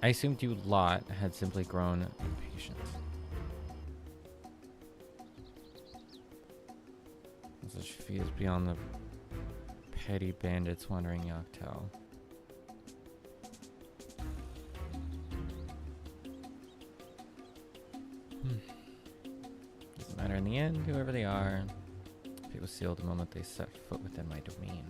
I assumed you lot had simply grown impatient. Such fears beyond the petty bandits wandering Yachtell. Doesn't matter in the end, whoever they are. Fate was sealed the moment they set foot within my domain.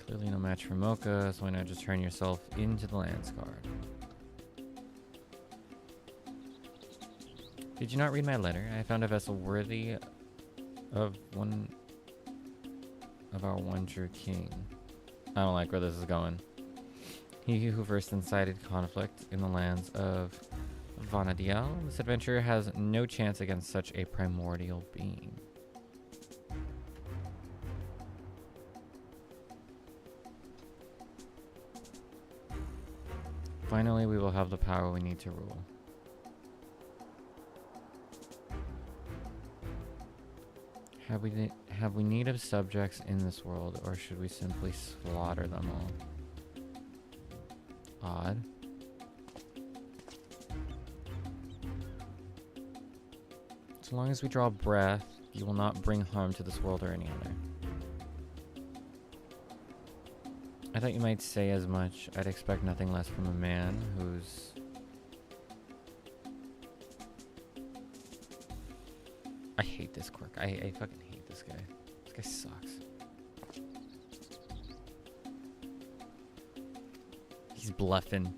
Clearly no match for Mocha, so why not just turn yourself into the Lance Guard? Did you not read my letter? I found a vessel worthy of one of our one true king. I don't like where this is going. He who first incited conflict in the lands of Vanadiel. This adventurer has no chance against such a primordial being. Finally, we will have the power we need to rule. Have we need of subjects in this world, or should we simply slaughter them all? Odd. As long as we draw breath, you will not bring harm to this world or any other. I thought you might say as much. I'd expect nothing less from a man who's... I hate this quirk. I fucking hate this guy. This guy sucks. He's bluffing.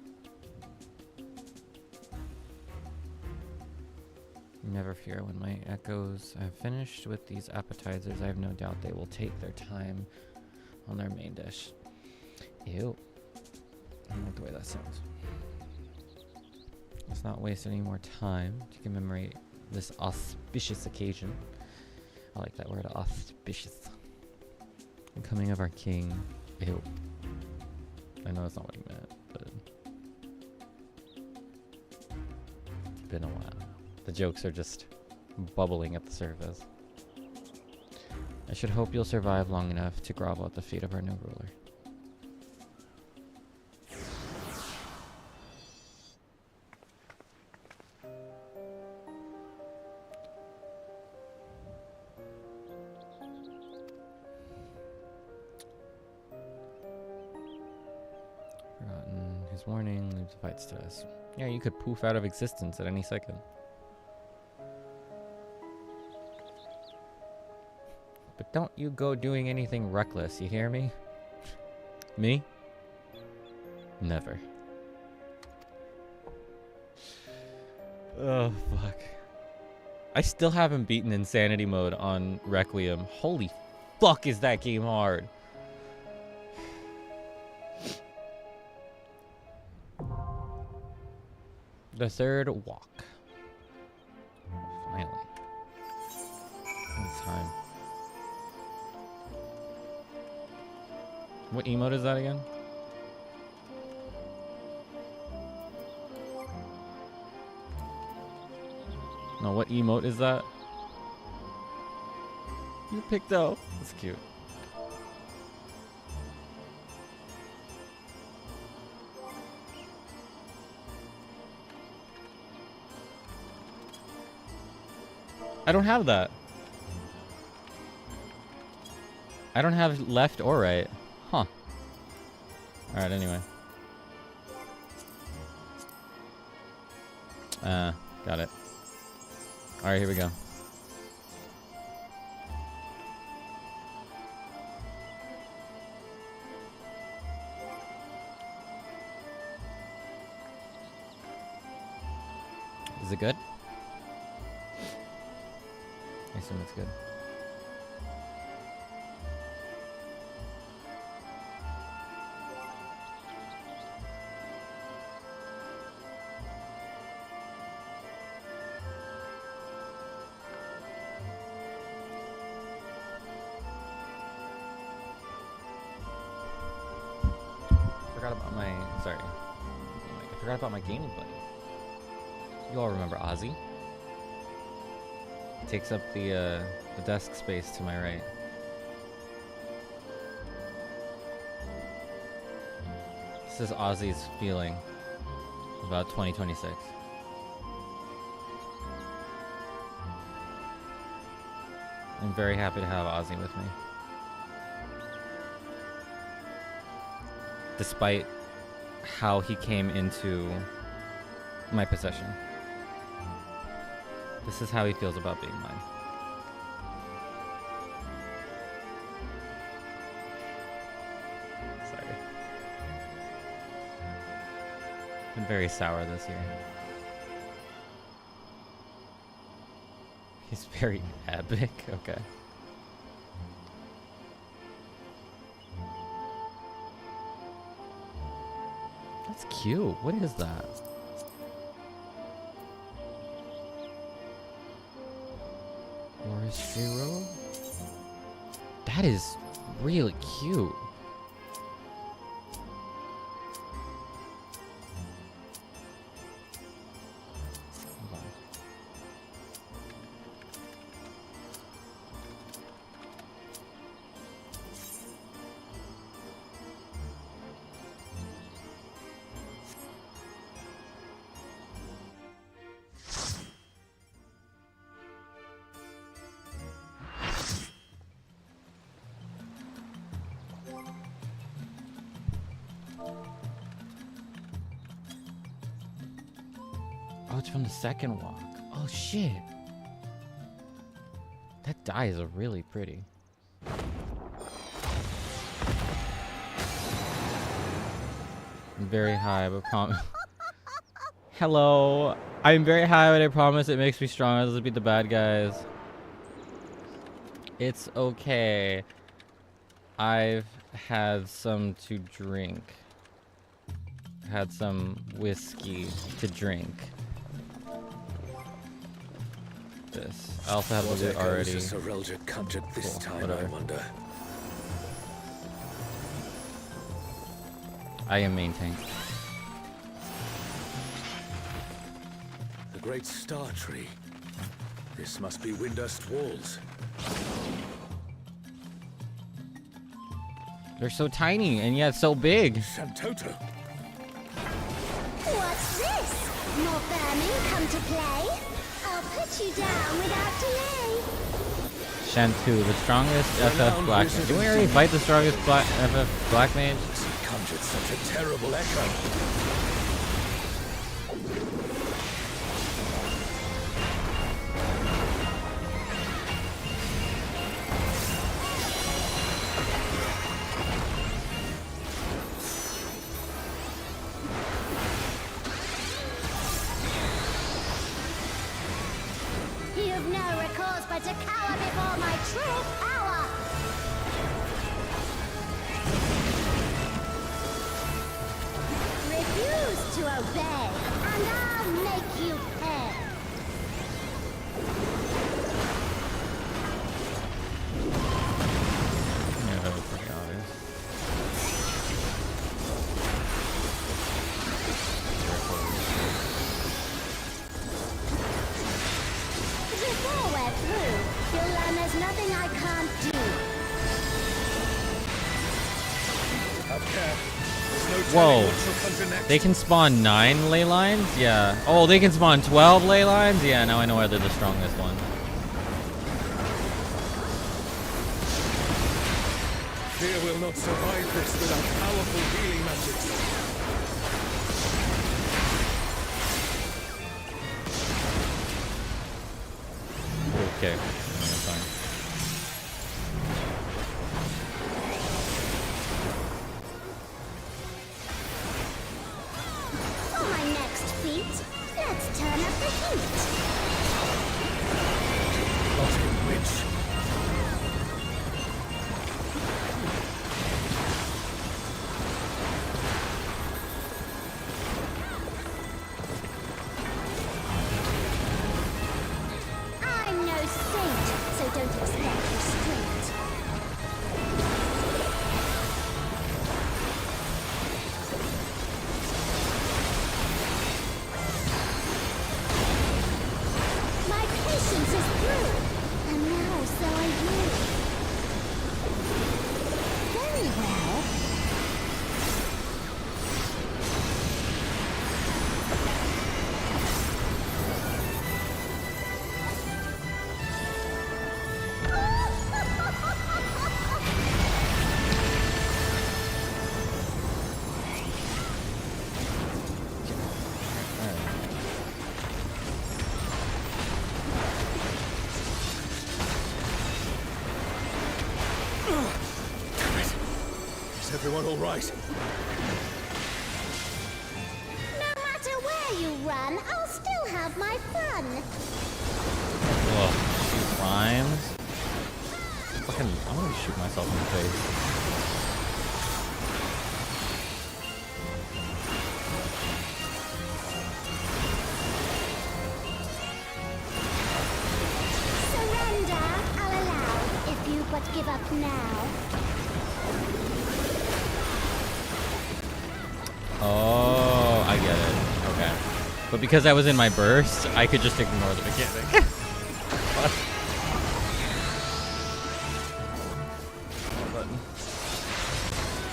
Never fear, when my echoes have finished with these appetizers, I have no doubt they will take their time on their main dish. Ew. I don't like the way that sounds. Let's not waste any more time to commemorate this auspicious occasion. I like that word, auspicious. The coming of our king. Ew. I know that's not what he meant, but it's been a while. The jokes are just bubbling at the surface. I should hope you'll survive long enough to grovel at the feet of our new ruler. Forgotten his warning, leaves the fights to us. Yeah, you could poof out of existence at any second. But don't you go doing anything reckless, you hear me? Me? Never. Oh, fuck. I still haven't beaten Insanity Mode on Requiem. Holy fuck, is that game hard. The third walk. Finally. It's time. What emote is that again? No, what emote is that? You picked out. That's cute. I don't have that. I don't have left or right. Huh. Alright, anyway. Got it. Alright, here we go. Is it good? I assume it's good. I forgot about my gaming buddy. You all remember Ozzy? He takes up the desk space to my right. This is Ozzy's feeling about 2026. I'm very happy to have Ozzy with me. Despite how he came into my possession. This is how he feels about being mine. Sorry. Been very sour this year. He's very epic. Okay. That's cute. What is that? Zero? That is really cute. Hold on. Oh, it's from the second walk. Oh, shit. That die is really pretty. I'm very high, but promise. Hello. I'm very high, but I promise it makes me stronger. Let's beat the bad guys. It's okay. I've had some to drink. Had some whiskey to drink. This. I also have the loot already. Conjured this time, whatever. I wonder. I am main tank. The great star tree. This must be Windust Walls. They're so tiny and yet so big. Shantoto. What's this? More vermin come to play? I'll put you down without delay. Shantu, the strongest FF Black Mage. Did we already fight the strongest FF Black Mage? Conjured such a terrible echo. You've no recourse but to cower before my true power. Refuse to obey, and I'll make you pay. Yeah, that was pretty obvious. Before we're through, you'll learn there's nothing I can't do. Whoa. They can spawn 9 ley lines? Yeah. Oh, they can spawn 12 ley lines? Yeah, now I know why they're the strongest one. Fear will not survive this without powerful healing magics. Okay. That's fine. For my next feat, let's turn up the heat. Rotting witch. I'm no saint, everyone all right? No matter where you run, I'll still have my fun. Ugh, shoot rhymes. Fucking, I'm gonna shoot myself in the face. Surrender, I'll allow, if you but give up now. Oh, I get it. Okay. But because I was in my burst, I could just ignore the mechanic.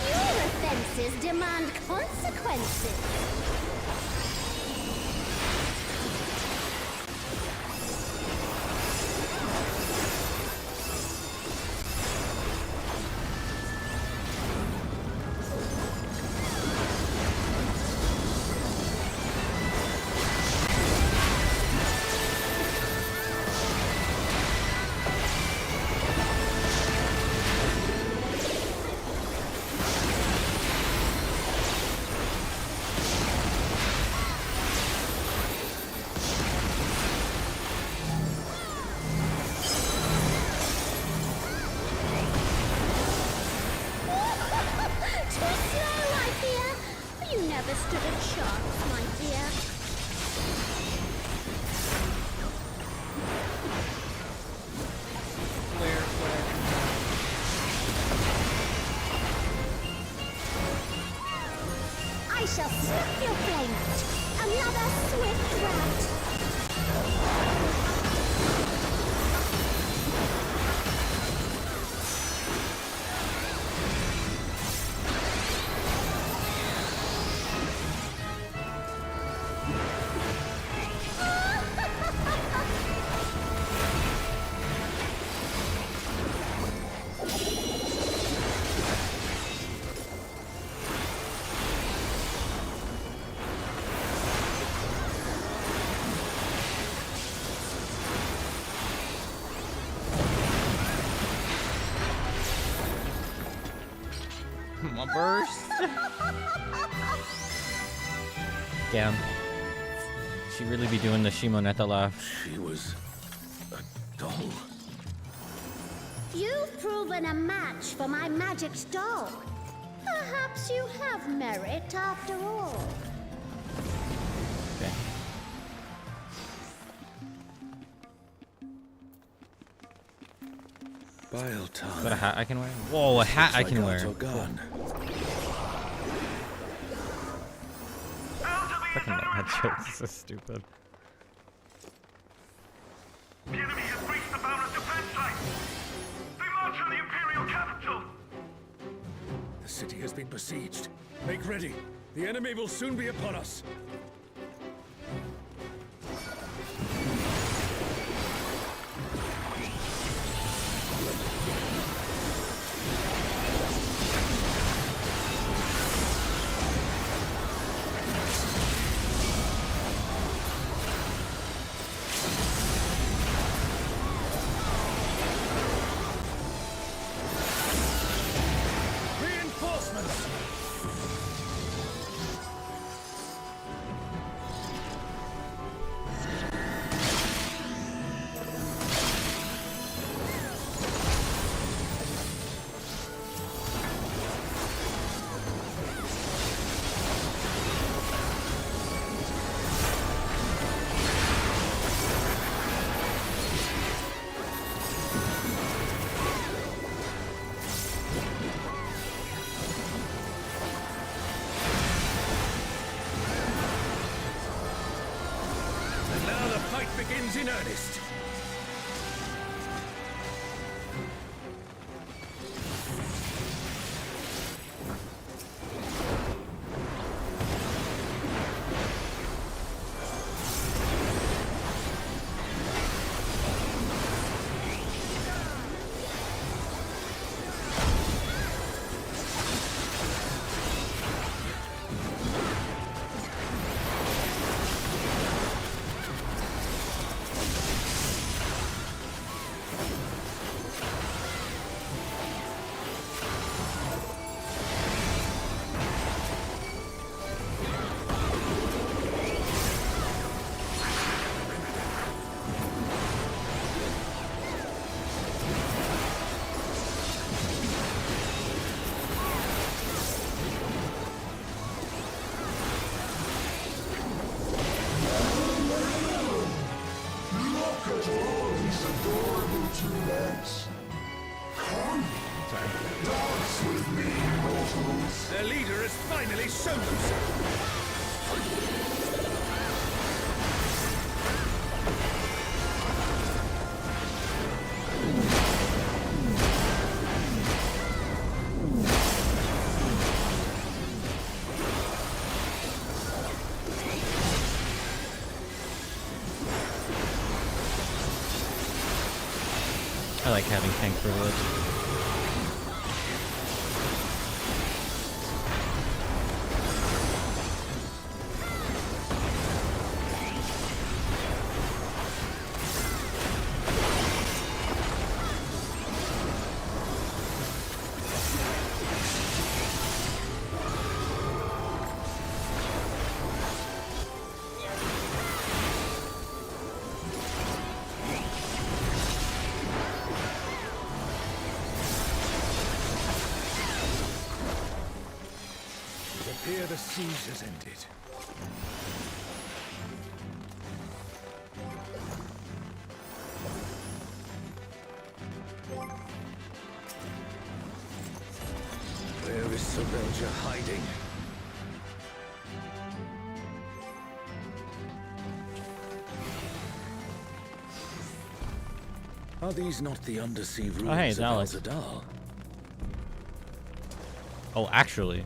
Your offenses demand consequences. I shall snuff your flame out. Another swift rout. My burst. Damn. She really be doing the Shimoneta laugh. She was a doll. You've proven a match for my magic doll. Perhaps you have merit after all. Okay. Bile tongue. Is that a hat I can wear? Whoa, a hat I can wear. Gone. Fucking that joke is so stupid. The enemy has breached the Baron's defense line. They march on the Imperial capital. The city has been besieged. Make ready. The enemy will soon be upon us. Begins in earnest. Sorry. Dance with me, mortals. Their leader has finally shown himself. I like having tank privilege. Here the siege has ended. Where is Sebelja hiding? Are these not the undersea ruins hey, it's of Alex. Al-Zadar? Oh, actually.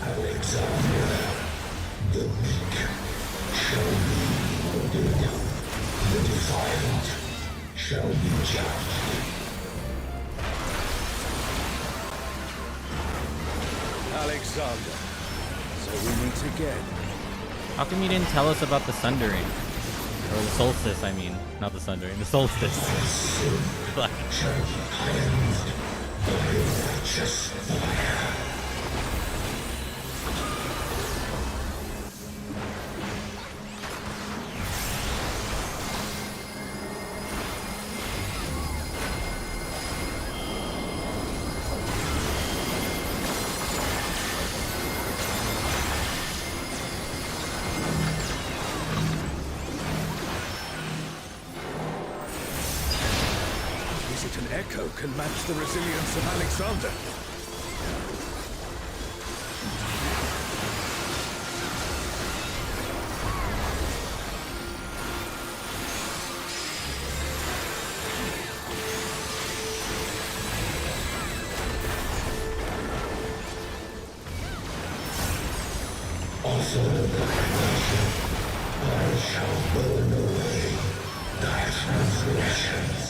Alexandria, the weak shall be wounded, the defiant shall be judged. Alexander, so we meet again. How come you didn't tell us about the sundering? Or the solstice, I mean. Not the sundering, the solstice. Like. Shall be cleansed by righteous fire. An echo can match the resilience of Alexander. Also the creation, I shall burn away thy transgressions.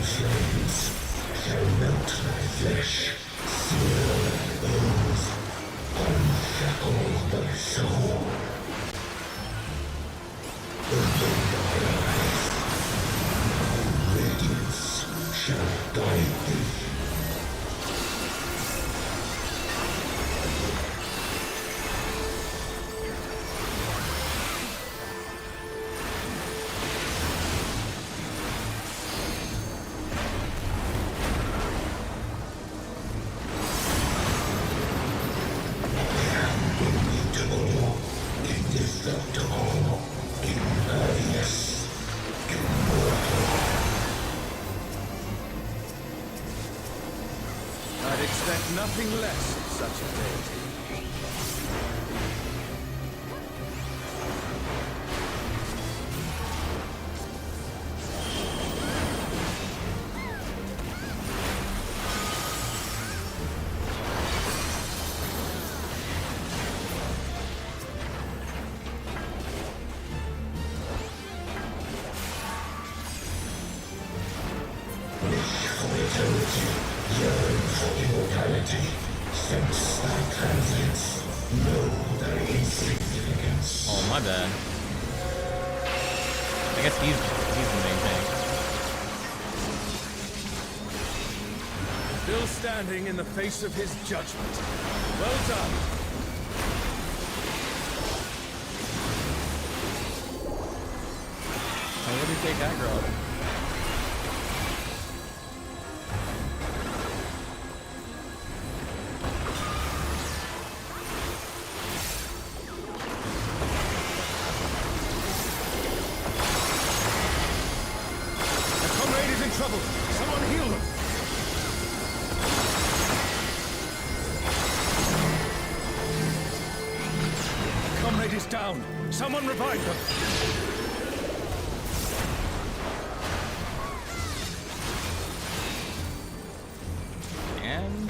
Flames shall melt thy flesh, sear thy bones, unshackle thy soul. Open thy eyes, my radiance shall guide thee. I'd expect nothing less of such a deity. Yearn for immortality, sense thy transience, know thy insignificance. Oh, my bad. I guess he's the main thing. Still standing in the face of his judgment. Well done. take aggro. Down! Someone revive them! And...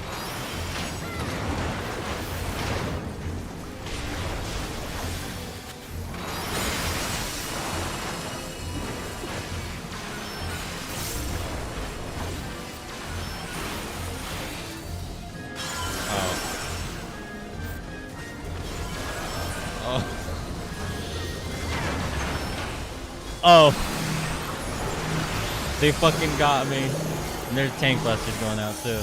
Oh, they fucking got me. And there's tank busters going out too.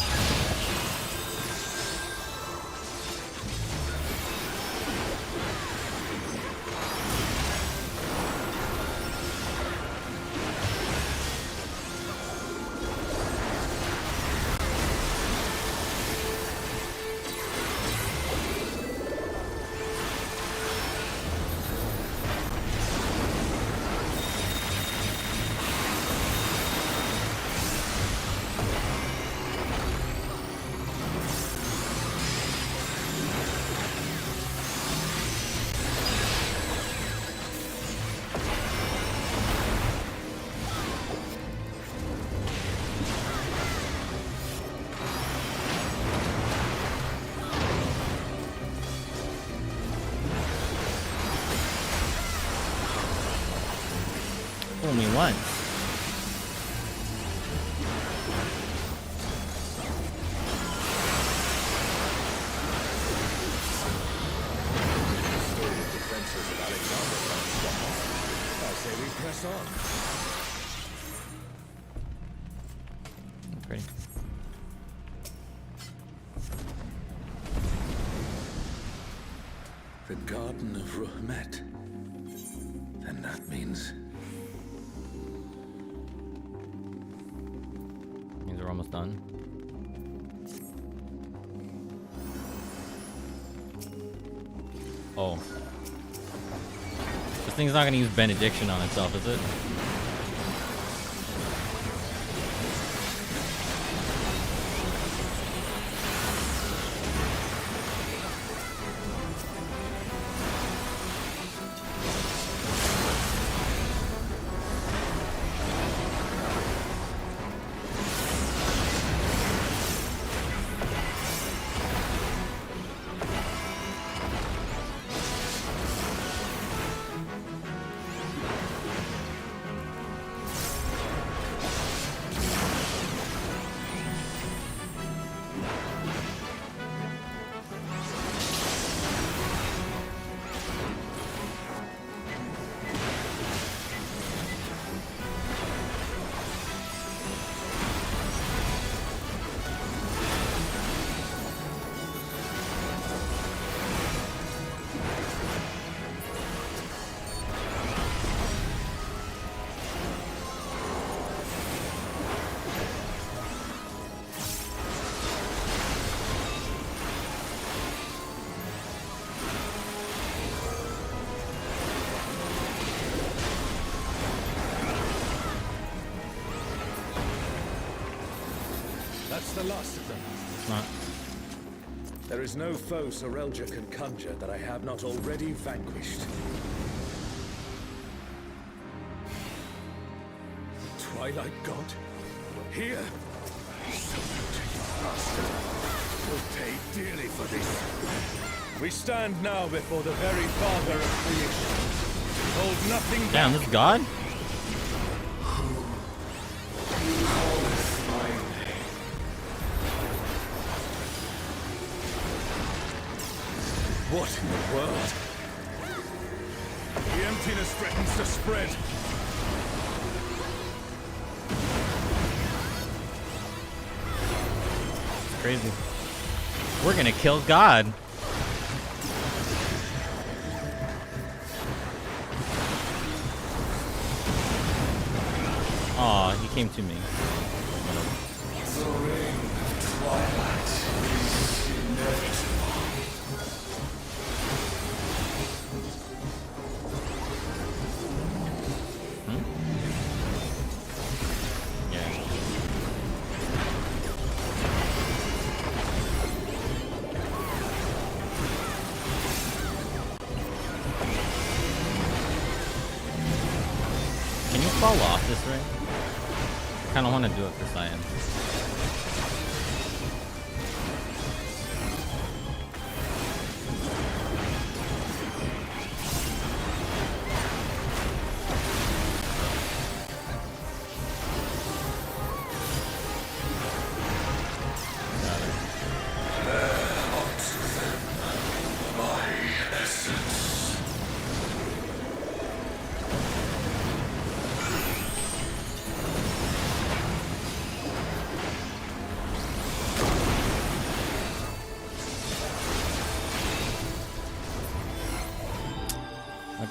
Fool me once. I say we press on. Pretty. The Garden of Ruhmet. And that means... Means we're almost done. Oh. This thing's not gonna use benediction on itself, is it? That's the last of them. It's not. There is no foe Sorelja can conjure that I have not already vanquished. The Twilight God? Here? Sorelja, you bastard. Will pay dearly for this. We stand now before the very father of creation. Hold nothing back. Damn, this is God? What in the world? The emptiness threatens to spread. It's crazy. We're gonna kill God. came to me. The reign of twilight is inevitable. Yeah. Can you fall off this ring? I kind of want to do it for science.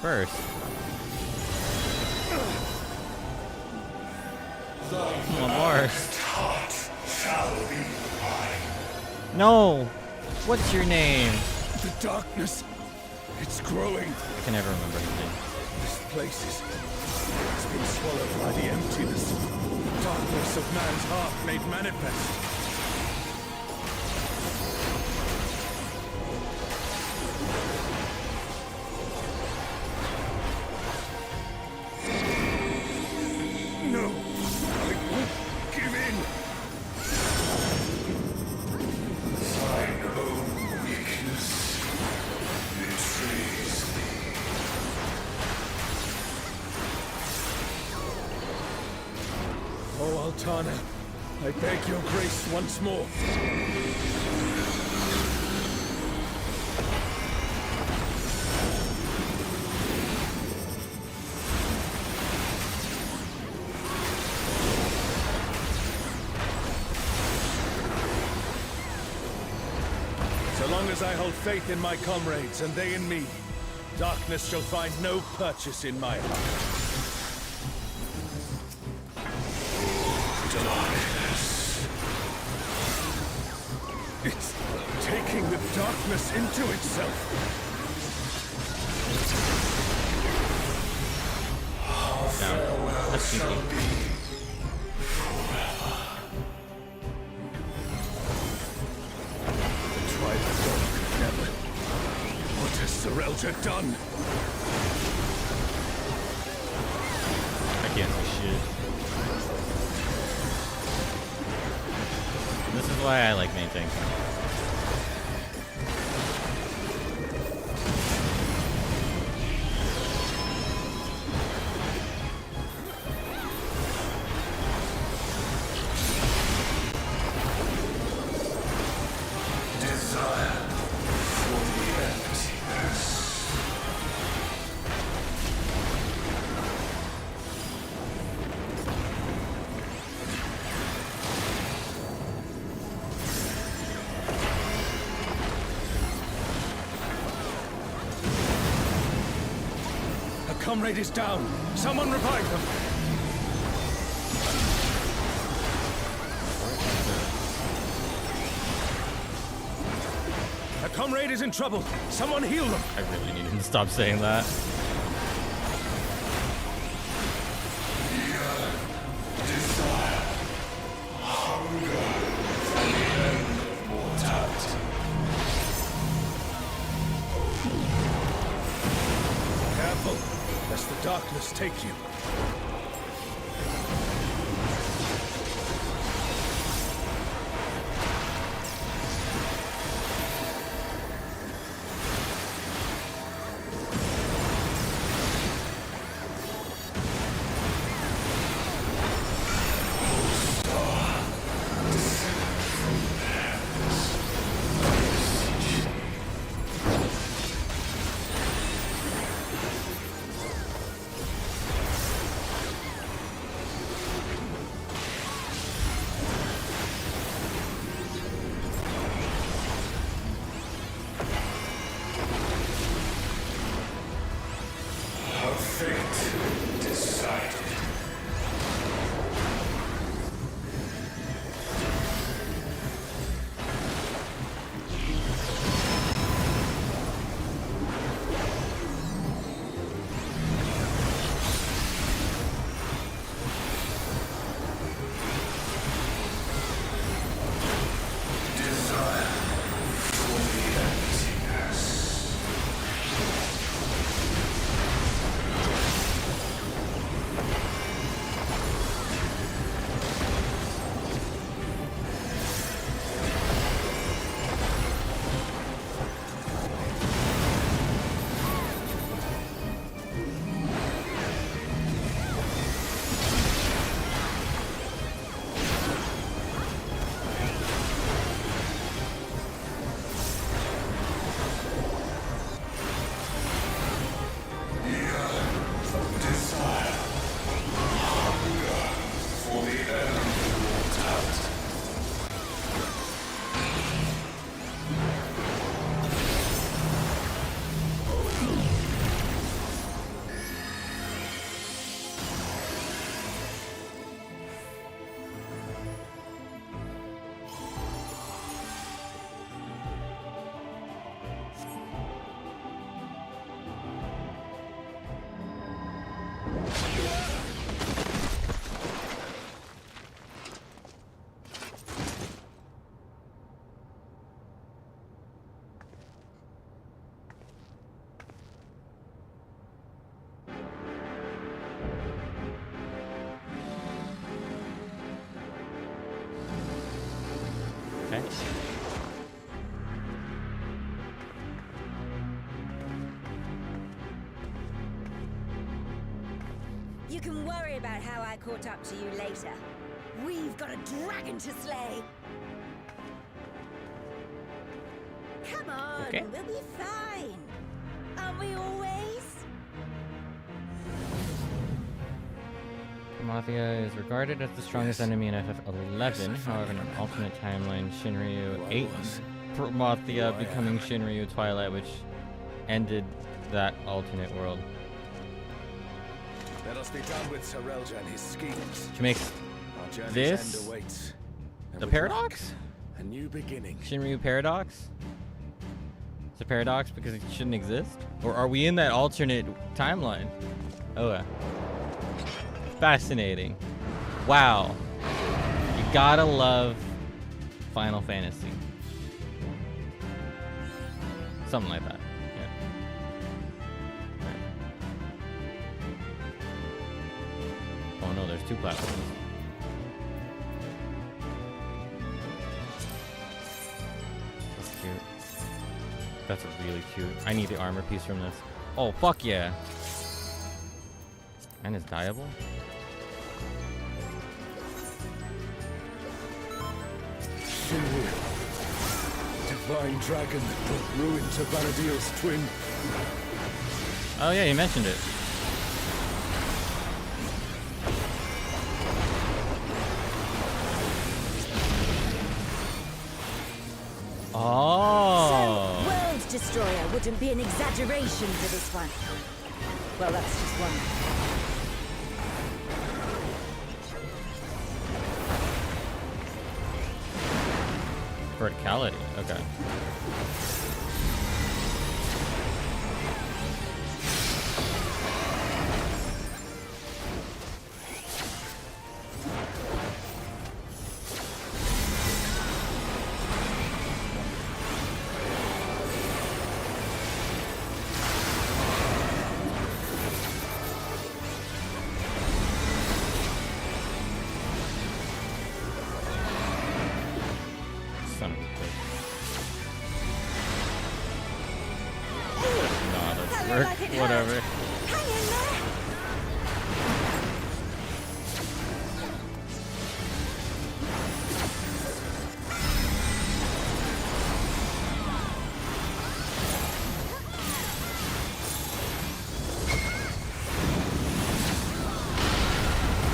Burst. No! What's your name? The darkness. It's growing. I can never remember his name. This place it's been swallowed by the emptiness. The darkness of man's heart made manifest. I beg your grace once more. So long as I hold faith in my comrades and they in me, darkness shall find no purchase in my heart. It's taking the darkness into itself. Down. That's cheeky. Try the dark, never. What has Serelja done? I can't see shit. This is why I like main tanks. Comrade is down. Someone revive them. A comrade is in trouble. Someone heal them. I really need him to stop saying that. Darkness take you. Okay. You can worry about how I caught up to you later. We've got a dragon to slay. Come on, Okay. we'll be fine. Aren't we always? Promathia is regarded as the strongest enemy in FF11. However, in an alternate timeline, Shinryu ate Promathia, becoming Shinryu Twilight, which ended that alternate world. Let us be done with Serelja and his schemes. Which makes Our journey's this end awaits. And the with paradox? luck, a new beginning. Shinryu paradox? It's a paradox because it shouldn't exist? Or are we in that alternate timeline? Oh, yeah. Fascinating. Wow. You gotta love Final Fantasy. Something like that. Yeah. Oh no, there's two platforms. That's cute. That's really cute. I need the armor piece from this. Oh, fuck yeah. And it's dyeable? Shinryu. Divine dragon that brought ruin to Vanadil's twin. Oh yeah, you mentioned it. Oh. So, World Destroyer wouldn't be an exaggeration for this one. Well, that's just one. Verticality, okay. Son of a bitch. Nah, let's work. Whatever.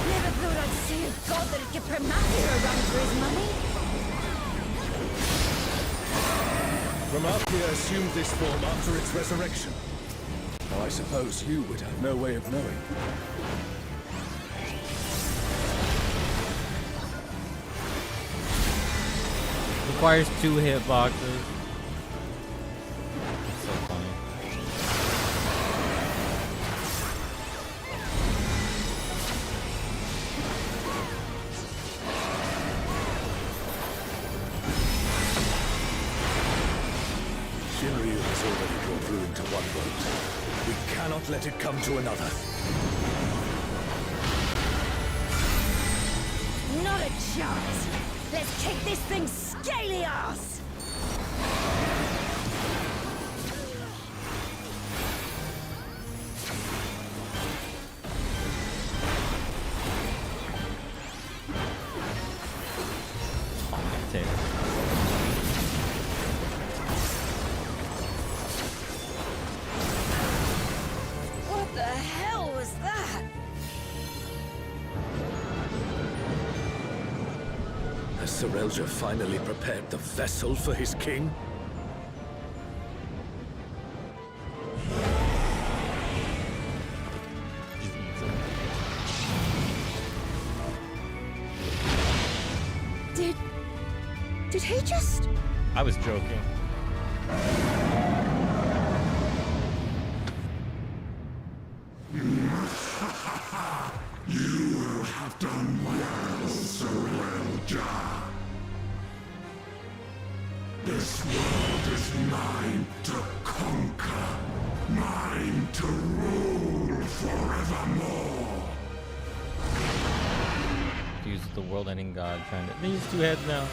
Never thought I'd see a god that'd give Promathia a run for his money. Promathia assumed this form after its resurrection. Though I suppose you would have no way of knowing. Requires 2 hitboxes. That's so funny. Shinryu has already brought ruin to one world. We cannot let it come to another. Not a chance. Let's kick this thing scaly ass. Take it. What the hell was that? Has Serelja finally prepared the vessel for his king? Did he just... I was joking. the world-ending god trying to... These two heads now.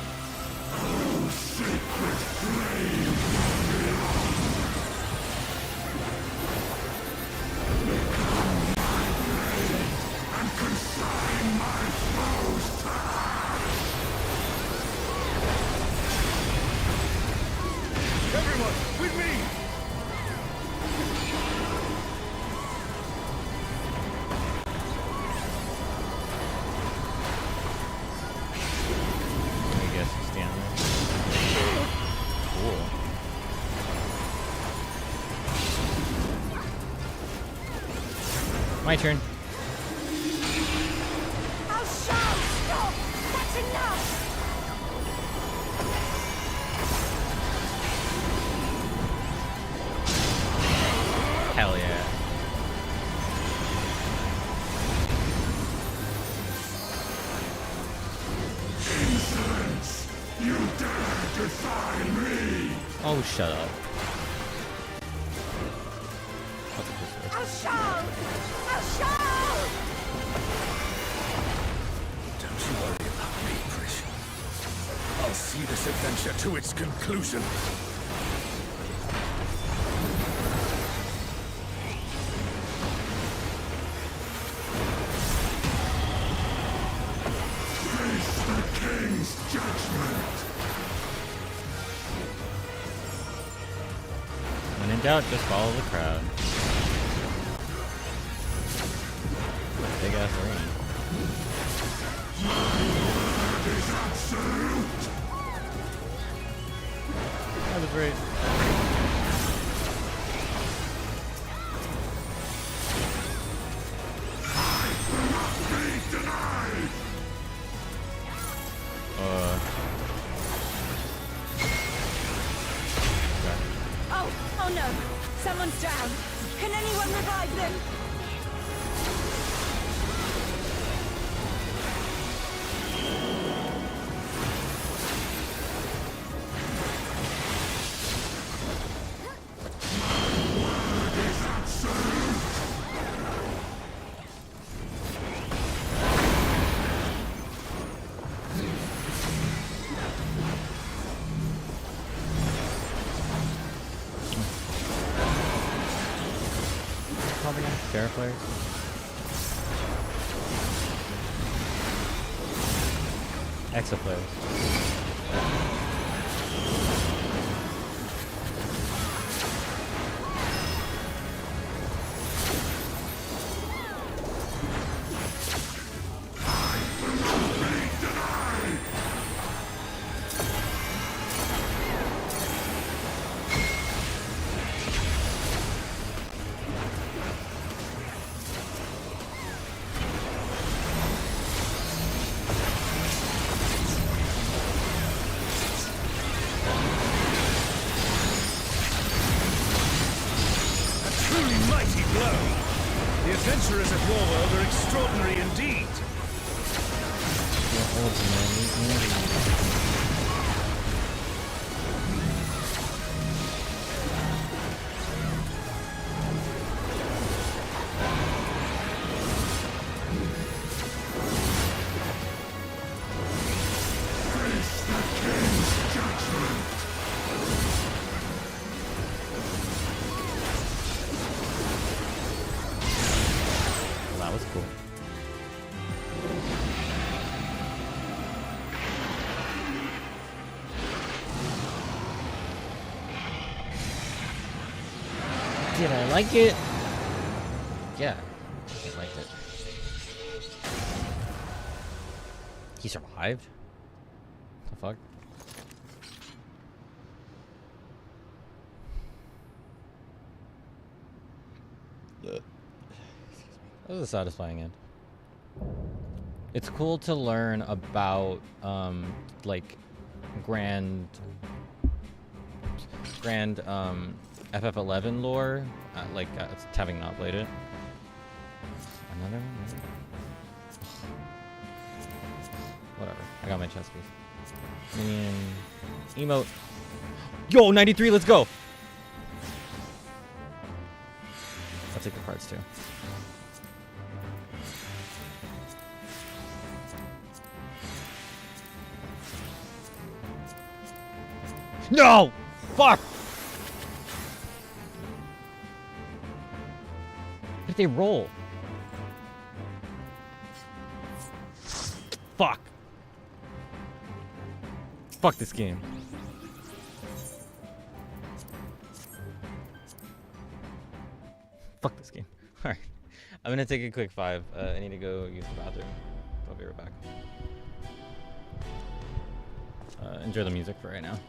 Everyone, with me! I guess you stand there. Cool. My turn. I'll shout! Stop! That's enough! Hell yeah. Insolence! You dare defy me! Oh, shut up. I'll shout! I'll shout! Don't you worry about me, Trish. I'll see this adventure to its conclusion. Face the King's judgment! When in doubt, just follow the crowd. Big ass ring. Word is absolute! That was great. Be denied! Oh no! Someone's down! Can anyone revive them? Word is absolute! Called again? Terra flares? Exaflares. Truly mighty blow! The adventurers at Warworld are extraordinary indeed! Face the King's judgment! That was cool. Did I like it? Yeah, I liked it. He survived? The fuck? That was a satisfying end. It's cool to learn about like grand FF11 lore, having not played it. Another one? Maybe? Whatever. I got my chest piece. Minion emote. Yo, 93. Let's go. I'll take the parts too. No! Fuck! What did they roll? Fuck. Fuck this game. Fuck this game. Alright. I'm gonna take a quick 5. I need to go use the bathroom. I'll be right back. Enjoy the music for right now.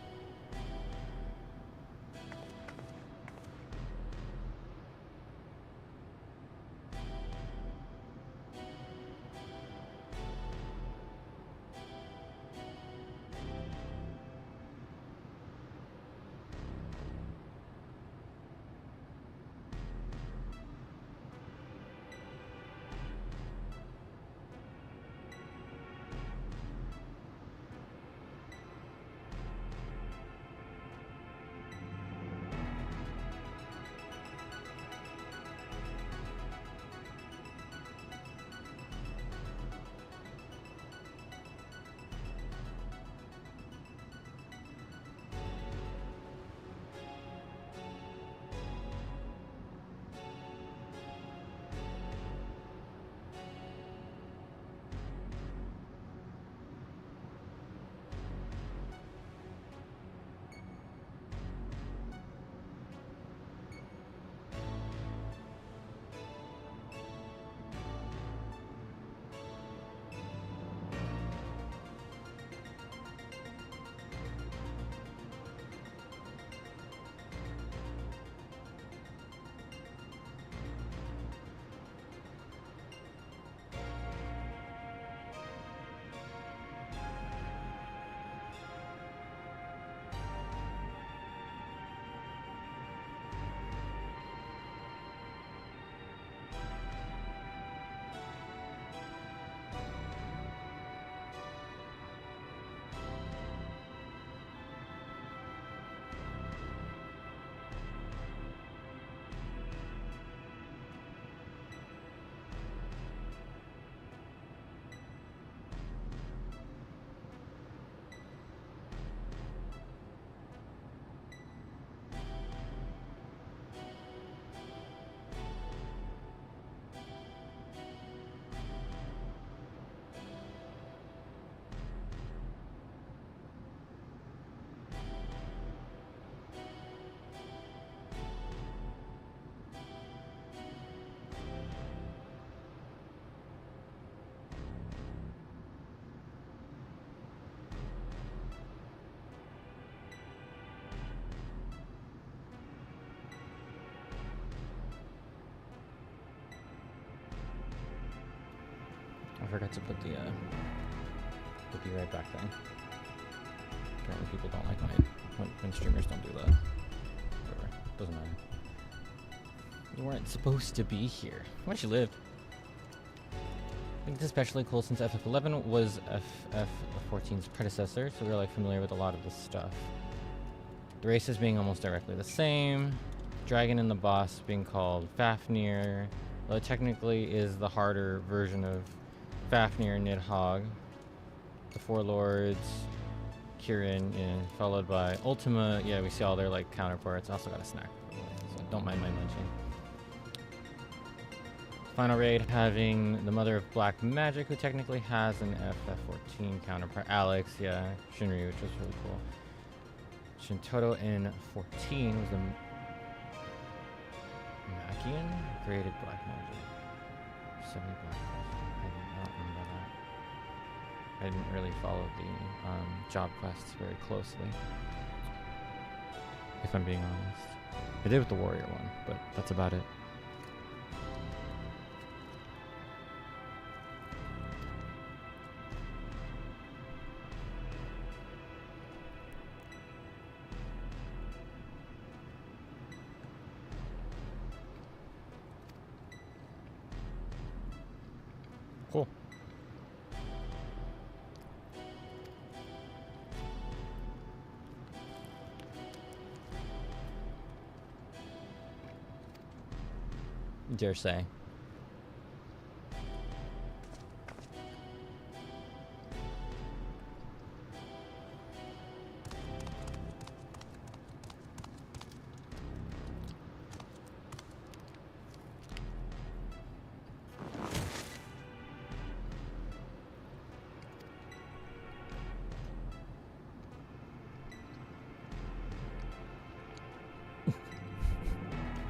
I forgot to put the be right back thing. Apparently people don't like when streamers don't do that. Whatever. Doesn't matter. You weren't supposed to be here. Where'd you live? I think it's especially cool since FF11 was FF14's predecessor, so we're like familiar with a lot of this stuff. The races being almost directly the same. Dragon and the boss being called Fafnir, though it technically is the harder version of Fafnir and Nidhogg. The Four Lords, Kirin, yeah, followed by Ultima. Yeah, we see all their like counterparts. Also got a snack, so don't mind my munching. Final raid having the Mother of Black Magic, who technically has an FF14 counterpart. Alex, yeah, Shinryu, which was really cool. Shintoto in 14 was the Makian created black magic. 70 black magic. I did not remember that. I didn't really follow the job quests very closely, if I'm being honest. I did with the warrior one, but that's about it. Cool. Dare say.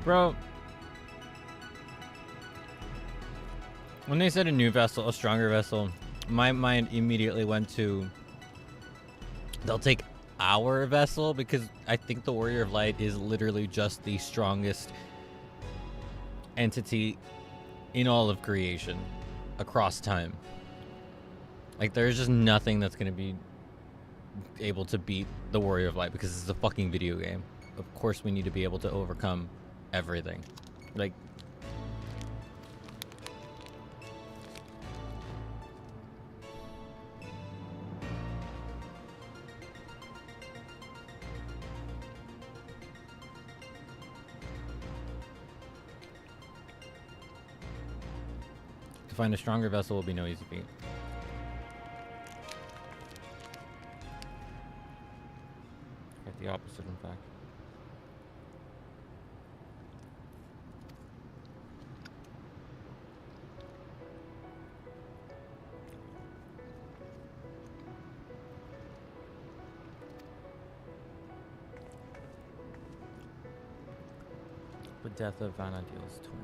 Bro, when they said a new vessel, a stronger vessel, my mind immediately went to they'll take our vessel, because I think the Warrior of Light is literally just the strongest entity in all of creation across time. Like, there's just nothing that's going to be able to beat the Warrior of Light, because it's a fucking video game. Of course we need to be able to overcome everything. Like, to find a stronger vessel will be no easy feat. Quite the opposite, in fact. The death of Vanadil's twin.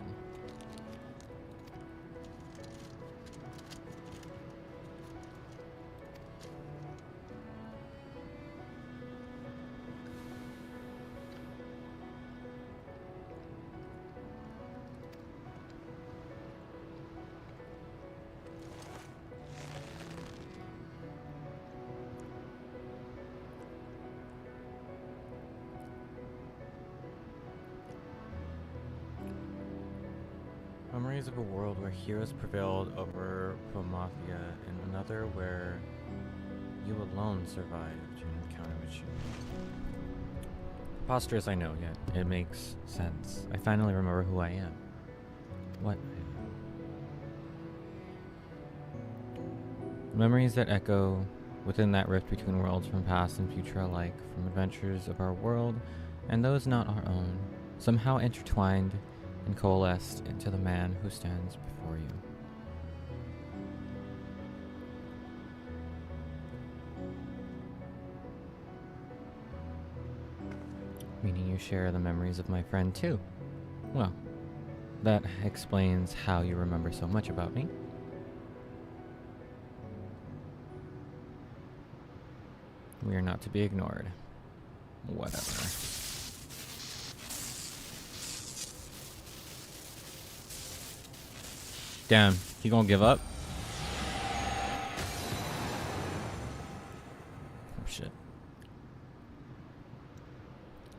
Memories of a world where heroes prevailed over Promathia, and another where you alone survived an encounter with you. Preposterous, I know, yet it makes sense. I finally remember who I am. What I am. Memories that echo within that rift between worlds from past and future alike, from adventures of our world and those not our own, somehow intertwined and coalesced into the man who stands before you. Meaning you share the memories of my friend too. Well, that explains how you remember so much about me. We are not to be ignored. Whatever. Damn, he gonna give up? Oh shit.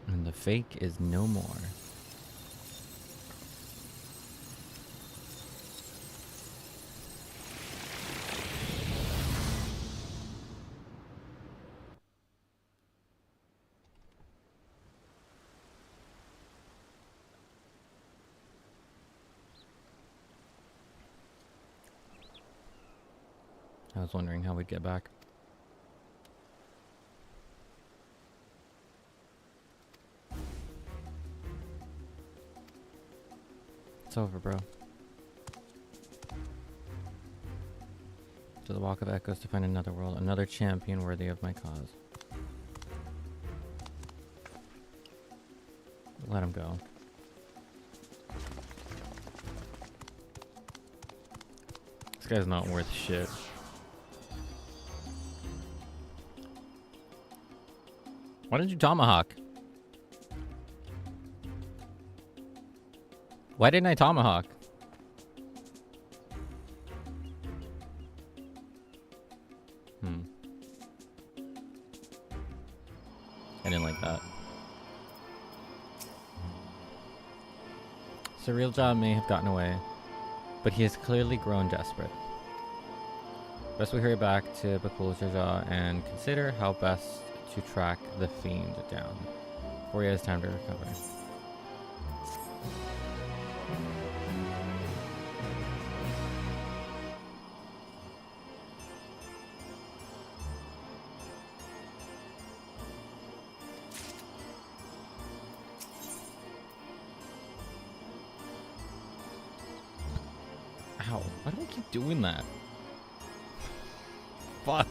And the fake is no more. I was wondering how we'd get back. It's over, bro. To the Walk of Echoes to find another world, another champion worthy of my cause. Let him go. This guy's not worth shit. Why didn't you tomahawk? Why didn't I tomahawk? I didn't like that. Surreal John may have gotten away, but he has clearly grown desperate. Best we hurry back to Bakul Jaja and consider how best to track the fiend down before he has time to recover. Ow, why do I keep doing that? Fuck.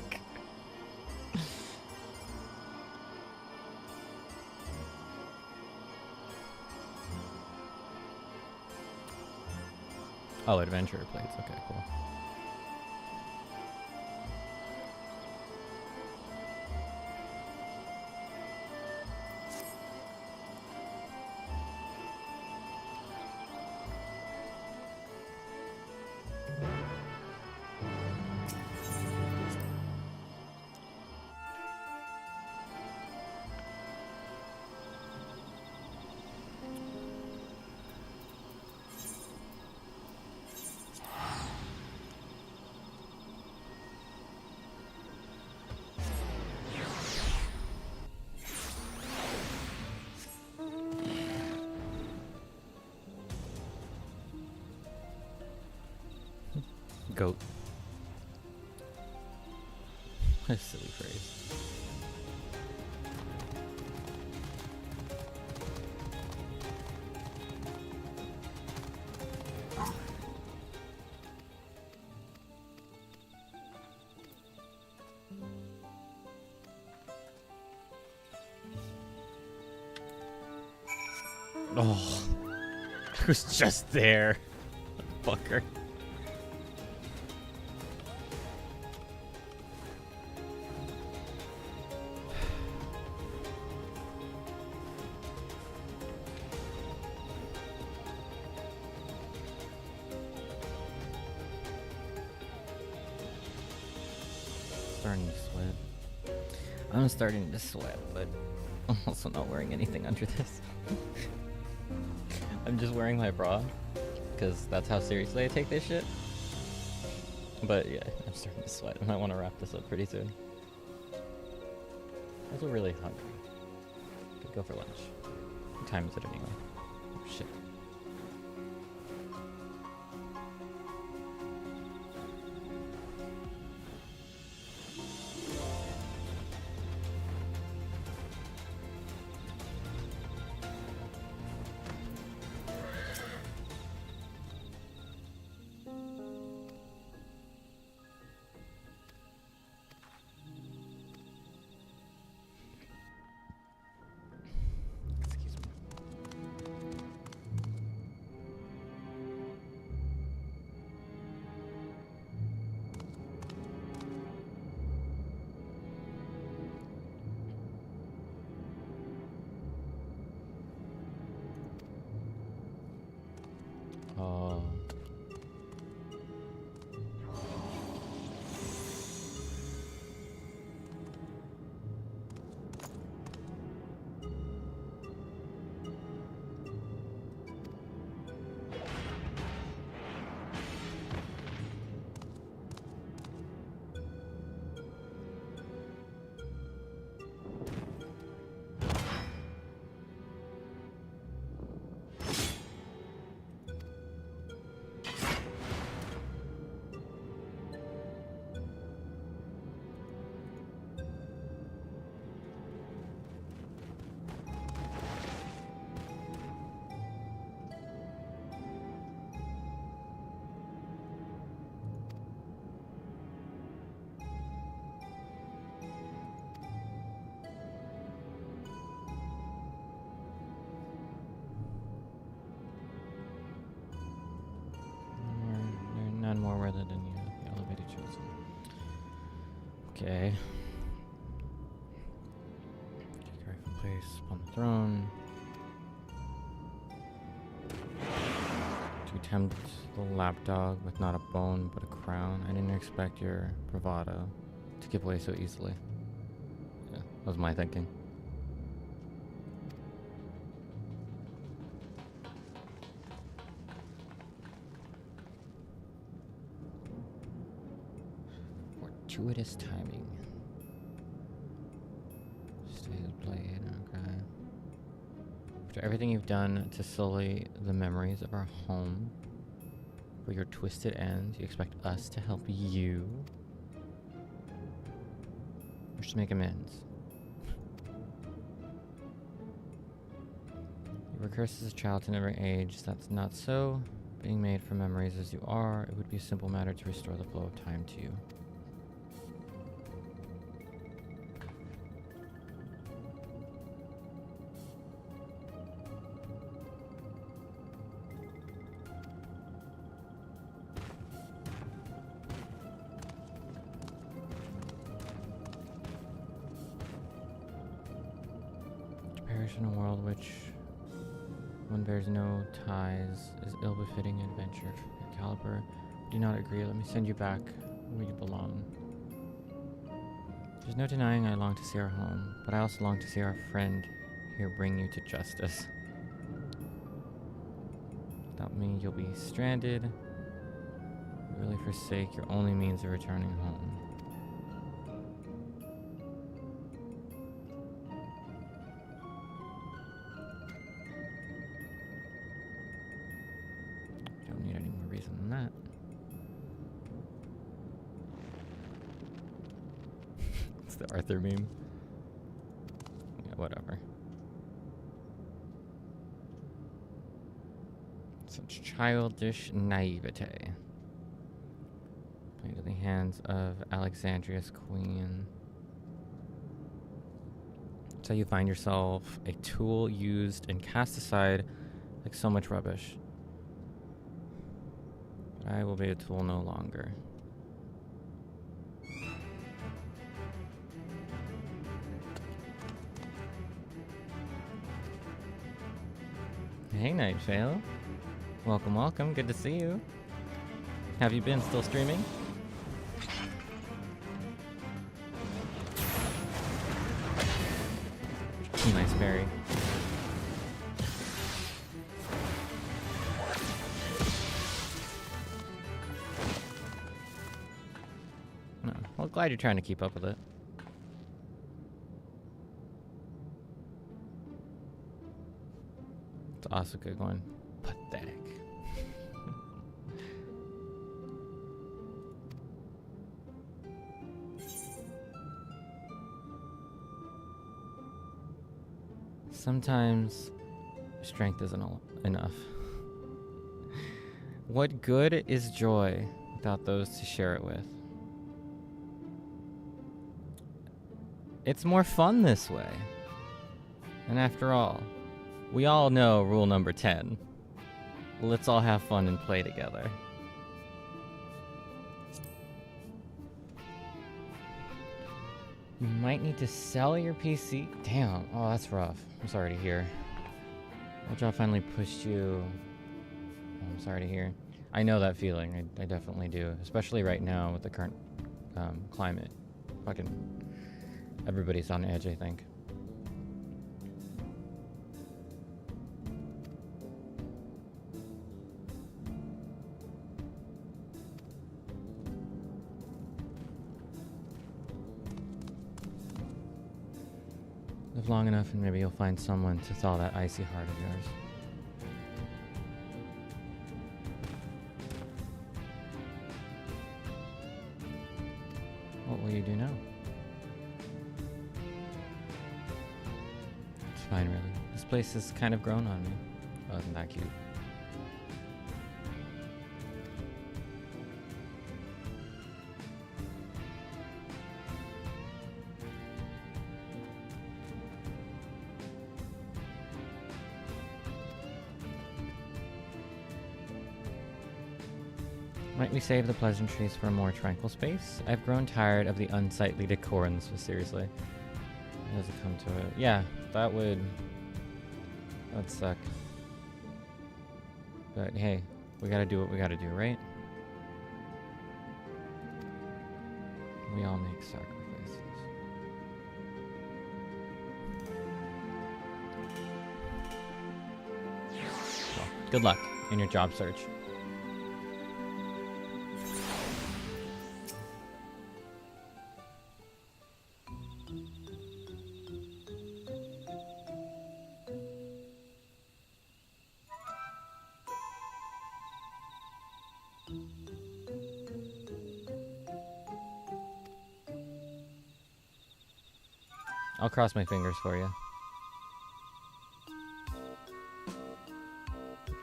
Oh, adventure plates. Okay, cool. Goat. What a silly phrase. Oh, it was just there. Fucker. Starting to sweat. I'm starting to sweat, but I'm also not wearing anything under this. I'm just wearing my bra because that's how seriously I take this shit. But yeah, I'm starting to sweat and I want to wrap this up pretty soon. I'm also really hungry. Could go for lunch. What time is it anyway? Oh shit. Oh. None more rather than you. The elevator chosen. Okay. Take your rightful place upon the throne. To tempt the lapdog with not a bone but a crown. I didn't expect your bravado to give way so easily. Yeah, that was my thinking. Fortuitous timing. Stay the blade, okay. After everything you've done to sully the memories of our home, for your twisted ends, you expect us to help you? Or just make amends? You were cursed as a child to never age. That's not so. Being made from memories as you are, it would be a simple matter to restore the flow of time to you. perish in a world which one bears no ties is ill-befitting adventure. Your caliber, do not agree. Let me send you back where you belong. There's no denying I long to see our home, but I also long to see our friend here bring you to justice. Without me, you'll be stranded. You really forsake your only means of returning home. Don't need any more reason than that. It's the Arthur meme. Yeah, whatever. Such childish naivete. Play to the hands of Alexandria's queen. So you find yourself a tool used and cast aside like so much rubbish. But I will be a tool no longer. Hey, Nightshale. Welcome, welcome. Good to see you. Have you been still streaming? Nice berry. No, well, glad you're trying to keep up with it. It's also good going. Pathetic. Sometimes strength isn't enough. What good is joy without those to share it with? It's more fun this way. And after all, we all know rule number 10. Let's all have fun and play together. You might need to sell your PC. Damn. Oh, that's rough. I'm sorry to hear. What job finally pushed you? Oh, I'm sorry to hear. I know that feeling. I definitely do. Especially right now with the current climate. Fucking everybody's on edge, I think. Live long enough and maybe you'll find someone to thaw that icy heart of yours. What will you do now? It's fine, really. This place has kind of grown on me. Oh, isn't that cute? Might we save the pleasantries for a more tranquil space? I've grown tired of the unsightly decor in this, seriously. It doesn't come to it. Yeah, that would suck. But hey, we gotta do what we gotta do, right? We all make sacrifices. Well, good luck in your job search. I'll cross my fingers for you.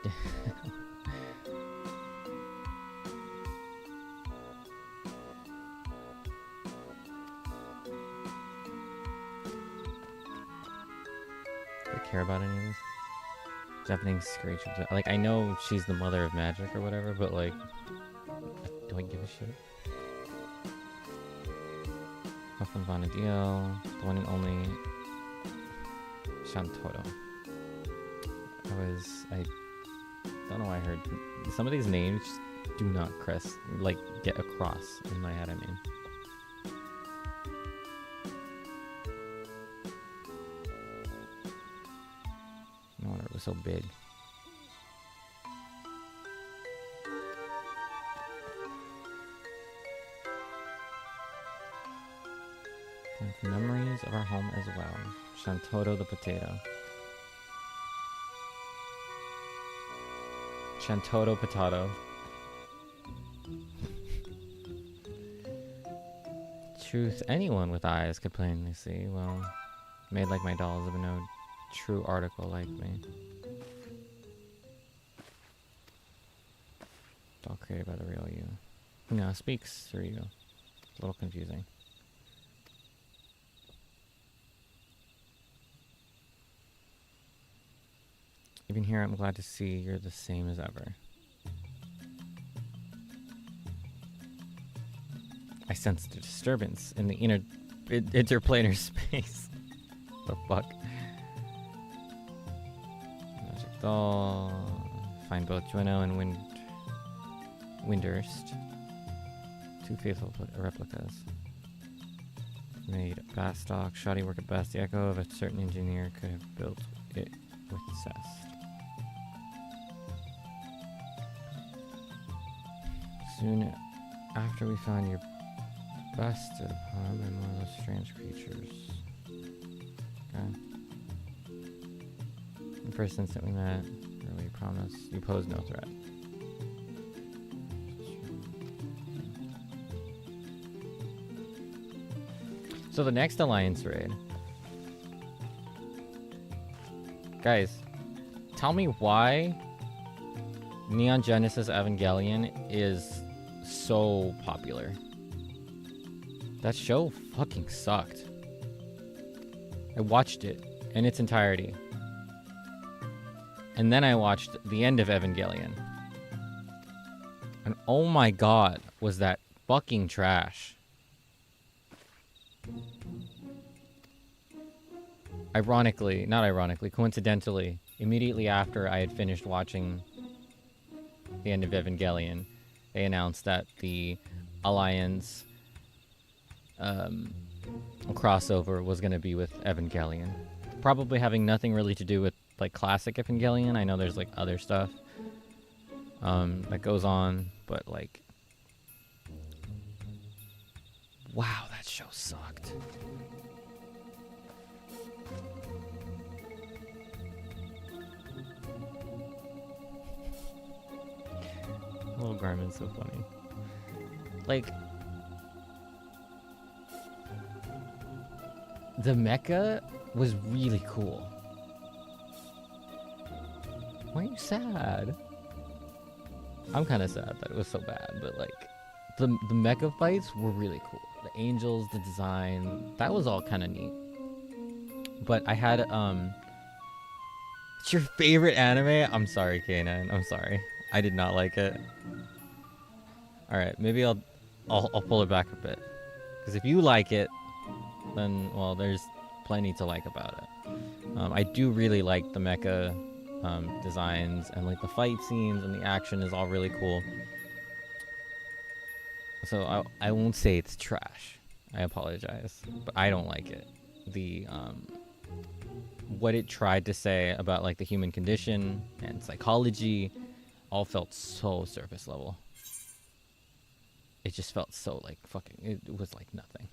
Do I care about any of this? Deafening screech. Like, I know she's the mother of magic or whatever, but like, do I give a shit? Huffman Bonadil, the one and only Shantoro. I don't know why I heard some of these names just do not get across in my head, I mean. No wonder it was so big. And memories of our home as well. Shantoro the potato. Shantoro potato. Truth anyone with eyes could plainly see. Well, made like my dolls of no true article like me. Doll created by the real you. No, speaks through you. It's a little confusing. Even here, I'm glad to see you're the same as ever. I sensed a disturbance in the interplanar space. The fuck? Magic doll. Find both Juno and Windurst. Two faithful replicas. Made Bastock. Shoddy work at best. The echo of a certain engineer could have built it with zest. Soon after we found your busted upon by one of those strange creatures. Okay. The first instant we met, early promise, you posed no threat. So the next Alliance raid. Guys, tell me why Neon Genesis Evangelion is so popular. That show fucking sucked. I watched it in its entirety. And then I watched the end of Evangelion. And oh my god, was that fucking trash. Coincidentally, immediately after I had finished watching the end of Evangelion, they announced that the Alliance crossover was going to be with Evangelion. Probably having nothing really to do with like classic Evangelion. I know there's like other stuff that goes on, but like, wow, that show sucked. Little Garmin's so funny. Like, the mecha was really cool. Why are you sad? I'm kind of sad that it was so bad, but like, the mecha fights were really cool. The angels, the design, that was all kind of neat. But I had, it's your favorite anime? I'm sorry, K9. I'm sorry. I did not like it. Alright, maybe I'll pull it back a bit. Because if you like it, then, well, there's plenty to like about it. I do really like the mecha designs, and like the fight scenes and the action is all really cool. So I won't say it's trash. I apologize. But I don't like it. The what it tried to say about like the human condition and psychology all felt so surface level. It just felt so like fucking, it was like nothing.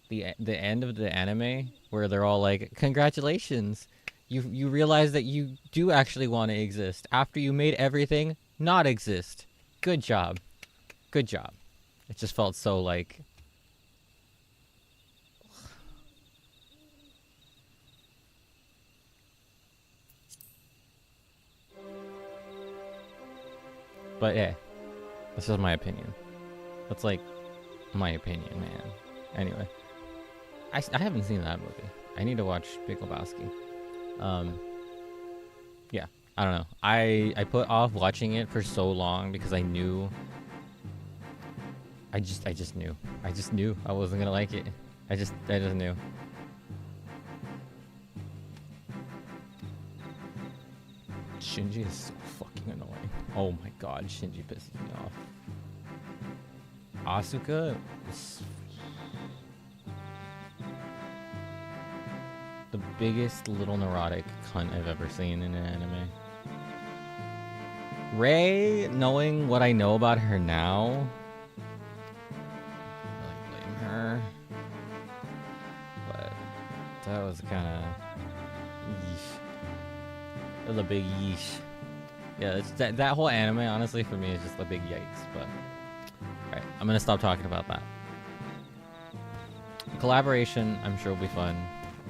The end of the anime where they're all like, congratulations, you realize that you do actually want to exist after you made everything not exist. Good job. Good job. It just felt so like, but yeah, this is my opinion. That's like my opinion, man. Anyway, I haven't seen that movie. I need to watch Big Lebowski. Yeah, I don't know. I put off watching it for so long because I knew. I just knew. I just knew I wasn't gonna like it. I just knew. Shinji is so fucking annoying. Oh my god, Shinji pisses me off. Asuka is the biggest little neurotic cunt I've ever seen in an anime. Rei, knowing what I know about her now, I really blame her. But that was kind of yeesh. That was a big yeesh. Yeah, it's that whole anime, honestly, for me is just a big yikes. But alright, I'm gonna stop talking about that. Collaboration, I'm sure will be fun.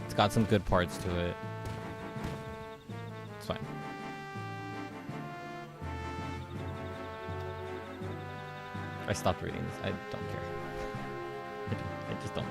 It's got some good parts to it. It's fine. I stopped reading this. I don't care. I just don't.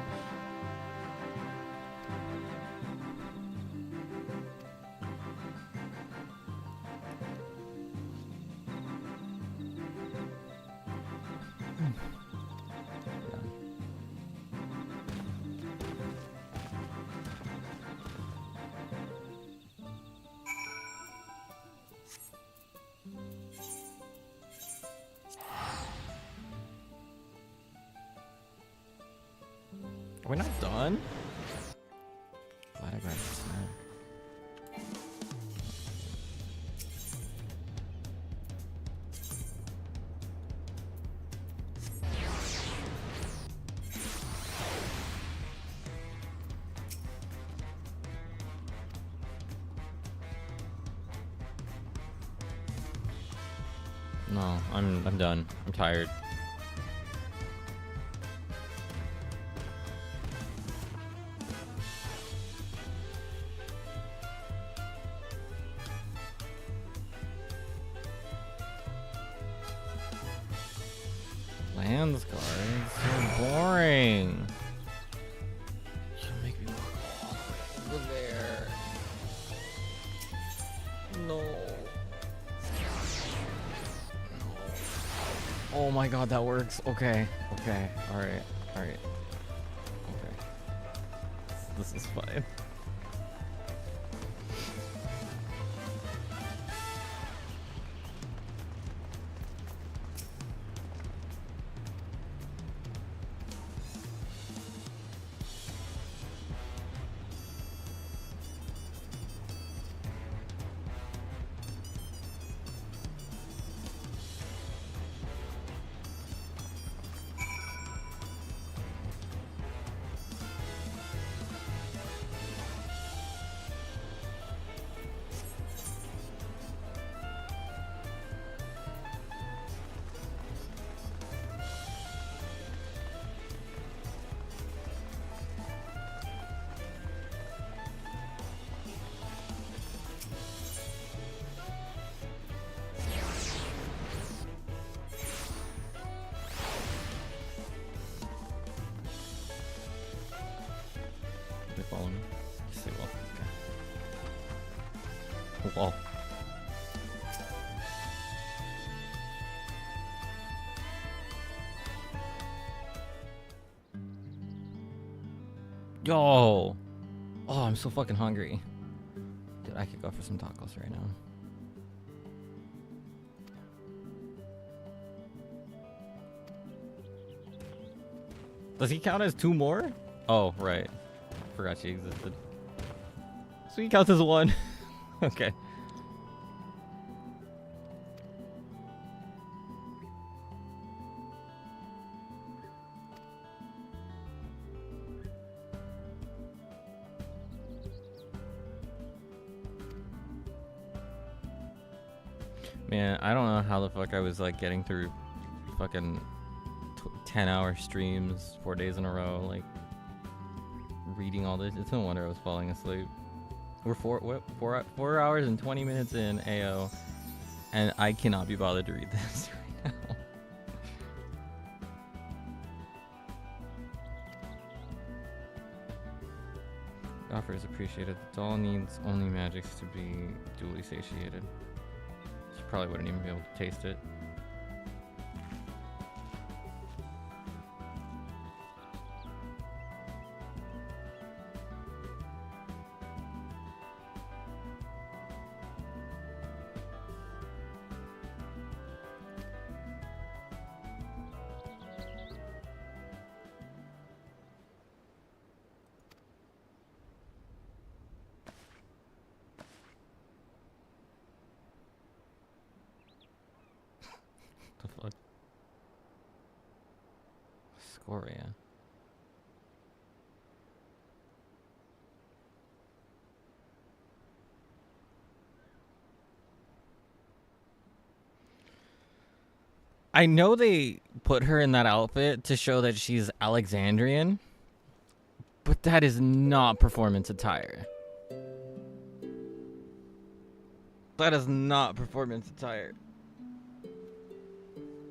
Are we not done? Glad I grabbed this now. No, I'm done. I'm tired. Lands guard, so boring. She'll make me walk all the way over there. No. Oh my god, that works. Okay, okay, alright, alright. Okay. This is fine. Whoa. Yo! Oh, I'm so fucking hungry. Dude, I could go for some tacos right now. Does he count as 2 more? Oh, right. Forgot she existed. So he counts as 1. Okay. Man, I don't know how the fuck I was like getting through fucking 10-hour streams 4 days in a row, like reading all this. It's no wonder I was falling asleep. We're 4 hours and 20 minutes in AO, and I cannot be bothered to read this right now. The offer is appreciated. The doll needs only magics to be duly satiated. She probably wouldn't even be able to taste it. Scoria. I know they put her in that outfit to show that she's Alexandrian, but that is not performance attire. That is not performance attire.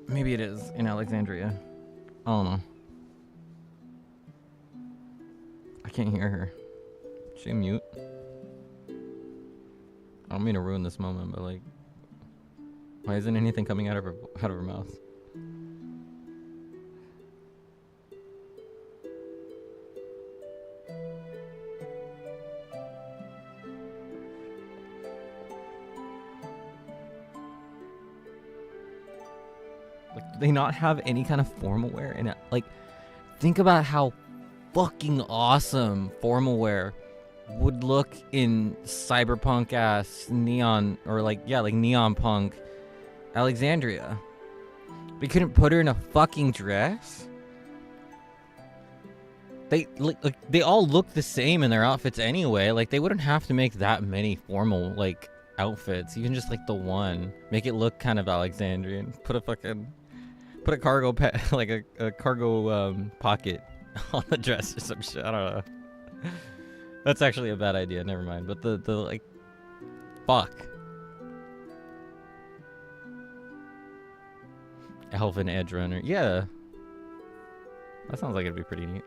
Maybe it is in Alexandria. I don't know. I can't hear her. Is she mute? I don't mean to ruin this moment, but like, why isn't anything coming out of her mouth? Like, do they not have any kind of formal wear in it? Like, think about how fucking awesome formal wear would look in cyberpunk ass neon, or like, yeah, like neon punk Alexandria. They couldn't put her in a fucking dress. They like they all look the same in their outfits anyway. Like, they wouldn't have to make that many formal like outfits. Even just like the one, make it look kind of Alexandrian. Put a cargo like a cargo pocket on the dress or some shit. I don't know. That's actually a bad idea. Never mind. But the like, fuck. Elven Edge Runner. Yeah. That sounds like it'd be pretty neat.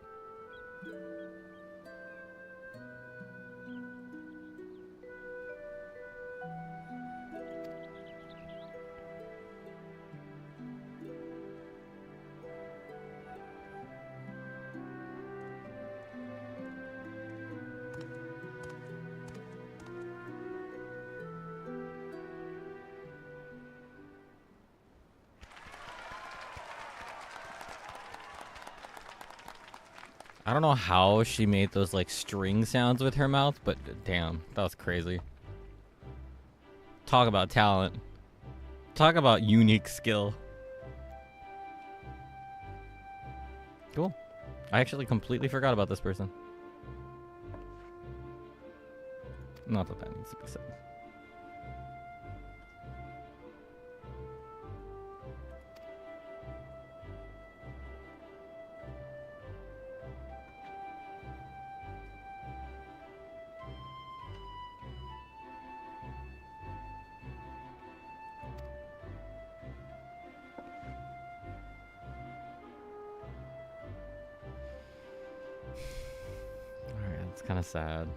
I don't know how she made those like string sounds with her mouth, but damn, that was crazy. Talk about talent. Talk about unique skill. Cool. I actually completely forgot about this person. Not that that needs to be said. Kind of sad.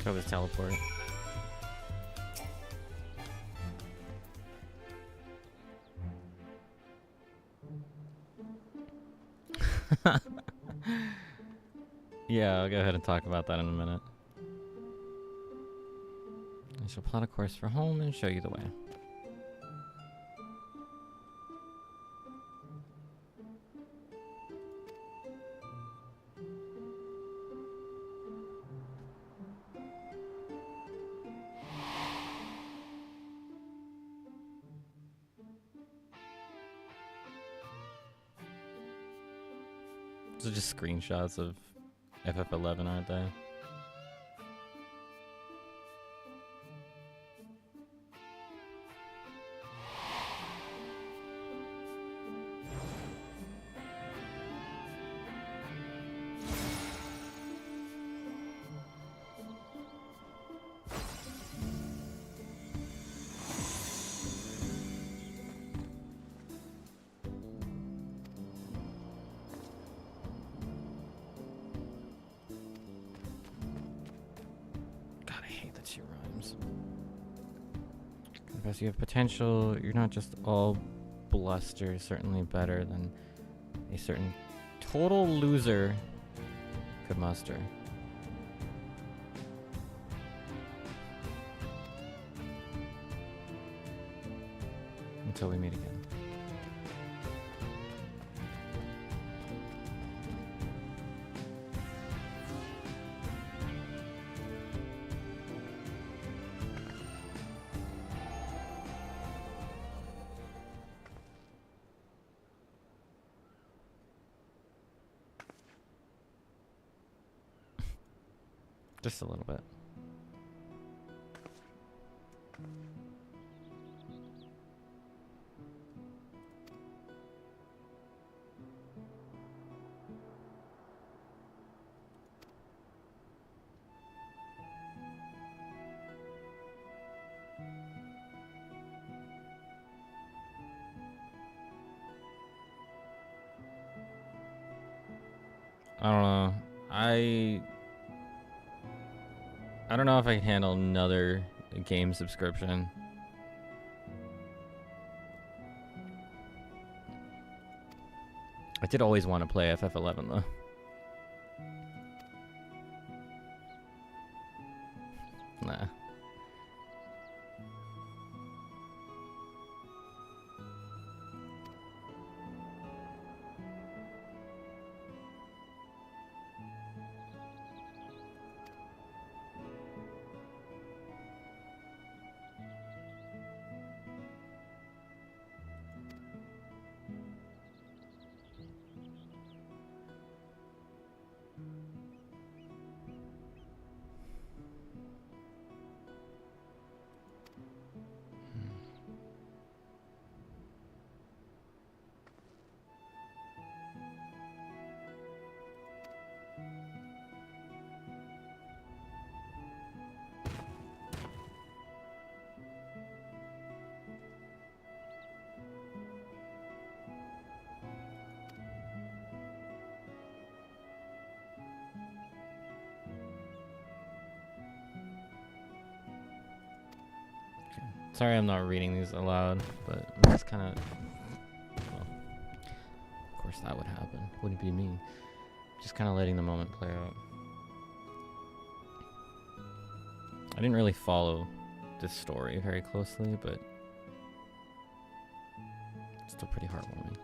Go with teleport. Yeah, I'll go ahead and talk about that in a minute. I shall plot a course for home and show you the way. Those are just screenshots of FF11, aren't they? Because you have potential, you're not just all bluster, certainly better than a certain total loser could muster. Until we meet again. Just a little bit. I don't know. I don't know if I can handle another game subscription. I did always want to play FF11 though. Nah. Sorry I'm not reading these aloud, but I'm just kind of... Well, of course that would happen. Wouldn't be me. Just kind of letting the moment play out. I didn't really follow this story very closely, but it's still pretty heartwarming.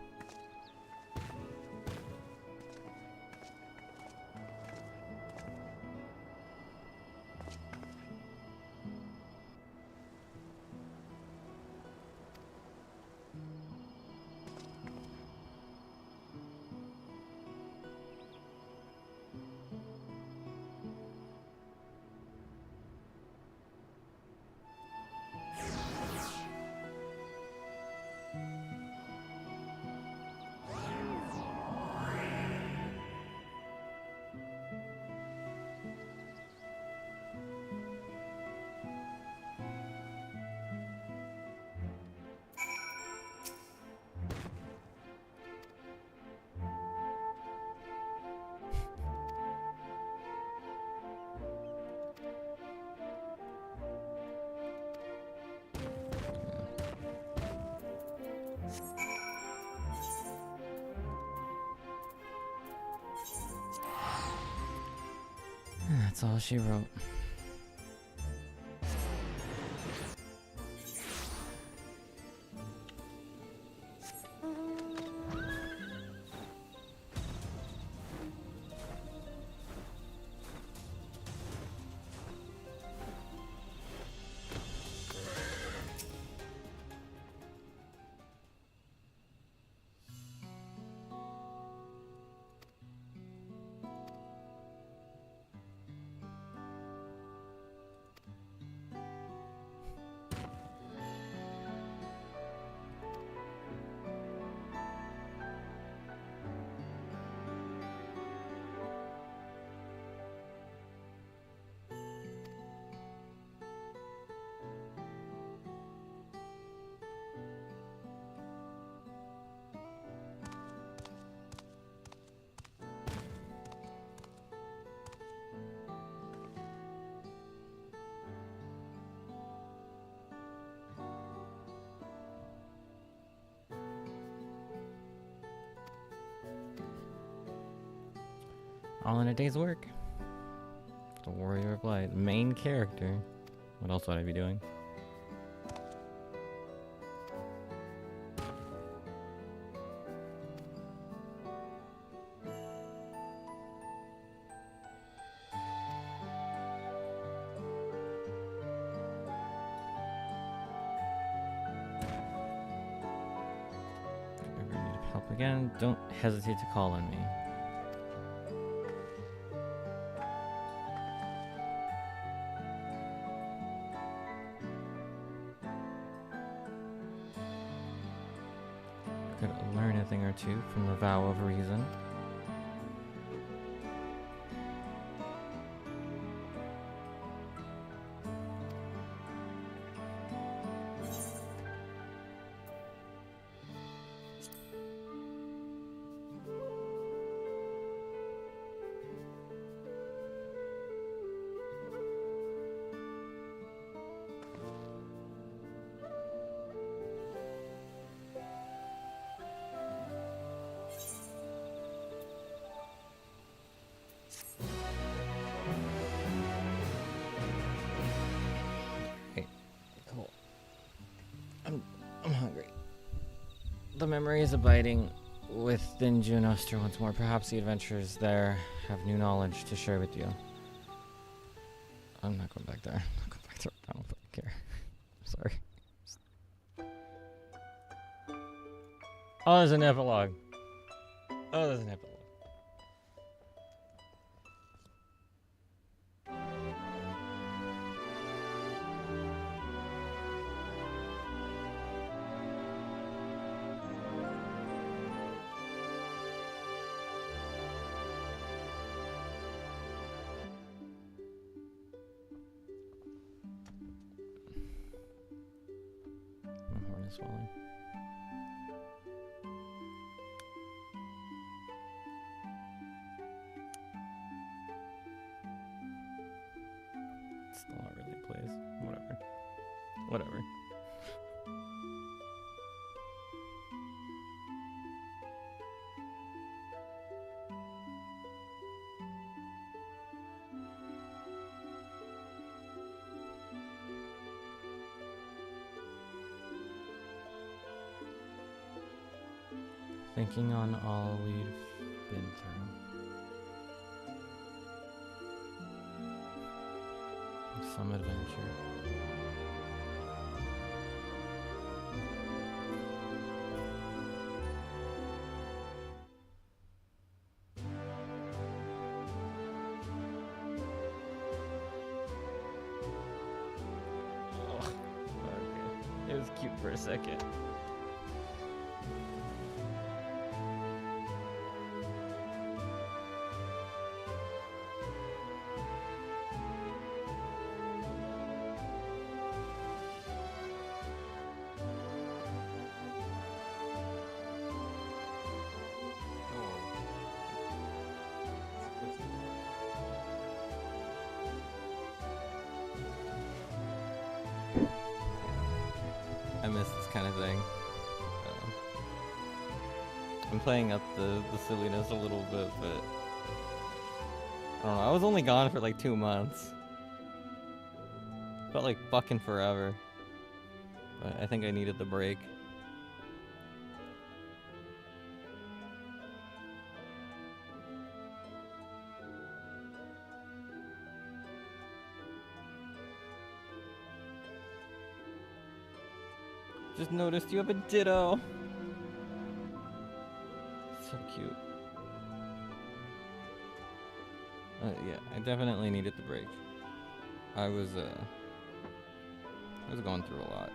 That's all she wrote. All in a day's work. The Warrior of Light, main character. What else would I be doing? If you ever need help again, don't hesitate to call on me. Could learn a thing or two from the Vow of Reason. I'm hungry. The memory is abiding within Junoster once more. Perhaps the adventurers there have new knowledge to share with you. I'm not going back there. I'm not going back there. I don't fucking care. Sorry. Oh, there's an epilogue. Oh, there's an epilogue. Swelling. Still not really plays. Whatever. Whatever. Thinking on all we've been through. Some adventure. Oh, okay. It was cute for a second. I miss this kind of thing. I'm playing up the silliness a little bit, but I don't know. I was only gone for like 2 months. Felt like fucking forever. But I think I needed the break. Just noticed you have a ditto. So cute. Yeah, I definitely needed the break. I was going through a lot.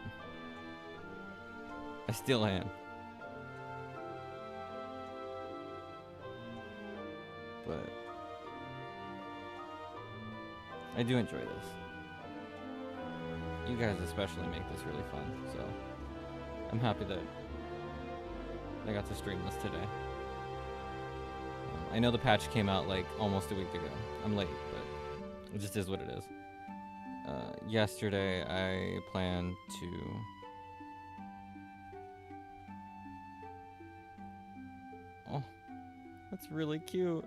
I still am. But I do enjoy this. You guys especially make this really fun, so I'm happy that I got to stream this today. I know the patch came out like almost a week ago. I'm late, but it just is what it is. Yesterday I planned to oh, that's really cute.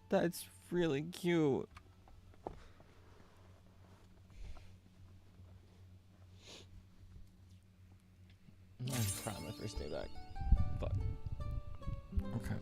That's really cute. I'm proud of my first day back. Fuck. Okay.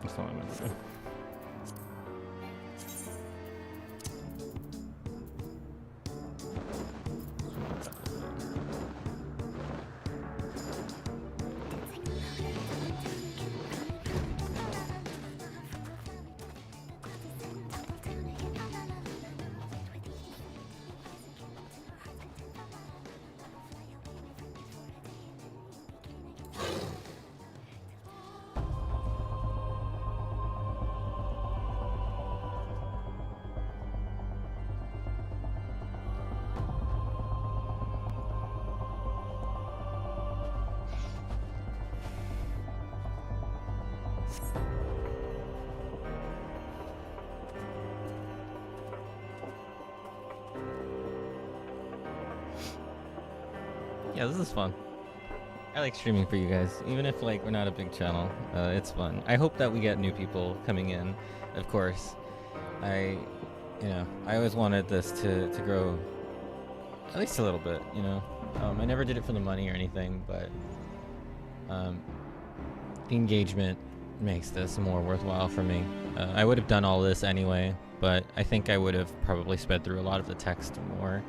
That's not what I meant to do. Yeah, this is fun. I like streaming for you guys, even if like we're not a big channel. It's fun. I hope that we get new people coming in. Of course, I always wanted this to grow at least a little bit. You know, I never did it for the money or anything, but the engagement makes this more worthwhile for me. I would have done all this anyway, but I think I would have probably sped through a lot of the text more.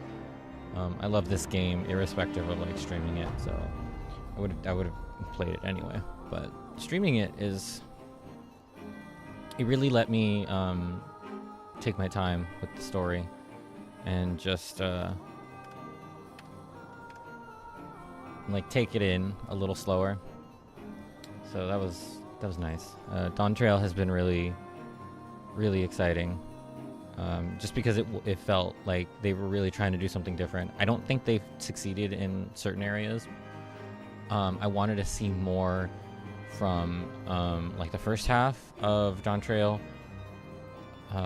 I love this game irrespective of like streaming it, so I would have played it anyway. But streaming it really let me take my time with the story and just like take it in a little slower. So that was nice. Dawntrail has been really exciting. Just because it felt like they were really trying to do something different. I don't think they've succeeded in certain areas. I wanted to see more from like the first half of Dawntrail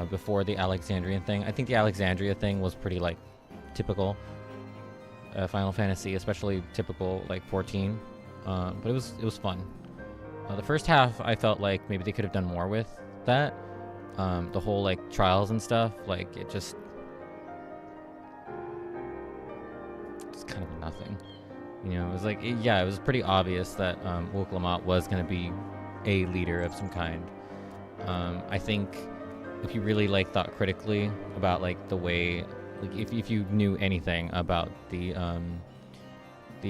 before the Alexandrian thing. I think the Alexandria thing was pretty like typical Final Fantasy, especially typical like 14. But it was fun. The first half I felt like maybe they could have done more with that. The whole like trials and stuff, like it's kind of nothing, you know. It was like it was pretty obvious that Woklamat was going to be a leader of some kind. I think if you really like thought critically about like the way, like if you knew anything about the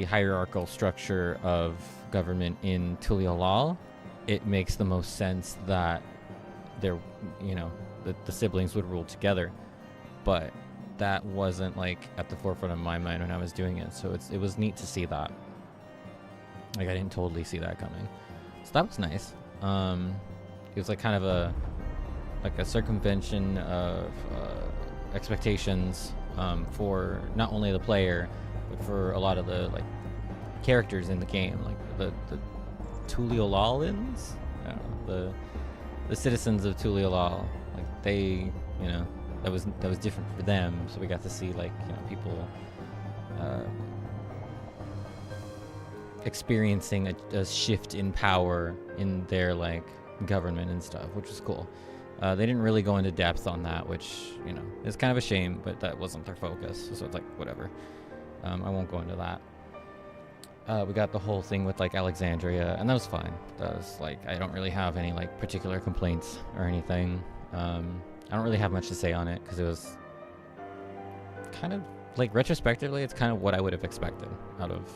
hierarchical structure of government in Tuliolal, it makes the most sense that there, you know, the siblings would rule together, but that wasn't like at the forefront of my mind when I was doing it. So it was neat to see that. Like I didn't totally see that coming, so that was nice. It was like kind of a circumvention of expectations for not only the player but for a lot of the like characters in the game, like the Tuliolalans, the citizens of Tuliolal. Like they, you know, that was different for them. So we got to see like, you know, people experiencing a shift in power in their like government and stuff, which was cool. They didn't really go into depth on that, which, you know, is kind of a shame, but that wasn't their focus. So it's like whatever. I won't go into that. We got the whole thing with like Alexandria, and that was fine. That was like, I don't really have any like particular complaints or anything. I don't really have much to say on it because it was kind of like retrospectively, it's kind of what I would have expected out of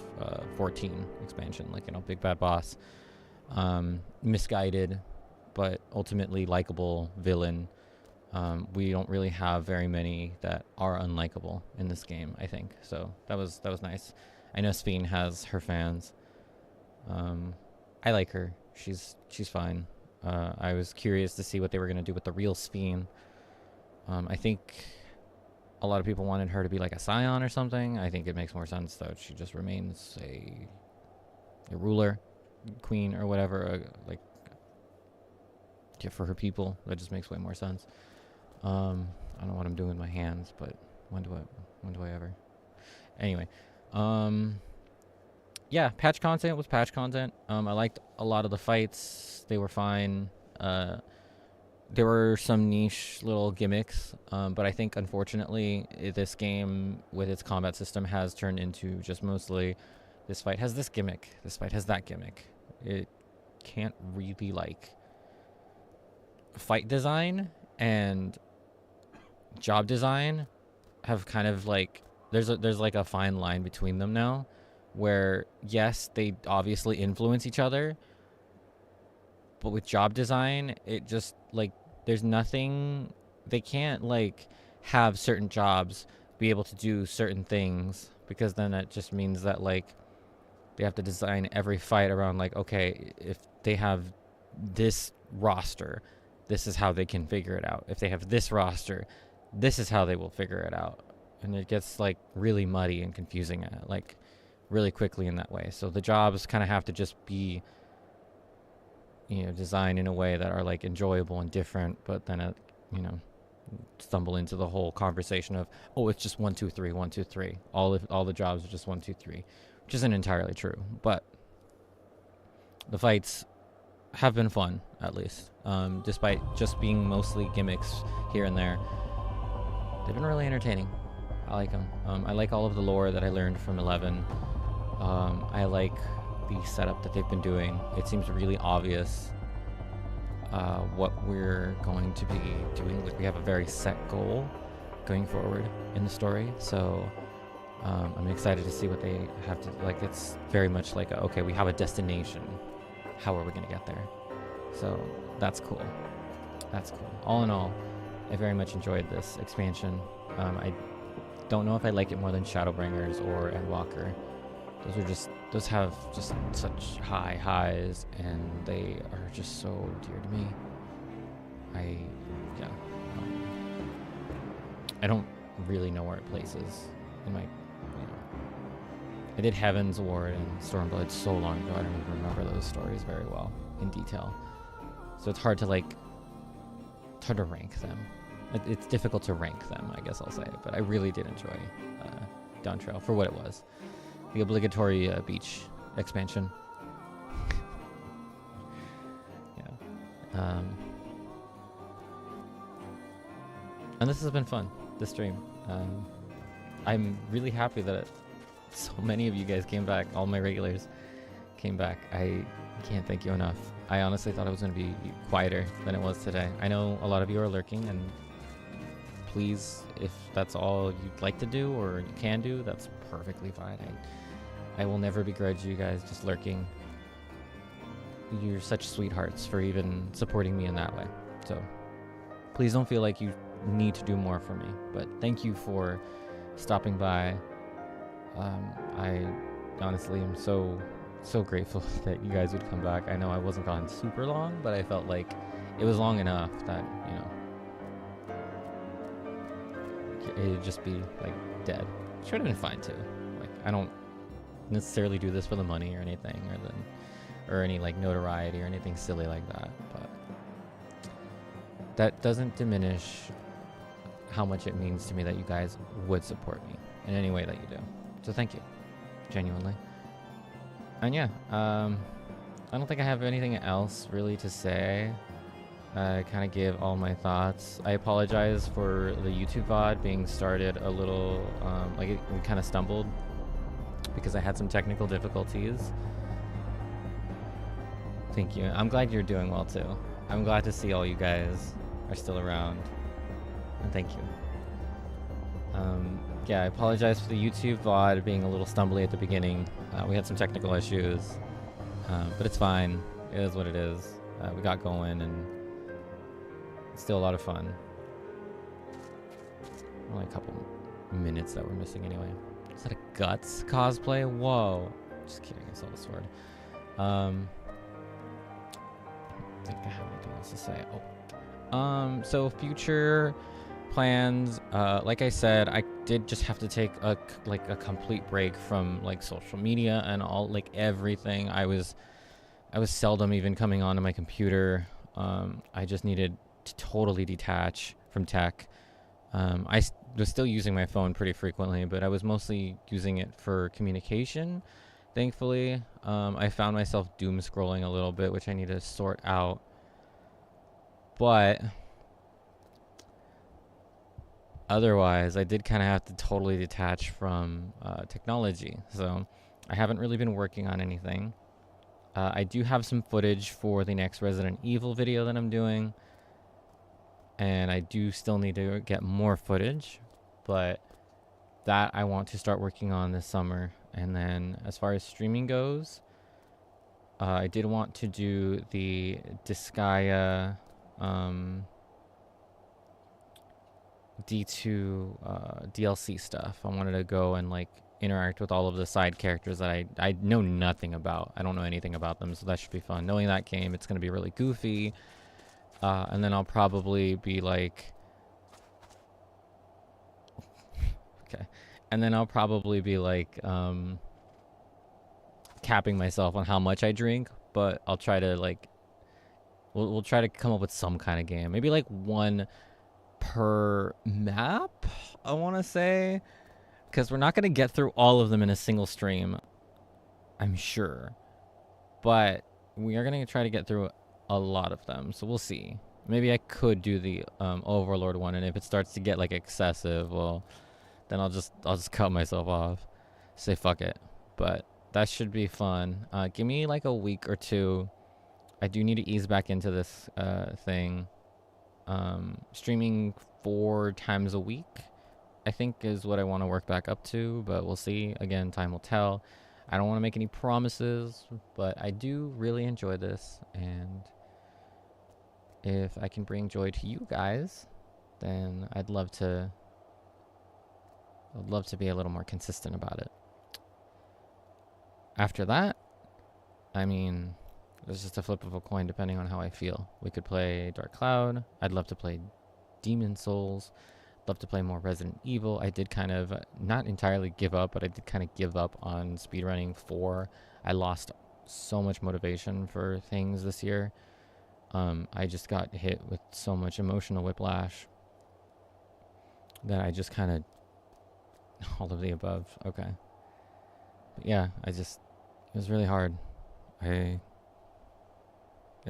14 expansion. Like, you know, big bad boss, misguided, but ultimately likable villain. We don't really have very many that are unlikable in this game, I think. So that was nice. I know Sphene has her fans. I like her. She's fine. I was curious to see what they were going to do with the real Sphene. I think a lot of people wanted her to be like a scion or something. I think it makes more sense that she just remains a ruler, queen, or whatever, like for her people. That just makes way more sense. I don't know what I'm doing with my hands, but when do I ever? Anyway, yeah, patch content was patch content. I liked a lot of the fights. They were fine. There were some niche little gimmicks, but I think unfortunately this game with its combat system has turned into just mostly this fight has this gimmick, this fight has that gimmick. It can't really like fight design and job design have kind of like there's like a fine line between them now, where yes, they obviously influence each other, but with job design, it just like there's nothing, they can't like have certain jobs be able to do certain things, because then it just means that like they have to design every fight around like, okay, if they have this roster, this is how they can figure it out. If they have this roster, this is how they will figure it out. And it gets like really muddy and confusing like really quickly in that way. So the jobs kind of have to just be, you know, designed in a way that are like enjoyable and different, but then you know, stumble into the whole conversation of, oh, it's just 1 2 3 1 2 3. All the jobs are just 1 2 3, which isn't entirely true. But the fights have been fun, at least, despite just being mostly gimmicks here and there. They've been really entertaining. I like them. I like all of the lore that I learned from 11. I like the setup that they've been doing. It seems really obvious what we're going to be doing. Like, we have a very set goal going forward in the story, so I'm excited to see what they have to, like, it's very much like, okay, we have a destination. How are we going to get there? So that's cool. That's cool. All in all, I very much enjoyed this expansion. I don't know if I like it more than Shadowbringers or Endwalker. Those have just such high highs, and they are just so dear to me. I don't really know where it places in my, I did Heaven's Ward and Stormblood so long ago, I don't even remember those stories very well in detail. So it's hard to rank them. It's difficult to rank them, I guess I'll say, but I really did enjoy Dawntrail for what it was. The obligatory beach expansion. Yeah. And this has been fun, this stream. I'm really happy that so many of you guys came back, all my regulars came back. I can't thank you enough. I honestly thought it was going to be quieter than it was today. I know a lot of you are lurking, and please, if that's all you'd like to do or you can do, that's perfectly fine. I will never begrudge you guys just lurking. You're such sweethearts for even supporting me in that way. So please don't feel like you need to do more for me, but thank you for stopping by. I honestly am so grateful that you guys would come back. I know I wasn't gone super long, but I felt like it was long enough that, it'd just be like dead. Should have been fine too. Like, I don't necessarily do this for the money or anything, or any like notoriety or anything silly like that, but that doesn't diminish how much it means to me that you guys would support me in any way that you do. So thank you, genuinely. And yeah, I don't think I have anything else really to say. I kind of gave all my thoughts. I apologize for the YouTube VOD being started a little, we kind of stumbled because I had some technical difficulties. Thank you. I'm glad you're doing well too. I'm glad to see all you guys are still around. And thank you. Yeah, I apologize for the YouTube VOD being a little stumbly at the beginning. We had some technical issues, but it's fine. It is what it is. We got going, and it's still a lot of fun. Only a couple minutes that we're missing anyway. Is that a Guts cosplay? Whoa. Just kidding, I saw the sword. I think I have anything else to say. Oh. So future plans, like I said, I did just have to take a complete break from like social media and all, like everything. I was seldom even coming onto my computer. I just needed to totally detach from tech. I was still using my phone pretty frequently, but I was mostly using it for communication. Thankfully, I found myself doom scrolling a little bit, which I need to sort out. But otherwise, I did kind of have to totally detach from technology. So I haven't really been working on anything. I do have some footage for the next Resident Evil video that I'm doing. And I do still need to get more footage, but that I want to start working on this summer. And then as far as streaming goes, I did want to do the Disgaea D2 DLC stuff. I wanted to go and like interact with all of the side characters that I know nothing about. I don't know anything about them, so that should be fun. Knowing that game, it's going to be really goofy. And then I'll probably be like... okay. And then I'll probably be like capping myself on how much I drink, but I'll try to like... We'll try to come up with some kind of game. Maybe like one per map, I want to say. Because we're not going to get through all of them in a single stream, I'm sure. But we are going to try to get through a lot of them, so we'll see. Maybe I could do the Overlord one, and if it starts to get like excessive, well, then I'll just cut myself off, say fuck it. But that should be fun. Give me like a week or two. I do need to ease back into this thing. Streaming 4 times a week, I think, is what I want to work back up to, but we'll see. Again, time will tell. I don't want to make any promises, but I do really enjoy this, and if I can bring joy to you guys, then I'd love to be a little more consistent about it. After that, I mean, it's just a flip of a coin depending on how I feel. We could play Dark Cloud. I'd love to play Demon Souls. Love to play more Resident Evil. I did kind of not entirely give up, but I did kind of give up on speedrunning 4. I lost so much motivation for things this year. I just got hit with so much emotional whiplash that I just kind of... all of the above. Okay. But yeah, it was really hard. It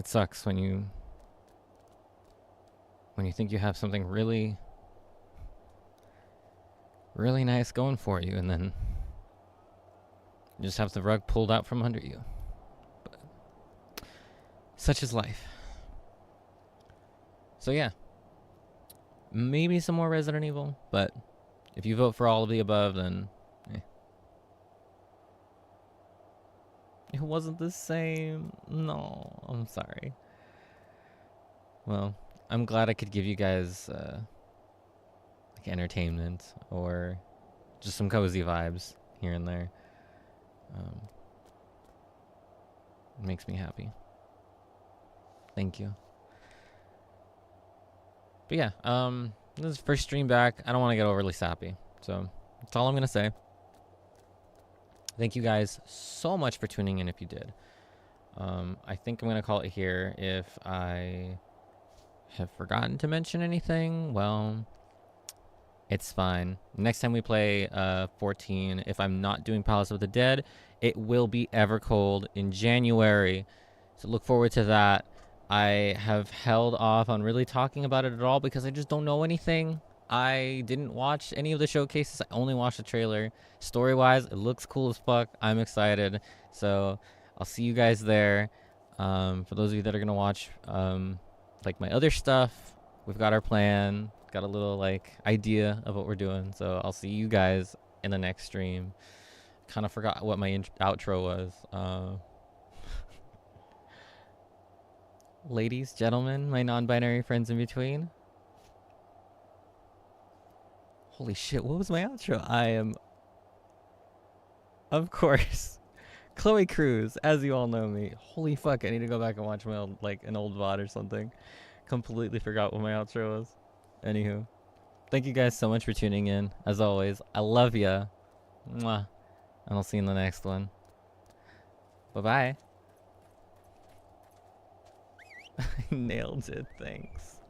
sucks when you think you have something really nice going for you, and then you just have the rug pulled out from under you. But such is life. So yeah, maybe some more Resident Evil, but if you vote for all of the above, then it wasn't the same. No, I'm sorry. Well, I'm glad I could give you guys like entertainment or just some cozy vibes here and there. It makes me happy. Thank you. But yeah, this is first stream back. I don't want to get overly sappy, so that's all I'm gonna say. Thank you guys so much for tuning in if you did. I think I'm gonna call it here. If I have forgotten to mention anything, well, it's fine. Next time we play 14, if I'm not doing Palace of the Dead, it will be Evercold in January. So look forward to that. I have held off on really talking about it at all because I just don't know anything. I didn't watch any of the showcases. I only watched the trailer. Story-wise, it looks cool as fuck. I'm excited. So I'll see you guys there. For those of you that are going to watch like my other stuff, we've got our plan. Got a little like idea of what we're doing. So I'll see you guys in the next stream. Kind of forgot what my outro was. Ladies, gentlemen, my non-binary friends in between. Holy shit, what was my outro? I am, of course, Chloe Cruz, as you all know me. Holy fuck, I need to go back and watch my old, like, an old VOD or something. Completely forgot what my outro was. Anywho, thank you guys so much for tuning in. As always, I love ya. Mwah. And I'll see you in the next one. Bye-bye. I nailed it, thanks.